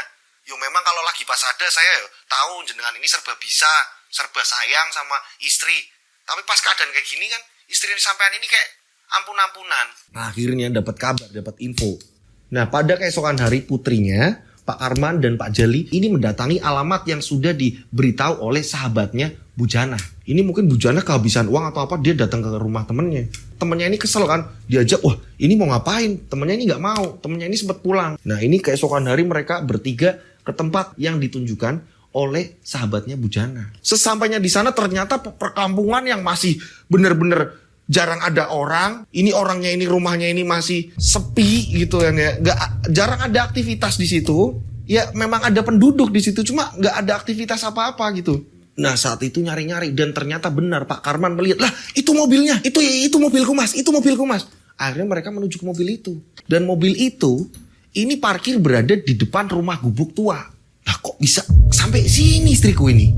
Yo memang kalau lagi pas ada saya tahu jenengan ini serba bisa, serba sayang sama istri. Tapi pas keadaan kayak gini kan istri sampean ini kayak ampun-ampunan. Akhirnya dapat kabar, dapat info. Nah pada keesokan hari putrinya Pak Karman dan Pak Jali ini mendatangi alamat yang sudah diberitahu oleh sahabatnya Bu Jana. Ini mungkin Bu Jana kehabisan uang atau apa, dia datang ke rumah temennya. Temennya ini kesel kan, diajak, wah ini mau ngapain? Temennya ini gak mau, temennya ini sempat pulang. Nah ini keesokan hari mereka bertiga ke tempat yang ditunjukkan oleh sahabatnya Bu Jana. Sesampainya di sana ternyata perkampungan yang masih bener-bener jarang ada orang. Ini orangnya ini, rumahnya ini masih sepi gitu ya. Jarang ada aktivitas di situ. Ya memang ada penduduk di situ, cuma nggak ada aktivitas apa-apa gitu. Nah saat itu nyari-nyari dan ternyata benar Pak Karman melihat, lah itu mobilnya, itu mobilku mas, itu mobilku mas. Akhirnya mereka menuju ke mobil itu. Dan mobil itu ini parkir berada di depan rumah gubuk tua. Nah kok bisa sampai sini istriku ini?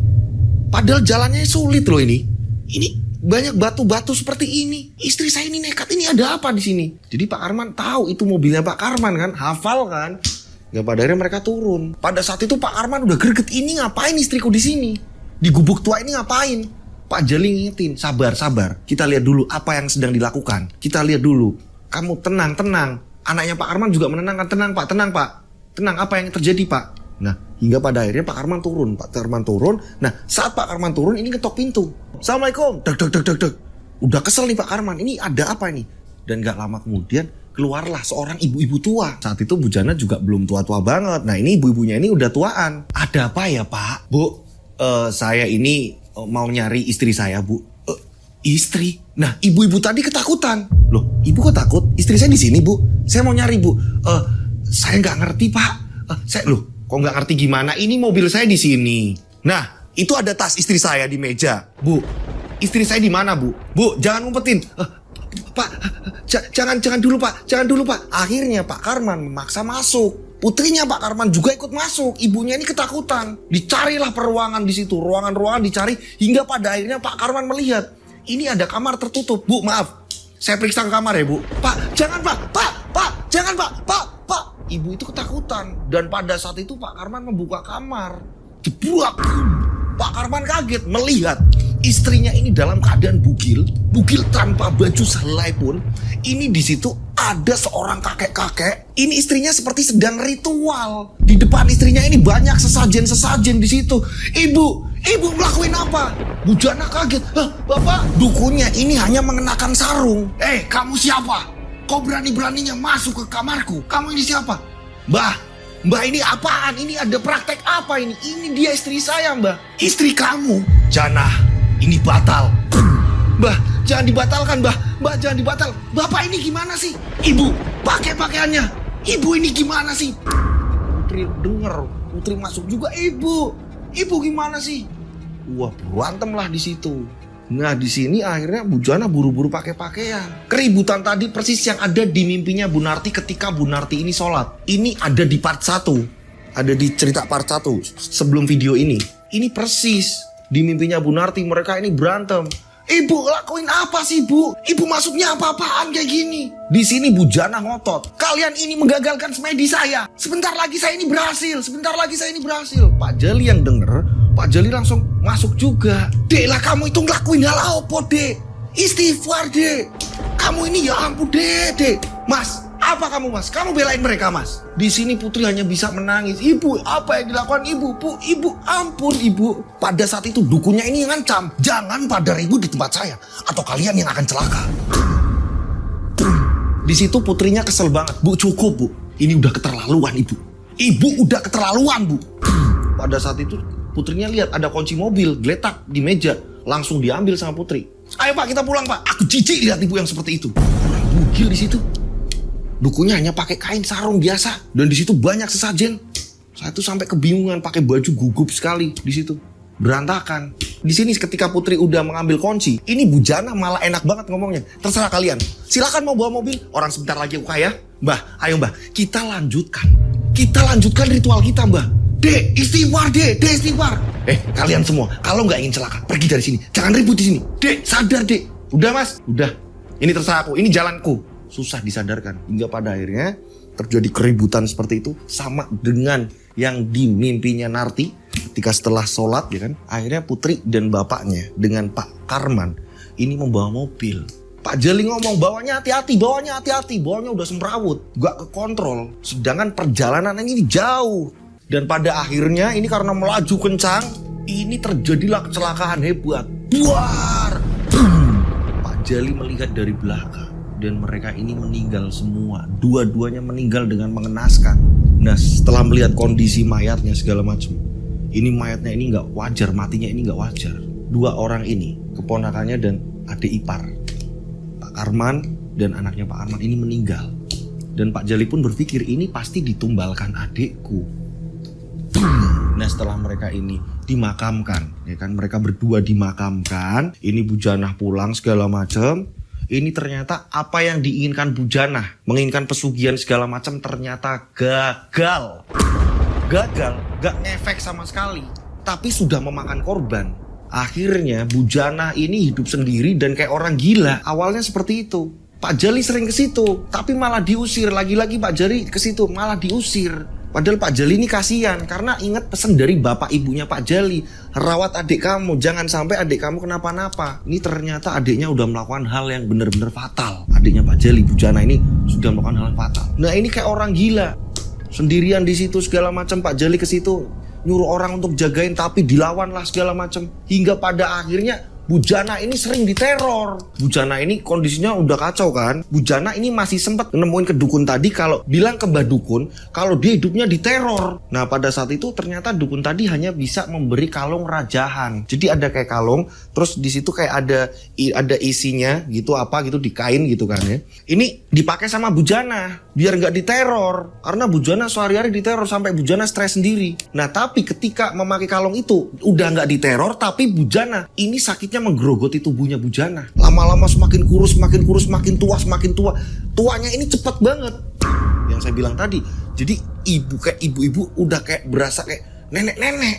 Padahal jalannya sulit loh ini. Ini banyak batu-batu seperti ini. Istri saya ini nekat, ini ada apa di sini? Jadi Pak Karman tahu itu mobilnya Pak Karman kan, hafal kan. Nggak, pada akhirnya mereka turun. Pada saat itu Pak Karman udah greget, ini ngapain istriku di sini? Di gubuk tua ini ngapain? Pak Jali ngingetin, sabar. Kita lihat dulu apa yang sedang dilakukan. Kita lihat dulu. Kamu tenang. Anaknya Pak Karman juga menenangkan, tenang Pak. Tenang, apa yang terjadi Pak? Nah, hingga pada akhirnya Pak Karman turun. Nah, saat Pak Karman turun ini ketok pintu. Assalamualaikum. Deg. Udah kesel nih Pak Karman. Ini ada apa ini? Dan gak lama kemudian keluarlah seorang ibu-ibu tua. Saat itu Bu Jana juga belum tua-tua banget. Nah, ini ibu-ibunya ini udah tuaan. Ada apa ya Pak? Bu, saya ini mau nyari istri saya Bu. Istri? Nah, ibu-ibu tadi ketakutan. Loh, ibu kok takut? Istri saya di sini Bu. Saya mau nyari Bu. Saya nggak ngerti Pak. Kok nggak ngerti gimana? Ini mobil saya di sini. Nah, itu ada tas istri saya di meja. Bu, istri saya di mana Bu? Bu, jangan ngumpetin. Pak, jangan dulu Pak. Akhirnya Pak Karman memaksa masuk. Putrinya Pak Karman juga ikut masuk. Ibunya ini ketakutan. Dicarilah peruangan di situ. Ruangan-ruangan dicari. Hingga pada akhirnya Pak Karman melihat. Ini ada kamar tertutup. Bu, maaf. Saya periksa ke kamar ya Bu. Pak, jangan Pak. Pak, jangan Pak. Pak. Ibu itu ketakutan. Dan pada saat itu Pak Karman membuka kamar. Jeblak. Pak Karman kaget melihat istrinya ini dalam keadaan bugil tanpa baju sehelai pun. Ini di situ ada seorang kakek-kakek. Ini istrinya seperti sedang ritual. Di depan istrinya ini banyak sesajen di situ. Ibu melakukan apa? Bu Jana kaget. Bapak, dukunnya ini hanya mengenakan sarung. Kamu siapa? Kau berani-beraninya masuk ke kamarku? Kamu ini siapa? Mbah ini apaan? Ini ada praktek apa ini? Ini dia istri saya Mbah. Istri kamu? Jana, ini batal. Mbah, jangan dibatalkan Mbah, jangan dibatal. Bapak ini gimana sih? Ibu, pakai pakaiannya. Ibu ini gimana sih? Putri denger, Putri masuk juga. Ibu gimana sih? Wah, berantem lah di situ. Nah di sini akhirnya Bu Jana buru-buru pakai pakaian. Keributan tadi persis yang ada di mimpinya Bu Narti ketika Bu Narti ini sholat. Ini ada di part 1. Ada di cerita part 1 sebelum video ini. Ini persis di mimpinya Bu Narti, mereka ini berantem. Ibu lakuin apa sih Bu? Ibu maksudnya apa-apaan kayak gini? Di sini Bu Jana ngotot. Kalian ini menggagalkan semedi saya. Sebentar lagi saya ini berhasil. Pak Jali yang denger, Pak Jali langsung masuk juga. Dek lah kamu itu ngelakuin hal apa Dek? Istighfar Dek. Kamu ini ya ampun Dek. Mas, apa kamu Mas? Kamu belain mereka Mas. Di sini Putri hanya bisa menangis. Ibu, apa yang dilakukan Ibu? Ibu, ampun Ibu. Pada saat itu dukunnya ini ngancam. Jangan pada ribut di tempat saya atau kalian yang akan celaka. Di situ putrinya kesel banget. Bu, cukup Bu. Ini udah keterlaluan Ibu. Ibu udah keterlaluan Bu. Pada saat itu putrinya lihat ada kunci mobil geletak di meja, langsung diambil sama Putri. Ayo Pak, kita pulang Pak. Aku jijik lihat ibu yang seperti itu. Orang bugil di situ. Dukunya hanya pakai kain sarung biasa dan di situ banyak sesajen. Saya tuh sampai kebingungan, pakai baju gugup sekali di situ. Berantakan. Di sini ketika Putri udah mengambil kunci, ini Bu Jana malah enak banget ngomongnya. Terserah kalian. Silakan mau bawa mobil. Orang sebentar lagi aku kaya. Mbah, ayo Mbah, kita lanjutkan. Kita lanjutkan ritual kita, Mbah. Dek, istighfar, Dek istighfar. Kalian semua, kalau nggak ingin celaka, pergi dari sini. Jangan ribut di sini. Dek, sadar, Dek. Udah, Mas. Udah. Ini terserah aku. Ini jalanku. Susah disadarkan. Hingga pada akhirnya terjadi keributan seperti itu sama dengan yang dimimpinya Narti ketika setelah sholat, ya kan, akhirnya Putri dan bapaknya dengan Pak Karman ini membawa mobil. Pak Jali ngomong bawanya hati-hati, bawanya udah semrawut, gak kekontrol, sedangkan perjalanan ini jauh. Dan pada akhirnya ini karena melaju kencang, ini terjadilah kecelakaan hebat. Buar! Pak Jali melihat dari belakang dan mereka ini meninggal semua. Dua-duanya meninggal dengan mengenaskan. Nah, setelah melihat kondisi mayatnya segala macam, ini mayatnya ini nggak wajar, matinya ini nggak wajar. Dua orang ini, keponakannya dan adik ipar, Pak Karman dan anaknya Pak Karman ini meninggal. Dan Pak Jali pun berpikir ini pasti ditumbalkan adikku. Nah, setelah mereka ini dimakamkan, ya kan, mereka berdua dimakamkan. Ini Bu Janah pulang segala macam. Ini ternyata apa yang diinginkan Bu Janah, menginginkan pesugihan segala macam, ternyata gagal. Gagal, gak ngefek sama sekali. Tapi sudah memakan korban. Akhirnya Bu Janah ini hidup sendiri dan kayak orang gila. Awalnya seperti itu. Pak Jali sering ke situ, tapi malah diusir. Lagi-lagi Pak Jali ke situ, malah diusir. Padahal Pak Jali ini kasihan karena ingat pesan dari bapak ibunya Pak Jali, rawat adik kamu, jangan sampai adik kamu kenapa-napa. Ini ternyata adiknya udah melakukan hal yang benar-benar fatal. Adiknya Pak Jali, Bu Jana ini sudah melakukan hal yang fatal. Nah, ini kayak orang gila, sendirian di situ segala macam. Pak Jali ke situ nyuruh orang untuk jagain, tapi dilawan lah segala macam. Hingga pada akhirnya Bu Jana ini sering diteror. Bu Jana ini kondisinya udah kacau kan. Bu Jana ini masih sempat nemuin ke dukun tadi, kalau bilang ke Mbah Dukun kalau dia hidupnya diteror. Nah, pada saat itu ternyata dukun tadi hanya bisa memberi kalung rajahan. Jadi ada kayak kalung, terus di situ kayak ada isinya gitu, apa gitu, di kain gitu kan ya. Ini dipakai sama Bu Jana biar nggak diteror, karena Bu Jana sehari-hari diteror sampai Bu Jana stres sendiri. Nah, tapi ketika memakai kalung itu udah nggak diteror, tapi Bu Jana ini sakitnya menggerogoti tubuhnya Bu Jana. Lama-lama semakin kurus, makin tua. Tuanya ini cepet banget. Yang saya bilang tadi, jadi ibu-ibu udah kayak berasa kayak nenek-nenek.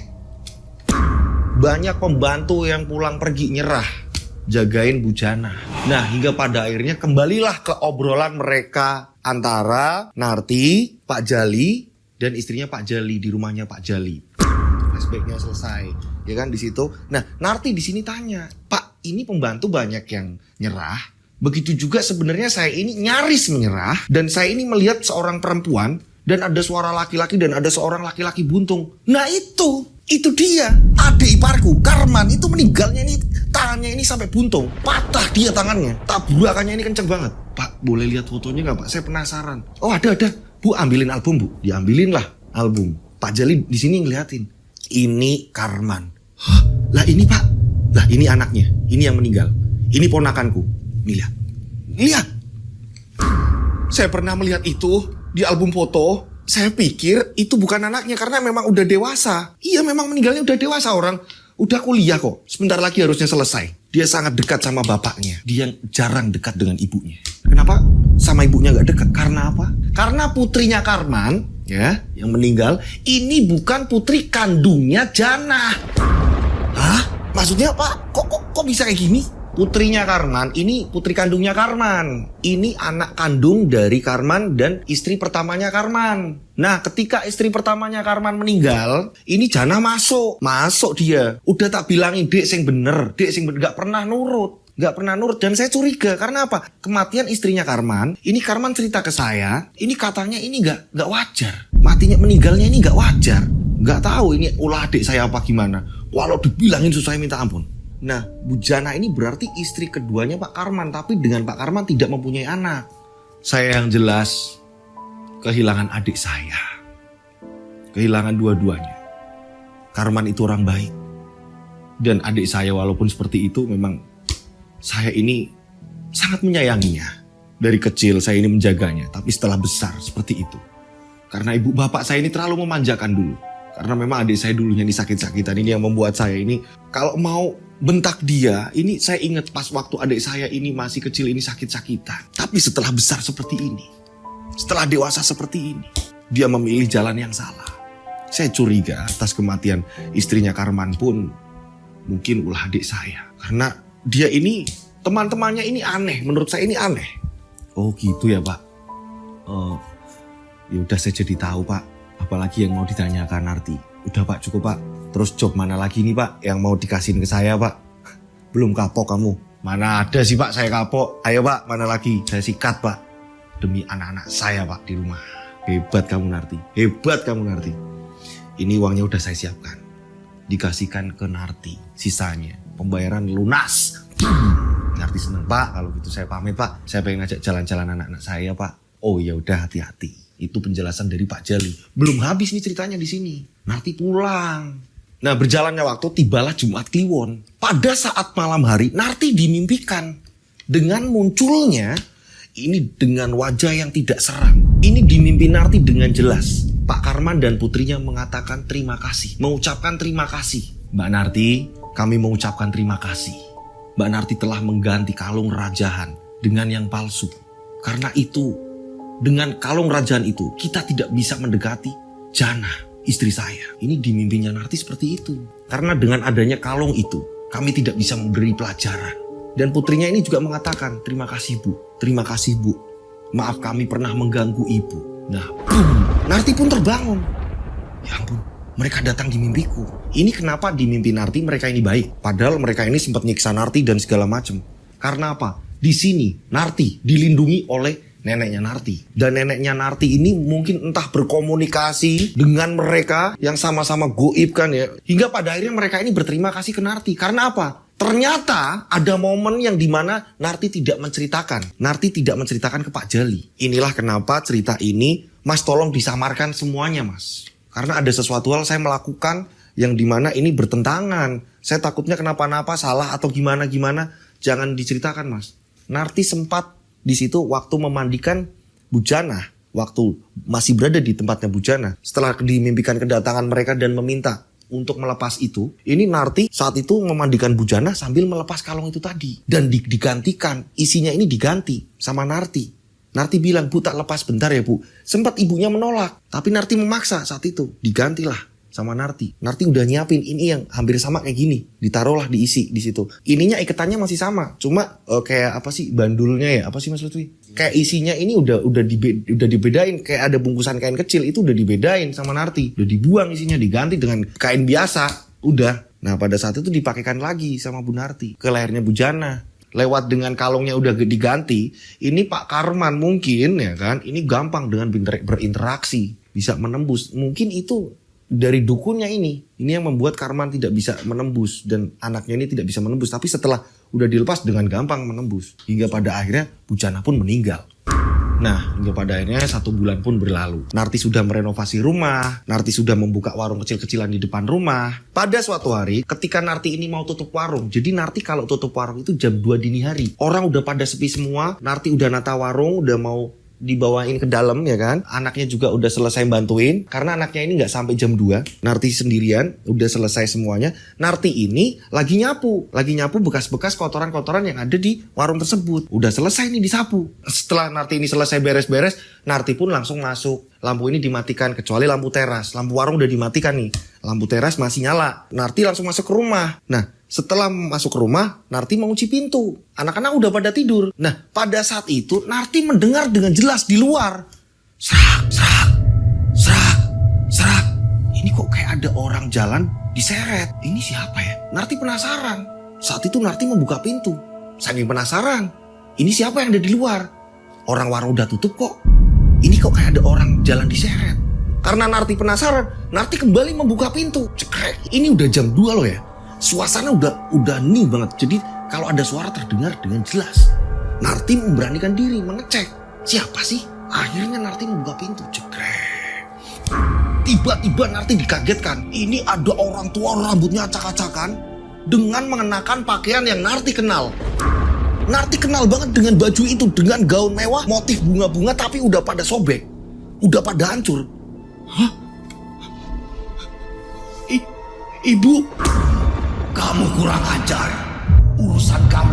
Banyak pembantu yang pulang pergi nyerah jagain Bu Jana. Nah, hingga pada akhirnya kembalilah ke obrolan mereka antara Narti, Pak Jali, dan istrinya Pak Jali di rumahnya Pak Jali. Flashbacknya selesai, ya kan di situ. Nah, Narti di sini tanya, Pak, ini pembantu banyak yang nyerah. Begitu juga sebenarnya saya ini nyaris menyerah, dan saya ini melihat seorang perempuan dan ada suara laki-laki dan ada seorang laki-laki buntung. Nah, itu dia adik iparku Karman, itu meninggalnya ini tangannya ini sampai buntung, patah dia tangannya, tabrakannya ini kenceng banget. Pak, boleh lihat fotonya nggak Pak? Saya penasaran. Oh, ada. Bu, ambilin album Bu. Diambilin lah album. Pak Jali di sini ngeliatin. Ini Karman. Hah, lah ini Pak. Lah ini anaknya. Ini yang meninggal. Ini ponakanku. Nih lihat. Saya pernah melihat itu di album foto. Saya pikir itu bukan anaknya karena memang udah dewasa. Iya, memang meninggalnya udah dewasa orang. Udah kuliah kok. Sebentar lagi harusnya selesai. Dia sangat dekat sama bapaknya. Dia jarang dekat dengan ibunya. Kenapa sama ibunya gak dekat? Karena apa? Karena putrinya Karman, ya, yang meninggal, ini bukan putri kandungnya Jana. Hah? Maksudnya Pak? Kok bisa kayak gini? Putrinya Karman, ini putri kandungnya Karman. Ini anak kandung dari Karman dan istri pertamanya Karman. Nah, ketika istri pertamanya Karman meninggal, ini Jana masuk dia. Udah tak bilangin, dek sing bener, gak pernah nurut. Dan saya curiga, karena apa? Kematian istrinya Karman, ini Karman cerita ke saya, ini katanya ini gak wajar. Meninggalnya ini gak wajar. Gak tahu ini ulah adik saya apa gimana. Walau dibilangin susah minta ampun. Nah, Bu Jana ini berarti istri keduanya Pak Karman, tapi dengan Pak Karman tidak mempunyai anak. Saya yang jelas kehilangan adik saya. Kehilangan dua-duanya. Karman itu orang baik. Dan adik saya walaupun seperti itu, memang saya ini sangat menyayanginya. Dari kecil saya ini menjaganya, tapi setelah besar seperti itu. Karena ibu bapak saya ini terlalu memanjakan dulu. Karena memang adik saya dulunya ini sakit-sakitan, ini yang membuat saya ini kalau mau bentak dia, ini saya ingat pas waktu adik saya ini masih kecil ini sakit-sakitan. Tapi setelah besar seperti ini, setelah dewasa seperti ini, dia memilih jalan yang salah. Saya curiga atas kematian istrinya Karman pun mungkin ulah adik saya. Karena dia ini, teman-temannya ini aneh, menurut saya ini aneh. Oh gitu ya Pak. Ya udah saya jadi tahu Pak. Apalagi yang mau ditanyakan Narti. Udah Pak, cukup Pak. Terus job mana lagi nih Pak yang mau dikasihin ke saya Pak? Belum kapok kamu. Mana ada sih Pak saya kapok. Ayo Pak, mana lagi? Saya sikat Pak. Demi anak-anak saya Pak di rumah. Hebat kamu Narti. Hebat kamu Narti. Ini uangnya udah saya siapkan. Dikasihkan ke Narti. Sisanya pembayaran lunas. Narti seneng Pak. Kalau gitu saya pamit Pak. Saya pengen ngajak jalan-jalan anak-anak saya Pak. Oh ya udah, hati-hati. Itu penjelasan dari Pak Jali. Belum habis nih ceritanya di sini. Narti pulang. Nah berjalannya waktu tibalah Jumat Kliwon. Pada saat malam hari Narti dimimpikan dengan munculnya ini dengan wajah yang tidak seram. Ini dimimpi Narti dengan jelas. Pak Karman dan putrinya mengatakan terima kasih. Mengucapkan terima kasih. Mbak Narti, kami mengucapkan terima kasih. Mbak Narti telah mengganti kalung rajahan dengan yang palsu. Karena itu, dengan kalung rajahan itu, kita tidak bisa mendekati Jana, istri saya. Ini di mimpinya Narti seperti itu. Karena dengan adanya kalung itu, kami tidak bisa memberi pelajaran. Dan putrinya ini juga mengatakan, terima kasih Bu, terima kasih Bu. Maaf kami pernah mengganggu Ibu. Nah, Narti pun terbangun. Ya ampun, mereka datang di mimpiku. Ini kenapa di mimpi Narti mereka ini baik. Padahal mereka ini sempat nyiksa Narti dan segala macam. Karena apa? Di sini Narti dilindungi oleh neneknya Narti. Dan neneknya Narti ini mungkin entah berkomunikasi dengan mereka yang sama-sama goib kan ya. Hingga pada akhirnya mereka ini berterima kasih ke Narti. Karena apa? Ternyata ada momen yang dimana Narti tidak menceritakan. Narti tidak menceritakan ke Pak Jali. Inilah kenapa cerita ini Mas tolong disamarkan semuanya Mas. Karena ada sesuatu hal saya melakukan yang dimana ini bertentangan. Saya takutnya kenapa-napa salah atau gimana-gimana. Jangan diceritakan Mas. Narti sempat di situ waktu memandikan Bujana. Waktu masih berada di tempatnya Bujana. Setelah dimimpikan kedatangan mereka dan meminta untuk melepas itu, ini Narti saat itu memandikan Bujana sambil melepas kalung itu tadi. Dan digantikan, isinya ini diganti sama Narti. Narti bilang, Bu tak lepas bentar ya Bu. Sempat ibunya menolak, tapi Narti memaksa saat itu. Digantilah sama Narti. Narti udah nyiapin ini yang hampir sama kayak gini. Ditaruhlah diisi di situ. Ininya iketannya masih sama, cuma kayak apa sih bandulnya ya? Apa sih Mas Lutfi? Kayak isinya ini udah dibedain, kayak ada bungkusan kain kecil itu udah dibedain sama Narti. Udah dibuang isinya, diganti dengan kain biasa. Udah. Nah, pada saat itu dipakaikan lagi sama Bu Narti ke lehernya Bujana. Lewat dengan kalungnya udah diganti, ini Pak Karman mungkin ya kan, ini gampang dengan berinteraksi, bisa menembus. Mungkin itu dari dukunnya ini yang membuat Karman tidak bisa menembus dan anaknya ini tidak bisa menembus. Tapi setelah udah dilepas dengan gampang menembus. Hingga pada akhirnya Bujana pun meninggal. Nah, hingga pada akhirnya 1 bulan pun berlalu. Narti sudah merenovasi rumah, Narti sudah membuka warung kecil-kecilan di depan rumah. Pada suatu hari, ketika Narti ini mau tutup warung, jadi Narti kalau tutup warung itu jam 2 dini hari. Orang udah pada sepi semua, Narti udah nata warung, udah mau dibawain ke dalam ya kan. Anaknya juga udah selesai bantuin. Karena anaknya ini gak sampai jam 2. Narti sendirian, udah selesai semuanya. Narti ini lagi nyapu bekas-bekas kotoran-kotoran yang ada di warung tersebut. Udah selesai nih disapu. Setelah Narti ini selesai beres-beres, Narti pun langsung masuk. Lampu ini dimatikan kecuali lampu teras. Lampu warung udah dimatikan nih. Lampu teras masih nyala. Narti langsung masuk ke rumah. Nah, setelah masuk ke rumah, Narti mengunci pintu. Anak-anak udah pada tidur. Nah, pada saat itu Narti mendengar dengan jelas di luar. Serak, serak, serak, serak. Ini kok kayak ada orang jalan diseret. Ini siapa ya? Narti penasaran. Saat itu Narti membuka pintu. Saking penasaran. Ini siapa yang ada di luar? Orang warung udah tutup kok. Ini kok kayak ada orang jalan diseret. Karena Narti penasaran, Narti kembali membuka pintu. Cekrek. Ini udah jam 2 loh ya. Suasana udah hening banget. Jadi kalau ada suara terdengar dengan jelas. Narti memberanikan diri mengecek. Siapa sih? Akhirnya Narti membuka pintu. Cekrek. Tiba-tiba Narti dikagetkan. Ini ada orang tua rambutnya acak-acakan dengan mengenakan pakaian yang Narti kenal. Narti kenal banget dengan baju itu, dengan gaun mewah, motif bunga-bunga tapi udah pada sobek. Udah pada hancur. Hah? Ibu, kamu kurang ajar. Urusan kamu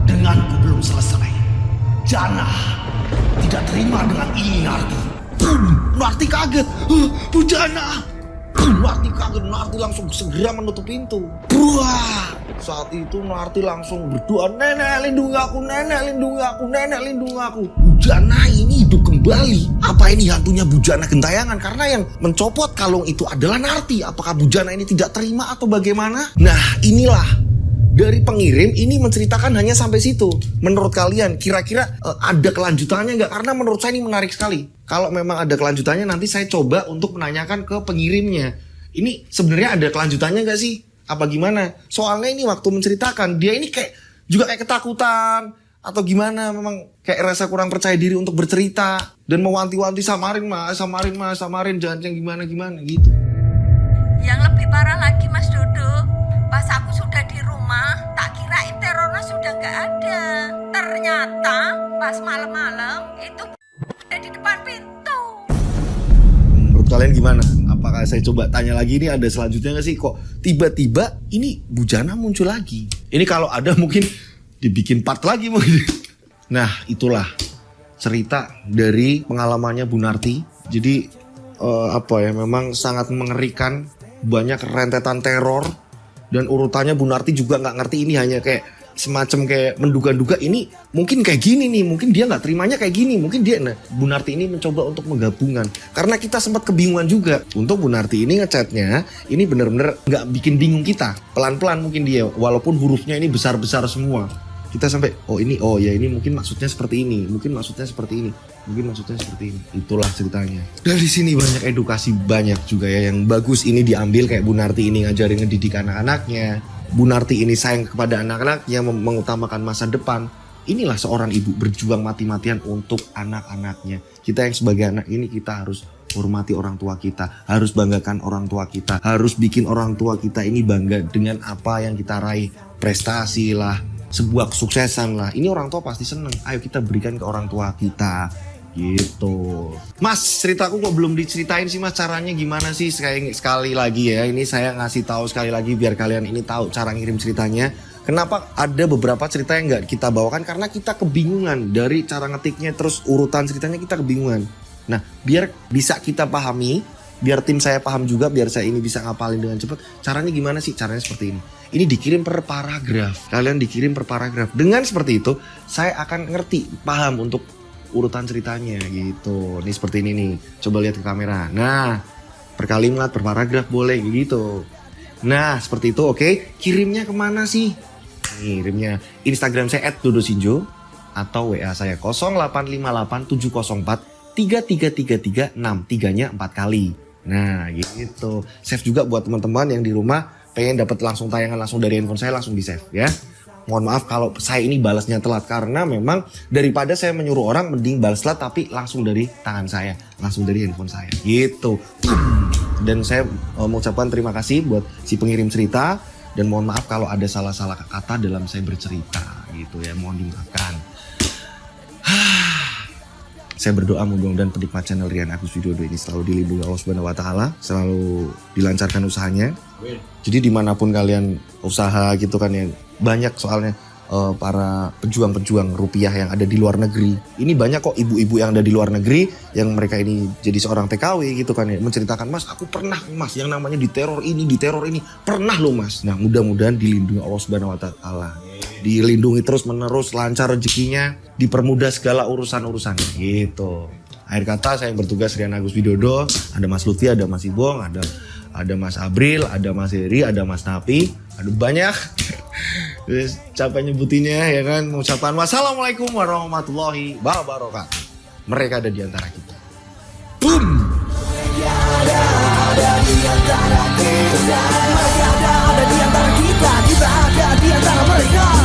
denganku belum selesai. Jana tidak terima dengan ini Narti. Narti kaget. Bu Jana. Narti kaget. Narti langsung segera menutup pintu. Wah. Saat itu Narti langsung berdoa, nenek lindungi aku, nenek lindungi aku, nenek lindungi aku. Bu Jana ini hidup kembali. Apa ini hantunya Bu Jana gentayangan? Karena yang mencopot kalung itu adalah Narti. Apakah Bu Jana ini tidak terima atau bagaimana? Nah inilah. Dari pengirim ini menceritakan hanya sampai situ. Menurut kalian kira-kira ada kelanjutannya nggak? Karena menurut saya ini menarik sekali. Kalau memang ada kelanjutannya nanti saya coba untuk menanyakan ke pengirimnya. Ini sebenarnya ada kelanjutannya nggak sih? Apa gimana? Soalnya ini waktu menceritakan dia ini juga kayak ketakutan atau gimana? Memang kayak rasa kurang percaya diri untuk bercerita dan mewanti-wanti samarin jangan yang gimana gitu. Yang lebih parah lagi Mas Dodo, pas aku sudah di rumah, tak kirain terornya sudah nggak ada. Ternyata pas malam-malam itu ada di depan pintu. Menurut kalian gimana? Apakah saya coba tanya lagi ini ada selanjutnya nggak sih? Kok tiba-tiba ini Bu Jana muncul lagi? Ini kalau ada mungkin dibikin part lagi mungkin. Nah itulah cerita dari pengalamannya Bu Narti. Jadi memang sangat mengerikan. Banyak rentetan teror. Dan urutannya Bu Narti juga nggak ngerti ini hanya kayak semacam kayak menduga-duga ini mungkin kayak gini nih, mungkin dia nggak terimanya kayak gini, mungkin dia. Nah Bu Narti ini mencoba untuk menggabungkan karena kita sempat kebingungan juga. Untuk Bu Narti ini ngechatnya ini bener-bener nggak bikin bingung kita, pelan-pelan mungkin dia walaupun hurufnya ini besar-besar semua. Kita sampai ini mungkin maksudnya seperti ini, mungkin maksudnya seperti ini, mungkin maksudnya seperti ini. Itulah ceritanya. Dari sini banyak edukasi banyak juga ya yang bagus ini diambil, kayak Bu Narti ini ngajarin ngedidik anak-anaknya. Bu Narti ini sayang kepada anak-anaknya, mengutamakan masa depan. Inilah seorang ibu berjuang mati-matian untuk anak-anaknya. Kita yang sebagai anak ini kita harus hormati orang tua kita, harus banggakan orang tua kita, harus bikin orang tua kita ini bangga dengan apa yang kita raih, prestasi lah, sebuah kesuksesan lah. Ini orang tua pasti seneng. Ayo kita berikan ke orang tua kita gitu. Mas, ceritaku kok belum diceritain sih Mas, caranya gimana sih? Sekali lagi ya, ini saya ngasih tahu sekali lagi biar kalian ini tahu cara ngirim ceritanya. Kenapa ada beberapa cerita yang nggak kita bawakan? Karena kita kebingungan dari cara ngetiknya, terus urutan ceritanya kita kebingungan. Nah, biar bisa kita pahami, biar tim saya paham juga, biar saya ini bisa ngapalin dengan cepat. Caranya gimana sih? Caranya seperti ini. Ini dikirim per paragraf. Kalian dikirim per paragraf. Dengan seperti itu, saya akan ngerti, paham untuk urutan ceritanya gitu. Ini seperti ini nih. Coba lihat ke kamera. Nah, per kalimat, per paragraf boleh gitu. Nah, seperti itu oke. Kirimnya kemana sih? Kirimnya Instagram saya @dodosinjo atau WA saya 0858 704 3333 63-nya 4 kali. Nah gitu. Save juga buat teman-teman yang di rumah pengen dapat langsung tayangan langsung dari handphone saya, langsung di save ya. Mohon maaf kalau saya ini balasnya telat karena memang daripada saya menyuruh orang mending balas telat tapi langsung dari tangan saya, langsung dari handphone saya gitu. Dan saya mengucapkan terima kasih buat si pengirim cerita dan mohon maaf kalau ada salah-salah kata dalam saya bercerita gitu ya, mohon dimaafkan. Saya berdoa mudah-mudahan penikmat channel Rian Agus Widodo ini selalu dilindungi Allah Subhanahu wa taala, selalu dilancarkan usahanya. Jadi dimanapun kalian usaha gitu kan ya, banyak soalnya para pejuang-pejuang rupiah yang ada di luar negeri. Ini banyak kok ibu-ibu yang ada di luar negeri yang mereka ini jadi seorang TKW gitu kan ya, menceritakan, Mas aku pernah Mas yang namanya diteror ini, pernah loh Mas. Nah mudah-mudahan dilindungi Allah Subhanahu wa taala. Dilindungi terus menerus, lancar rezekinya, dipermudah segala urusan-urusannya gitu. Akhir kata saya yang bertugas Rian Agus Widodo, ada Mas Lutfi, ada Mas Ibong, ada Mas Abril, ada Mas Heri, ada Mas Napi, ada banyak. Terus capek nyebutinnya ya kan, mengucapkan wassalamualaikum warahmatullahi wabarakatuh. Mereka ada di antara kita. Boom. Mereka ada di antara kita, kita ada di antara mereka.